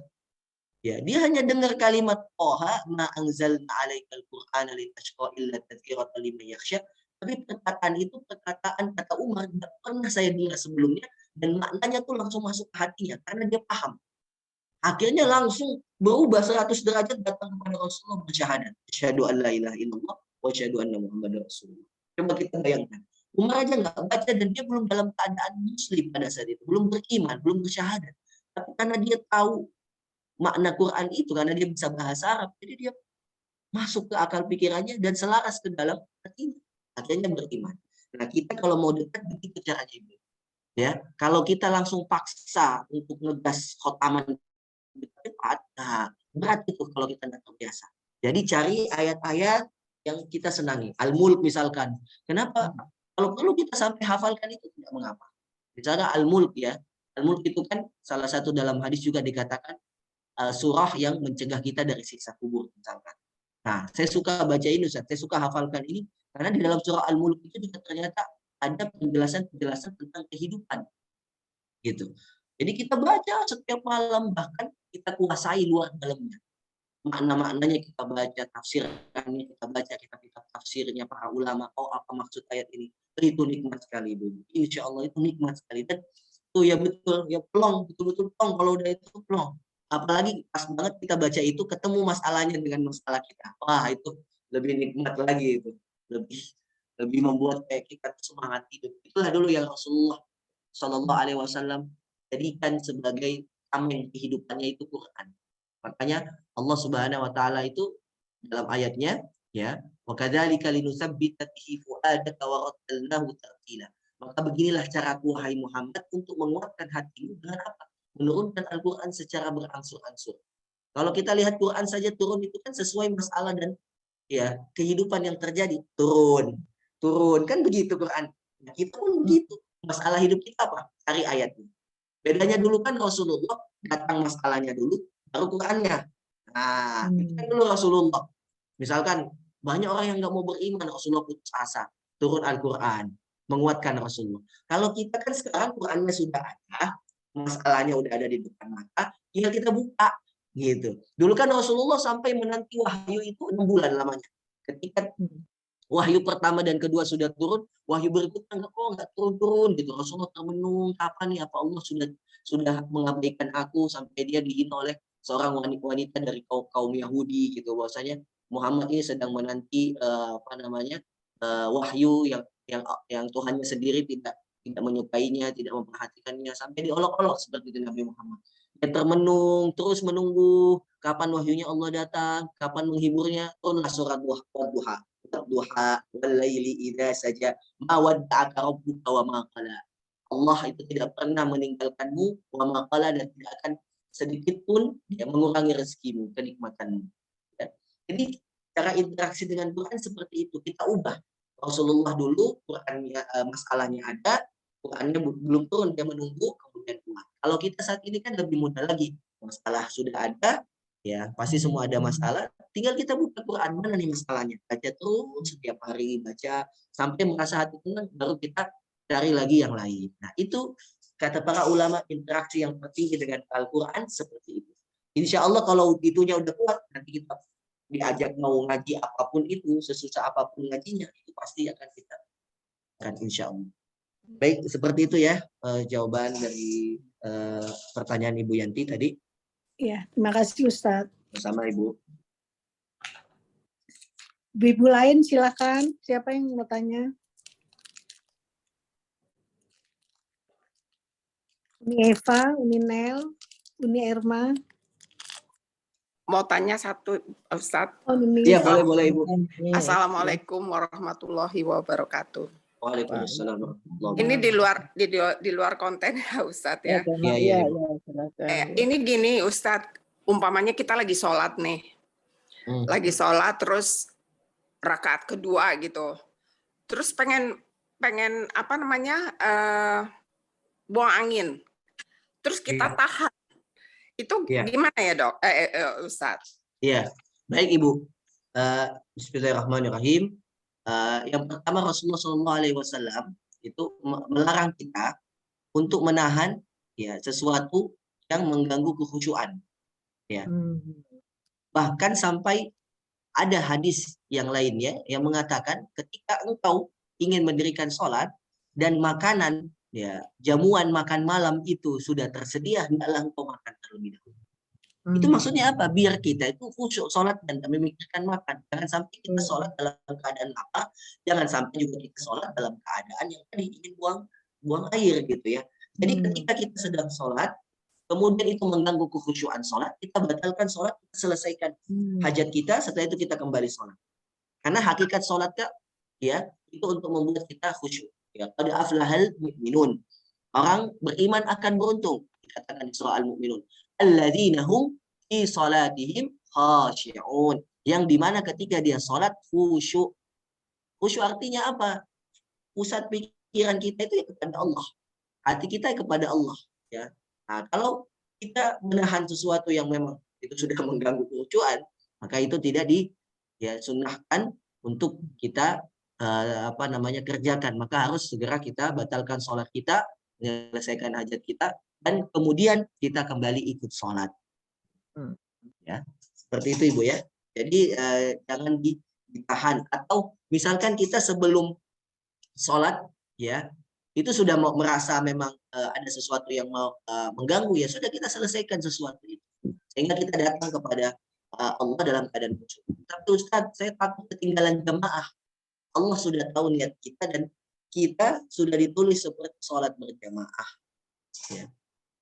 Ya, dia hanya dengar kalimat Toha ma anzalna 'alaikal Qur'ana litashqa illa tadhkiratan liman yakhsha. Tapi perkataan itu perkataan kata Umar tidak pernah saya dengar sebelumnya, dan maknanya tuh langsung masuk ke hatinya karena dia paham. Akhirnya langsung berubah 100 derajat datang kepada Rasulullah bersyahadat. Asyhadu an la ilaha illallah wa asyhadu anna Muhammadar Rasulullah. Coba kita bayangkan. Umar aja nggak baca dan dia belum dalam keadaan muslim pada saat itu. Belum beriman, belum bersyahadat. Tapi karena dia tahu makna Quran itu, karena dia bisa bahasa Arab, jadi dia masuk ke akal pikirannya dan selaras ke dalam hatinya. Akhirnya beriman. Nah, kita kalau mau dekat begitu caranya Ibu. Ya, kalau kita langsung paksa untuk ngegas khotaman berat itu kalau kita tidak terbiasa. Jadi cari ayat-ayat yang kita senangi. Al-Mulk misalkan. Kenapa? Kalau perlu kita sampai hafalkan itu tidak mengapa. Misalnya Al-Mulk ya. Al-Mulk itu kan salah satu dalam hadis juga dikatakan surah yang mencegah kita dari siksa kubur misalkan. Nah, saya suka baca ini Ustaz. Saya suka hafalkan ini karena di dalam surah Al-Mulk itu juga ternyata ada penjelasan-penjelasan tentang kehidupan. Gitu. Jadi kita baca setiap malam, bahkan kita kuasai luar dalamnya. Makna-maknanya kita baca, tafsirannya kita baca, kitab-kitab tafsirnya para ulama. Oh, apa maksud ayat ini? Itu nikmat sekali, Bu. Insya Allah itu nikmat sekali. Dan itu ya betul, ya plong, betul-betul plong. Kalau udah itu plong. Apalagi pas banget kita baca itu ketemu masalahnya dengan masalah kita. Wah, itu lebih nikmat lagi itu. Lebih membuat kayak kita semangat hidup. Itulah dulu yang Rasulullah Shallallahu Alaihi Wasallam jadikan sebagai tameng kehidupannya itu Quran. Makanya Allah Subhanahu Wa Taala itu dalam ayatnya ya, wa kadzalika linusabbita bihi fuadaka wa rattalnahu tartila. Maka beginilah cara wahai Muhammad untuk menguatkan hatimu dengan apa? menurunkan Al-Quran secara berangsur-angsur. Kalau kita lihat Quran saja turun itu kan sesuai masalah dan ya kehidupan yang terjadi, turun kan begitu Quran. Nah, kita pun begitu, masalah hidup kita apa? Cari ayatnya. Bedanya dulu kan Rasulullah datang masalahnya dulu, baru Qurannya. Nah, itu kan dulu Rasulullah. Misalkan banyak orang yang nggak mau beriman, Rasulullah putus asa, turun Al-Quran, menguatkan Rasulullah. Kalau kita kan sekarang Qurannya sudah ada, masalahnya udah ada di depan mata, tinggal kita buka gitu. Dulu kan Rasulullah sampai menanti wahyu itu 6 bulan lamanya. Ketika wahyu pertama dan kedua sudah turun, wahyu berikutnya nggak turun gitu. Rasulullah termenung, kapan nih apa Allah sudah mengabaikan aku sampai dia dihina oleh seorang wanita dari kaum Yahudi gitu. Bahwasanya Muhammad ini sedang menanti wahyu yang Tuhannya sendiri tidak menyukainya, tidak memperhatikannya, sampai diolok-olok seperti itu Nabi Muhammad. Dia termenung, terus menunggu kapan wahyunya Allah datang, kapan menghiburnya. Turunlah surat Duha. Wal-laili idza saja ma wadda'aka rabbuka wa ma qala. Allah itu tidak pernah meninggalkanmu wa ma qala, dan tidak akan sedikit pun dia mengurangi rezekimu, kenikmatanmu. Ya. Jadi cara interaksi dengan Quran seperti itu, kita ubah. Rasulullah dulu Qurannya masalahnya ada, Qurannya belum turun, dia menunggu kemudian keluar. Kalau kita saat ini kan lebih mudah lagi, masalah sudah ada, ya pasti semua ada masalah, tinggal kita buka Quran, mana nih masalahnya, baca terus setiap hari, baca sampai merasa hati tenang, baru kita cari lagi yang lain. Nah itu kata para ulama, interaksi yang tertinggi dengan Al-Quran seperti itu. Insya Allah kalau itunya udah kuat, nanti kita diajak mau ngaji apapun itu, sesusah apapun ngajinya, itu pasti akan kita akan insya Allah. Baik, seperti itu ya jawaban dari pertanyaan Ibu Yanti tadi. Ya, terima kasih Ustadz. Bersama Ibu. Ibu lain silakan. Siapa yang mau tanya? Uni Eva, Uni Nel, Uni Erma. Mau tanya satu, Ustadz. Oh, Uni. Iya, boleh Ibu. Assalamualaikum warahmatullahi wabarakatuh. Waalaikumsalam warahmatullahi Ini wabarakatuh. di luar konten ya Ustadz ya. Iya. Ini gini Ustadz, umpamanya kita lagi sholat nih, lagi sholat terus rakaat kedua gitu, terus pengen apa namanya buang angin, terus kita tahan, itu gimana ya dok, Ustadz? Iya, baik Ibu. Bismillahirrahmanirrahim. Yang pertama Rasulullah SAW itu melarang kita untuk menahan ya sesuatu yang mengganggu kekhusyuan. Ya. Bahkan sampai ada hadis yang lainnya yang mengatakan ketika engkau ingin mendirikan sholat dan makanan ya jamuan makan malam itu sudah tersedia, hendaklah engkau makan terlebih dahulu. Itu maksudnya apa? Biar kita itu khusyuk sholat dan memikirkan makan. Jangan sampai kita sholat dalam keadaan lapar, jangan sampai juga kita sholat dalam keadaan yang tadi ingin buang air gitu ya. Jadi ketika kita sedang sholat, kemudian itu mengganggu kekhusyuan sholat, kita batalkan sholat, kita selesaikan hajat kita, setelah itu kita kembali sholat. Karena hakikat sholat ya itu untuk membuat kita khusyuk. Ya, qad aflahal mu'minun. Orang beriman akan beruntung. Dikatakan di surah Al-Mu'minun. Alladzina hum fi salatihim khashi'un. Yang dimana ketika dia sholat khusyuk. Khusyuk artinya apa? Pusat pikiran kita itu kepada Allah. Hati kita kepada Allah. Ya. Nah, kalau kita menahan sesuatu yang memang itu sudah mengganggu kekhusyuan, maka itu tidak disunnahkan untuk kita kerjakan. Maka harus segera kita batalkan sholat kita, menyelesaikan hajat kita, dan kemudian kita kembali ikut sholat. Ya, seperti itu Ibu ya. Jadi jangan ditahan. Atau misalkan kita sebelum sholat ya itu sudah merasa memang ada sesuatu yang mau mengganggu, ya sudah kita selesaikan sesuatu itu sehingga kita datang kepada Allah dalam keadaan khusyuk. Tapi Ustaz, saya takut ketinggalan jamaah. Allah sudah tahu niat kita dan kita sudah ditulis seperti sholat berjamaah. Ya.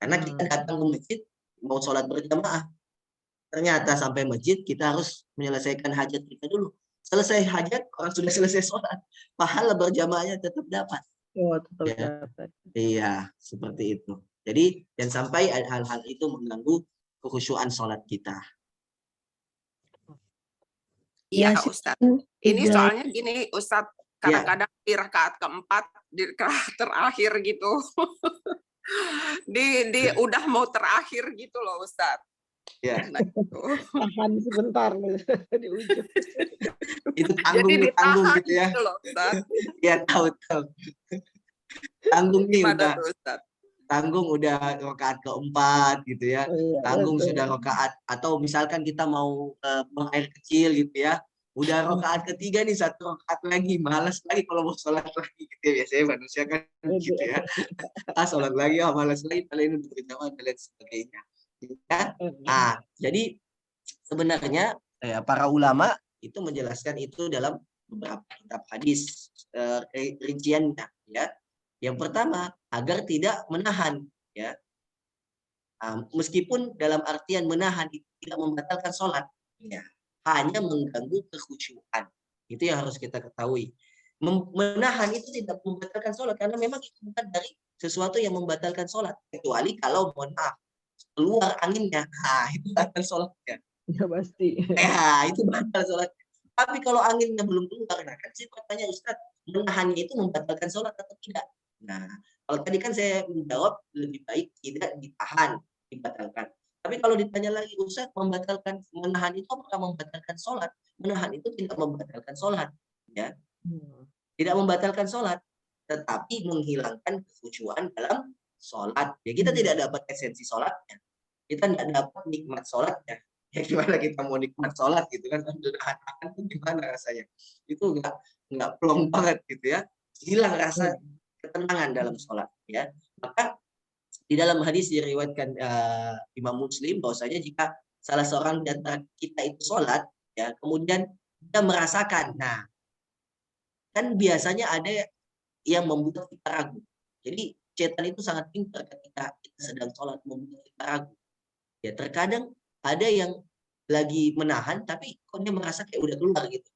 Karena kita datang ke masjid mau sholat berjamaah, ternyata sampai masjid kita harus menyelesaikan hajat kita dulu. Selesai hajat, orang sudah selesai sholat, pahala berjamaahnya tetap dapat. Oh, tetap ya. dapat. Iya, seperti itu. Jadi jangan sampai hal-hal itu mengganggu kekhusyuan sholat kita. Iya, Ya, Ustadz. Syukran. Ini Juga soalnya gini, Ustadz, kadang-kadang di rakaat keempat, di rakaat terakhir gitu. Udah mau terakhir gitu loh, Ustadz. Ya. Nah, gitu. Tahan sebentar loh di ujung. Itu Jadi tanggung ditahan gitu ya. gitu loh, Ustadz. Ya tahu. Tanggung nih Gimana udah. tuh, Ustadz? Tanggung udah rakaat keempat gitu ya. Oh, iya, Tanggung betul. sudah rakaat, atau misalkan kita mau buang air kecil gitu ya. Udah rakaat ketiga nih, 1 rakaat lagi, malas lagi kalau mau sholat lagi gitu ya. Biasanya manusia kan gitu ya. Sholat lagi, malas lagi, paling ini berjamaah dan lain sebagainya. Ya. Nah, jadi sebenarnya para ulama itu menjelaskan itu dalam beberapa kitab hadis rinciannya ya. Yang pertama, agar tidak menahan ya. Meskipun dalam artian menahan itu tidak membatalkan sholat ya, hanya mengganggu kekhusyuan. Itu yang harus kita ketahui. Menahan itu tidak membatalkan sholat karena memang itu bukan dari sesuatu yang membatalkan sholat, kecuali kalau mohon maaf keluar anginnya, itu batal sholatnya. Ya pasti. Ya, itu batal sholat. Tapi kalau anginnya belum keluar, nah kan saya bertanya Ustadz, menahannya itu membatalkan sholat atau tidak? Nah, kalau tadi kan saya menjawab lebih baik tidak ditahan, dibatalkan. Tapi kalau ditanya lagi, Ustadz, menahan itu apakah membatalkan sholat? Menahan itu tidak membatalkan sholat, ya, tidak membatalkan sholat, tetapi menghilangkan kekhusyuan dalam sholat. Ya, kita tidak dapat esensi sholatnya, kita tidak dapat nikmat sholatnya. Ya gimana kita mau nikmat sholat gitu kan? Menahan itu gimana rasanya? Itu nggak plong banget gitu ya. Hilang rasa ketenangan dalam sholat ya. Maka di dalam hadis diriwayatkan Imam Muslim bahwasanya jika salah seorang di antara kita itu sholat ya, kemudian kita merasakan, nah kan biasanya ada yang membuat kita ragu. Jadi setan itu sangat pintar ketika kita sedang sholat membuat kita ragu. Ya terkadang ada yang lagi menahan tapi kok dia merasa kayak udah keluar gitu.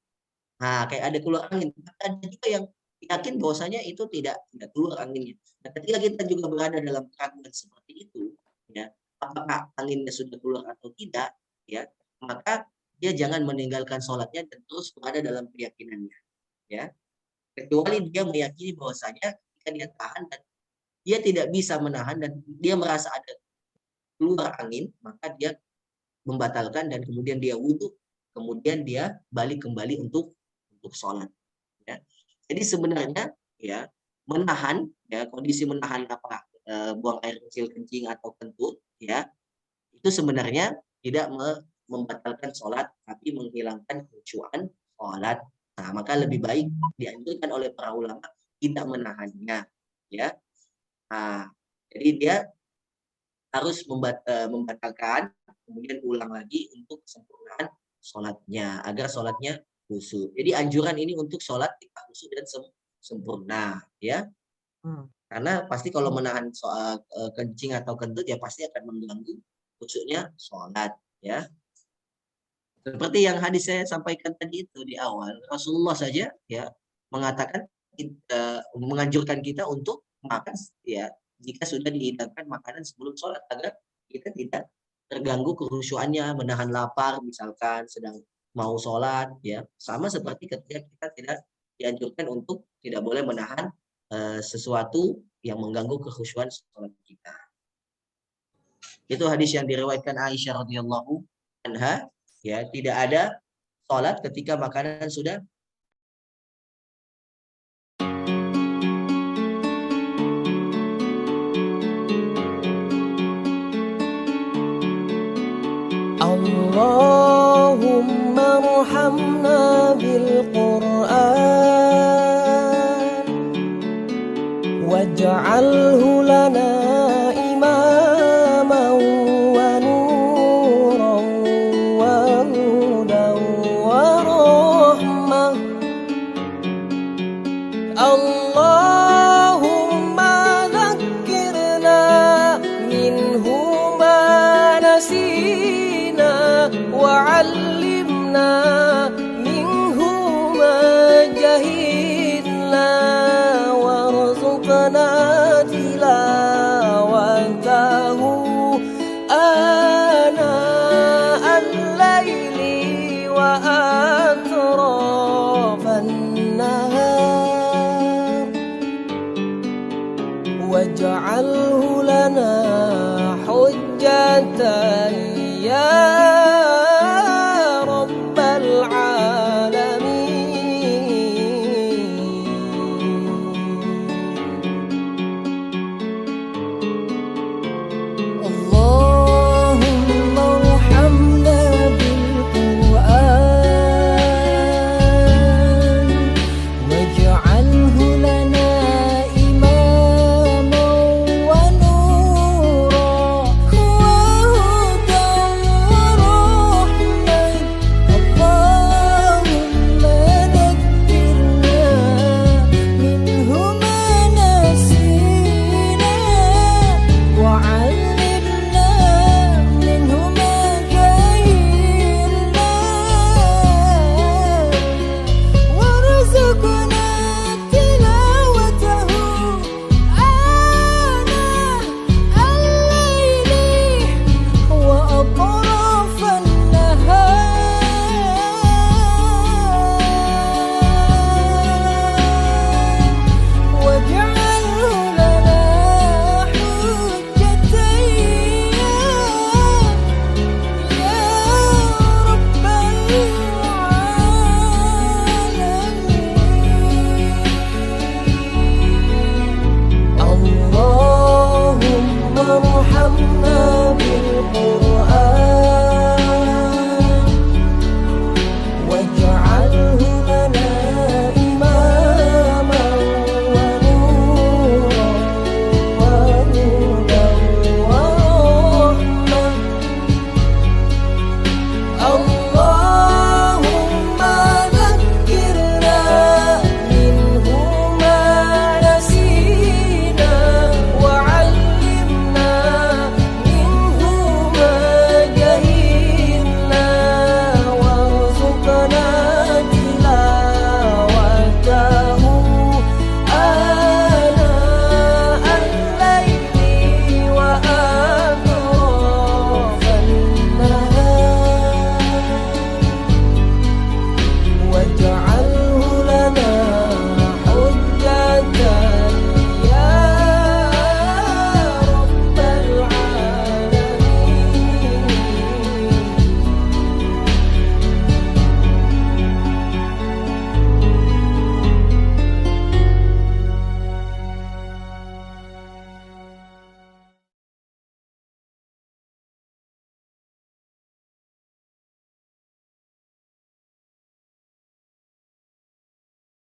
Nah kayak ada keluar angin. Ada juga yang yakin bahwasanya itu tidak keluar anginnya. Nah, ketika kita juga berada dalam keraguan seperti itu, ya, apakah anginnya sudah keluar atau tidak, ya, maka dia jangan meninggalkan sholatnya dan terus berada dalam keyakinannya, ya. Kecuali dia meyakini bahwasanya ketika dia tahan dan dia tidak bisa menahan dan dia merasa ada keluar angin, maka dia membatalkan dan kemudian dia wudhu, kemudian dia balik kembali untuk sholat. Ya. Jadi sebenarnya ya menahan ya, kondisi menahan apa buang air kecil, kencing atau kentut ya, itu sebenarnya tidak membatalkan sholat tapi menghilangkan kekhusyuan sholat. Nah, maka lebih baik dianjurkan oleh para ulama tidak menahannya ya. Nah, jadi dia harus membatalkan kemudian ulang lagi untuk kesempurnaan sholatnya agar sholatnya khusyuk. Jadi anjuran ini untuk sholat kita khusyuk dan sempurna ya. Karena pasti kalau menahan soal kencing atau kentut ya pasti akan mengganggu khusyuknya sholat ya. Seperti yang hadis saya sampaikan tadi itu di awal, Rasulullah saja ya mengatakan menganjurkan kita untuk makan ya jika sudah dihidangkan makanan sebelum sholat agar kita tidak terganggu kekhusyuannya, menahan lapar misalkan sedang mau sholat ya, sama seperti ketika kita tidak dianjurkan untuk tidak boleh menahan sesuatu yang mengganggu kekhusyuan sholat kita. Itu hadis yang diriwayatkan Aisyah radhiyallahu anha ya, tidak ada sholat ketika makanan sudah Allahumma arhamna bil Qur'an waj'alhu lana imaman wa nuran wa hudan wa rahmah. Allahumma dhakkirna minhu ma nasina وعلمنا منه ما جهلنا وارزقنا تلاوته واجعله لنا حجة يا